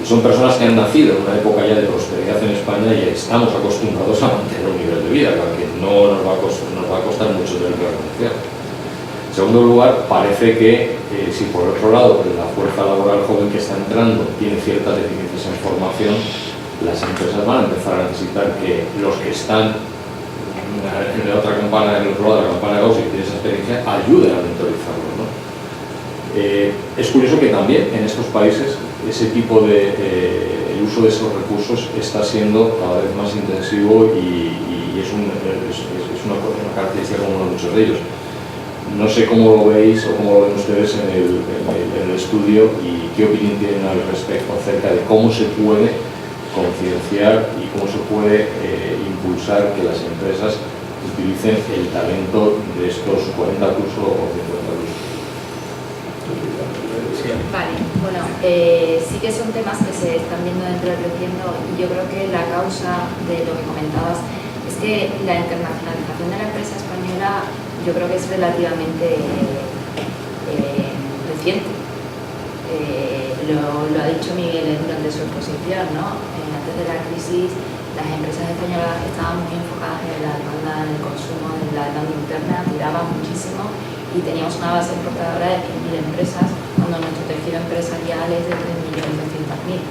y son personas que han nacido en una época ya de prosperidad en España y estamos acostumbrados a mantener un nivel de vida, que no nos va a costar mucho tener que renunciar. En segundo lugar, parece que si por otro lado la fuerza laboral joven que está entrando tiene ciertas deficiencias en formación, las empresas van a empezar a necesitar que los que están en la otra campana, en el otro lado de la campana de Gauss y que tienen esa experiencia, ayuden a mentorizarlos, ¿no? Es curioso que también en estos países ese tipo de el uso de esos recursos está siendo cada vez más intensivo y es una característica común de muchos de ellos. No sé cómo lo veis o cómo lo ven ustedes en el estudio y qué opinión tienen al respecto acerca de cómo se puede concienciar y cómo se puede impulsar que las empresas utilicen el talento de estos 40 cursos o 50 cursos. Vale, bueno, sí que son temas que se están viendo dentro del creciendo y yo creo que la causa de lo que comentabas es que la internacionalización de la empresa española yo creo que es relativamente reciente. Lo ha dicho Miguel durante su exposición, ¿no? Antes de la crisis las empresas españolas estaban muy enfocadas en la demanda, en el consumo, en la demanda interna, tiraban muchísimo y teníamos una base exportadora de 100.000 empresas cuando nuestro tejido empresarial es de 3.200.000.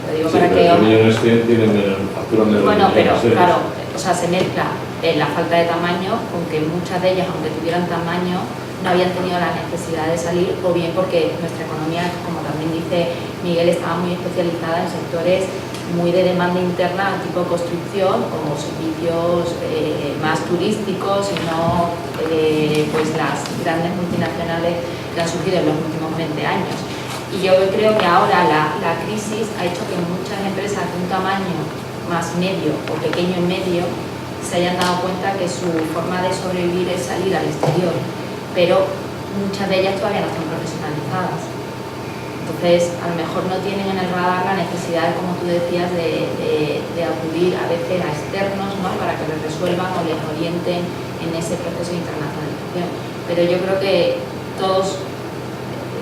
Lo digo Sí, para que... 3 millones tienen menos, facturan menos. Bueno, pero claro, o sea, se mezcla la falta de tamaño con que muchas de ellas, aunque tuvieran tamaño, no habían tenido la necesidad de salir, o bien porque nuestra economía, como también dice Miguel, estaba muy especializada en sectores muy de demanda interna, tipo construcción o servicios más turísticos y no pues las grandes multinacionales que han surgido en los últimos 20 años. Y yo creo que ahora la crisis ha hecho que muchas empresas de un tamaño más medio o pequeño en medio se hayan dado cuenta que su forma de sobrevivir es salir al exterior, pero muchas de ellas todavía no están profesionalizadas. Entonces, a lo mejor no tienen en el radar la necesidad, como tú decías, de acudir a veces a externos, ¿no? Para que les resuelvan o les orienten en ese proceso de internacionalización. Pero yo creo que todos,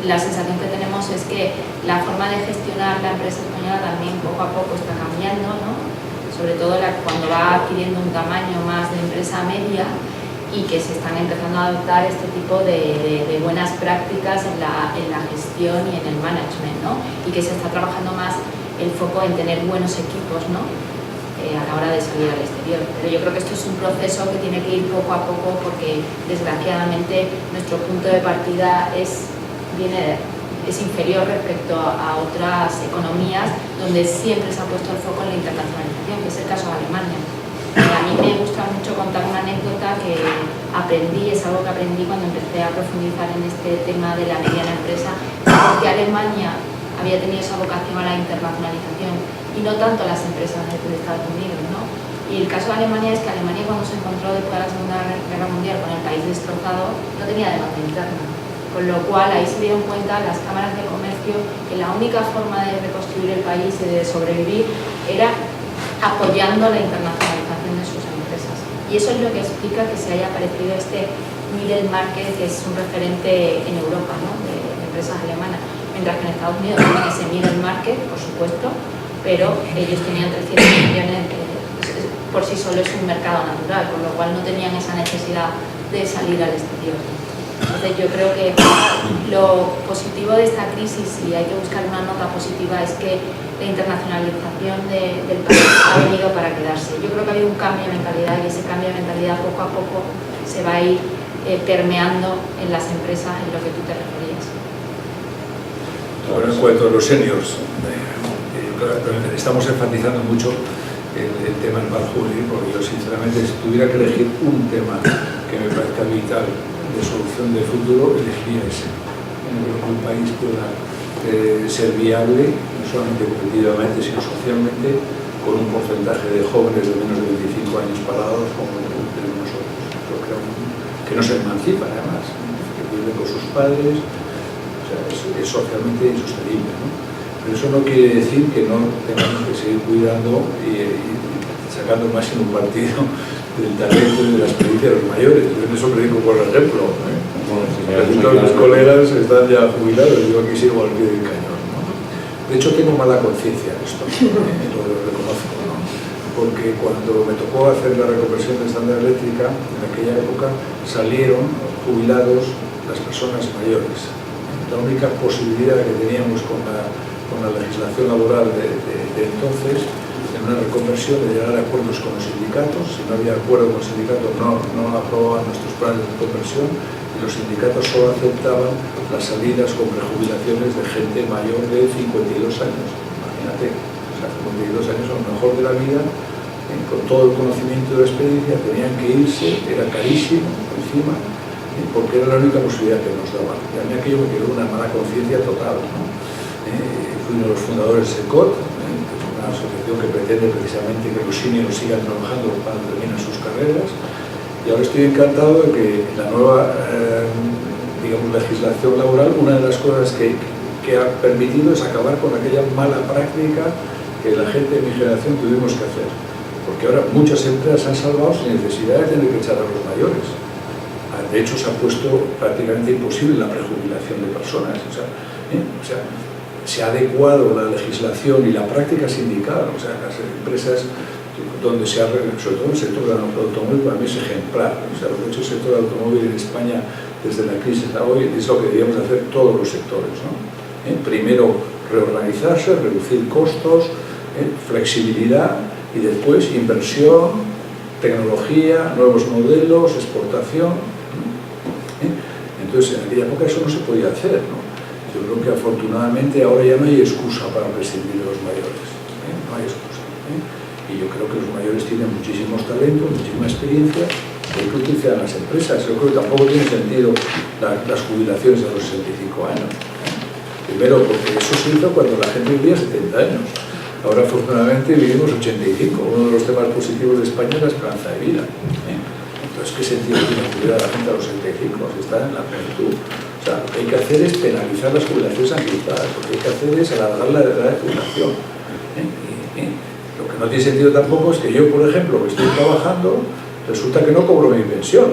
la sensación que tenemos es que la forma de gestionar la empresa española también poco a poco está cambiando, ¿no? Sobre todo cuando va adquiriendo un tamaño más de empresa media, y que se están empezando a adoptar este tipo de buenas prácticas en la gestión y en el management, ¿no? Y que se está trabajando más el foco en tener buenos equipos, ¿no? A la hora de salir al exterior. Pero yo creo que esto es un proceso que tiene que ir poco a poco porque desgraciadamente nuestro punto de partida es inferior respecto a otras economías donde siempre se ha puesto el foco en la internacionalización, que es el caso de Alemania. A mí me gusta mucho contar una anécdota que aprendí, es algo que aprendí cuando empecé a profundizar en este tema de la mediana empresa, porque Alemania había tenido esa vocación a la internacionalización y no tanto las empresas de Estados Unidos, ¿no? Y el caso de Alemania es que Alemania, cuando se encontró después de la Segunda Guerra Mundial con el país destrozado, no tenía demanda interna, con lo cual ahí se dieron cuenta las cámaras de comercio que la única forma de reconstruir el país y de sobrevivir era apoyando la internacionalización de sus empresas. Y eso es lo que explica que se haya aparecido este middle market, que es un referente en Europa, ¿no? de empresas alemanas, mientras que en Estados Unidos tienen ese middle market, por supuesto, pero ellos tenían 300 millones, por sí solo es un mercado natural, con lo cual no tenían esa necesidad de salir al exterior. Entonces yo creo que lo positivo de esta crisis, y hay que buscar una nota positiva, es que la internacionalización del país ha venido para quedarse. Yo creo que ha habido un cambio de mentalidad y ese cambio de mentalidad poco a poco se va a ir permeando en las empresas, en lo que tú te referías. Bueno, en cuanto a los seniors, estamos enfatizando mucho el tema del paro juvenil, porque yo sinceramente, si tuviera que elegir un tema que me parezca vital de solución de futuro, elegiría ese. En el que un país pueda ser viable, no solamente competitivamente, sino socialmente, con un porcentaje de jóvenes de menos de 25 años parados, como tenemos nosotros. Que no se emancipan, además, que viven con sus padres, o sea, es socialmente insostenible, ¿no? Pero Pero eso no quiere decir que no tengamos que seguir cuidando y sacando el máximo partido del talento y de la experiencia de los mayores. Yo en eso predico por ejemplo. Casi todos mis colegas están ya jubilados, yo aquí sigo al pie del cañón, ¿no? De hecho, tengo mala conciencia de esto, lo reconozco, ¿no? Porque cuando me tocó hacer la reconversión de Standard Eléctrica, en aquella época salieron jubilados las personas mayores. La única posibilidad que teníamos con la legislación laboral de entonces, en una reconversión, de llegar a acuerdos con los sindicatos. Si no había acuerdo con los sindicatos, no aprobaban nuestros planes de reconversión, y los sindicatos solo aceptaban las salidas con prejubilaciones de gente mayor de 52 años. Imagínate, o sea, 52 años a lo mejor de la vida, con todo el conocimiento de la experiencia, tenían que irse, era carísimo encima, porque era la única posibilidad que nos daban. Y a mí aquello me quedó una mala conciencia total, ¿no? Fui uno de los fundadores de SECOT, una asociación que pretende precisamente que los seniors sigan trabajando cuando terminan sus carreras, y ahora estoy encantado de que la nueva digamos, legislación laboral, una de las cosas que ha permitido es acabar con aquella mala práctica que la gente de mi generación tuvimos que hacer, porque ahora muchas empresas han salvado sin necesidad de tener que echar a los mayores. De hecho, se ha puesto prácticamente imposible la prejubilación de personas. O sea, se ha adecuado la legislación y la práctica sindical. O sea, las empresas donde se ha, sobre todo en el sector del automóvil, para mí es ejemplar. O sea, lo que ha hecho el sector del automóvil en España desde la crisis a hoy es lo que deberíamos hacer todos los sectores, ¿no? Primero, reorganizarse, reducir costos, flexibilidad, y después inversión, tecnología, nuevos modelos, exportación. Entonces, en aquella época eso no se podía hacer, ¿no? Yo creo que afortunadamente ahora ya no hay excusa para prescindir de los mayores, no hay excusa. Y yo creo que los mayores tienen muchísimos talentos, muchísima experiencia, que utilizan las empresas. Yo creo que tampoco tiene sentido las jubilaciones a los 65 años. Primero, porque eso se hizo cuando la gente vivía 70 años. Ahora, afortunadamente, vivimos 85. Uno de los temas positivos de España es la esperanza de vida. Entonces, ¿qué sentido tiene jubilar a la gente a los 65? Si está en la plenitud. O sea, lo que hay que hacer es penalizar las jubilaciones anticipadas. Lo que hay que hacer es alargar la edad de jubilación. Lo que no tiene sentido tampoco es que yo, por ejemplo, que estoy trabajando, resulta que no cobro mi pensión.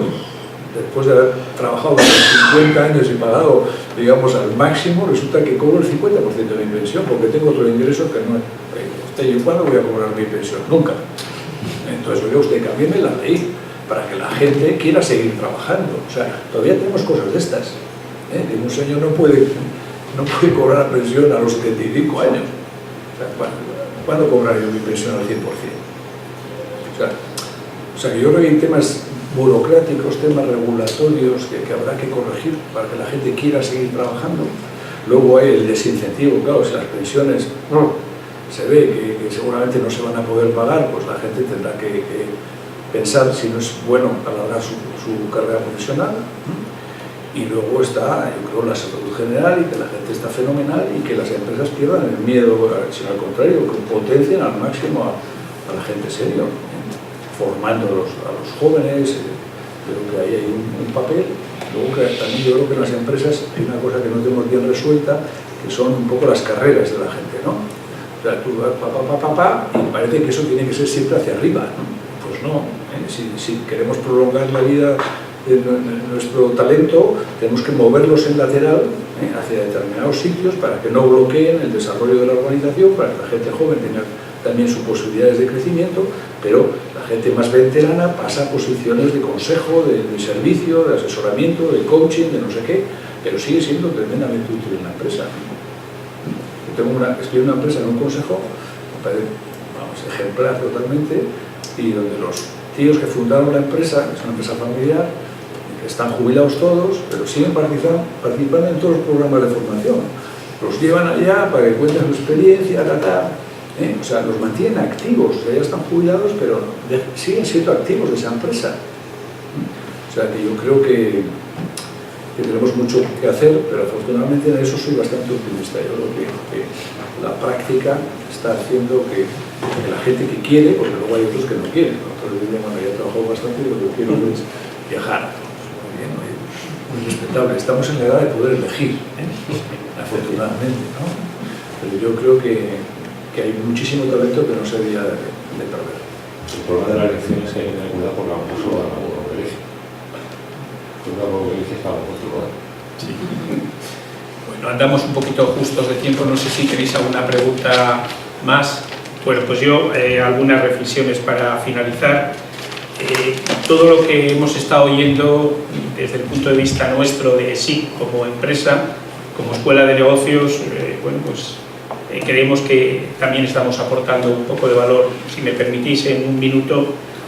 Después de haber trabajado 50 años y pagado, digamos, al máximo, resulta que cobro el 50% de mi pensión porque tengo otro ingreso que no es. ¿Yo cuándo voy a cobrar mi pensión? Nunca. Entonces, oiga usted, cámbieme la ley para que la gente quiera seguir trabajando. O sea, todavía tenemos cosas de estas. Un señor no puede cobrar la pensión a los 75 años. O sea, ¿cuándo cobraré yo mi pensión al 100%? O sea, que yo creo que hay temas burocráticos, temas regulatorios que habrá que corregir para que la gente quiera seguir trabajando. Luego hay el desincentivo, claro, si las pensiones se ve que seguramente no se van a poder pagar, pues la gente tendrá que pensar si no es bueno alargar su carrera profesional. Y luego está, yo creo, la salud general, y que la gente está fenomenal, y que las empresas pierdan el miedo, sino al contrario, que potencien al máximo a la gente senior, formando a los jóvenes. Creo que ahí hay un papel. Luego que también yo creo que en las empresas hay una cosa que no tenemos bien resuelta, que son un poco las carreras de la gente, ¿no? O sea, tú vas y parece que eso tiene que ser siempre hacia arriba, ¿no? Pues no, si queremos prolongar la vida de nuestro talento, tenemos que moverlos en lateral hacia determinados sitios para que no bloqueen el desarrollo de la organización, para que la gente joven tenga también sus posibilidades de crecimiento, pero la gente más veterana pasa a posiciones de consejo, de servicio, de asesoramiento, de coaching, de no sé qué, pero sigue siendo tremendamente útil en la empresa. Estoy en una empresa, en un consejo, me parece, ejemplar totalmente, y donde los tíos que fundaron la empresa, que es una empresa familiar, están jubilados todos, pero siguen participando en todos los programas de formación. Los llevan allá para que cuenten su experiencia, o sea, los mantienen activos. O sea, ya están jubilados, pero siguen siendo activos de esa empresa. O sea, que yo creo que tenemos mucho que hacer, pero afortunadamente en eso soy bastante optimista. Yo creo que la práctica está haciendo que la gente que quiere, porque luego hay otros que no quieren. Nosotros dicen, bueno, ya he trabajado bastante y lo que quiero es viajar. Muy bien, muy respetable. Estamos en la edad de poder elegir, afortunadamente, ¿no? pero yo creo que hay muchísimo talento que no se debía de perder. El problema de la elección es que hay que tener cuidado por la solo gana uno que elige. Cuidado que elige para vuestro poder. Sí. Bueno, andamos un poquito justos de tiempo, no sé si tenéis alguna pregunta más. Bueno, pues yo algunas reflexiones para finalizar. Todo lo que hemos estado oyendo desde el punto de vista nuestro de SIC como empresa, como escuela de negocios, bueno, pues creemos que también estamos aportando un poco de valor. Si me permitís, en un minuto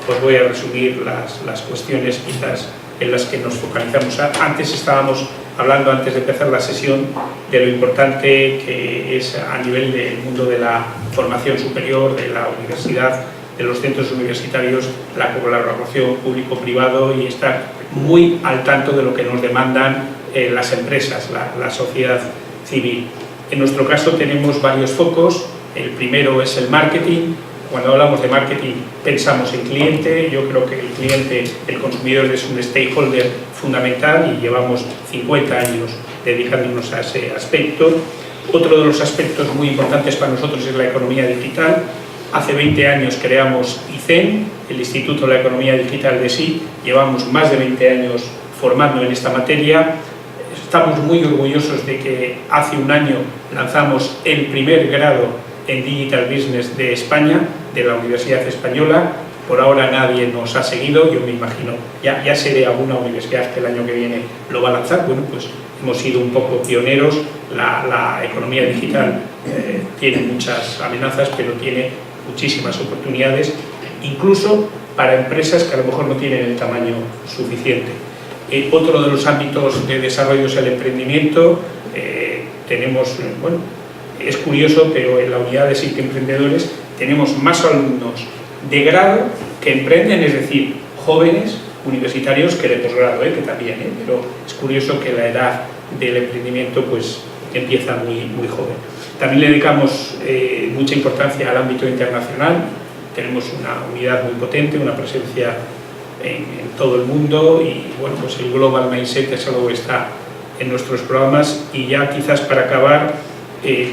os voy a resumir las cuestiones quizás en las que nos focalizamos. Antes estábamos hablando, antes de empezar la sesión, de lo importante que es a nivel del mundo de la formación superior, de la universidad, de los centros universitarios, la colaboración público-privado y estar muy al tanto de lo que nos demandan las empresas, la sociedad civil. En nuestro caso tenemos varios focos. El primero es el marketing. Cuando hablamos de marketing pensamos en cliente. Yo creo que el cliente, el consumidor, es un stakeholder fundamental y llevamos 50 años dedicándonos a ese aspecto. Otro de los aspectos muy importantes para nosotros es la economía digital. Hace 20 años creamos ICEN, el Instituto de la Economía Digital de SIC. Llevamos más de 20 años formando en esta materia. Estamos muy orgullosos de que hace un año lanzamos el primer grado en Digital Business de España, de la Universidad Española. Por ahora nadie nos ha seguido, yo me imagino, ya seré alguna universidad que el año que viene lo va a lanzar. Bueno, pues hemos sido un poco pioneros. La economía digital tiene muchas amenazas, pero tiene muchísimas oportunidades, incluso para empresas que a lo mejor no tienen el tamaño suficiente. Otro de los ámbitos de desarrollo es el emprendimiento. Tenemos, bueno, es curioso, pero en la unidad de SIC Emprendedores tenemos más alumnos de grado que emprenden, es decir, jóvenes universitarios, que de posgrado, que también, pero es curioso que la edad del emprendimiento pues empieza muy joven. También le dedicamos mucha importancia al ámbito internacional. Tenemos una unidad muy potente, una presencia en todo el mundo y bueno, pues el Global Mindset es algo que está en nuestros programas. Y ya quizás para acabar,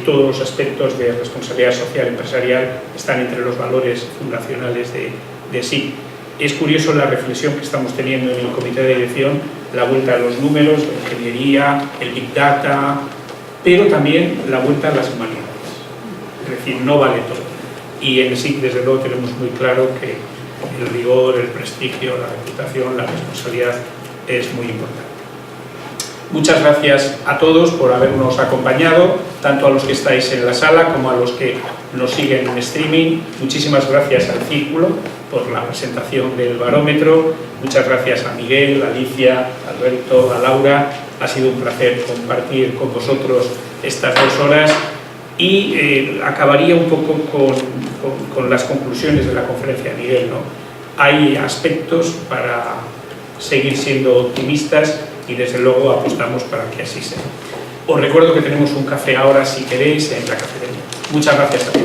todos los aspectos de responsabilidad social empresarial están entre los valores fundacionales de SIC. Es curioso la reflexión que estamos teniendo en el comité de dirección, la vuelta a los números, la ingeniería, el Big Data, pero también la vuelta a las humanidades. Es decir, no vale todo. Y en SIC, desde luego, tenemos muy claro que el rigor, el prestigio, la reputación, la responsabilidad es muy importante. Muchas gracias a todos por habernos acompañado, tanto a los que estáis en la sala como a los que nos siguen en streaming. Muchísimas gracias al Círculo por la presentación del barómetro. Muchas gracias a Miguel, a Alicia, a Alberto, a Laura. Ha sido un placer compartir con vosotros estas 2 horas. Y acabaría un poco con las conclusiones de la conferencia de Miguel, ¿no? Hay aspectos para seguir siendo optimistas y desde luego apostamos para que así sea. Os recuerdo que tenemos un café ahora, si queréis, en la cafetería. Muchas gracias a todos.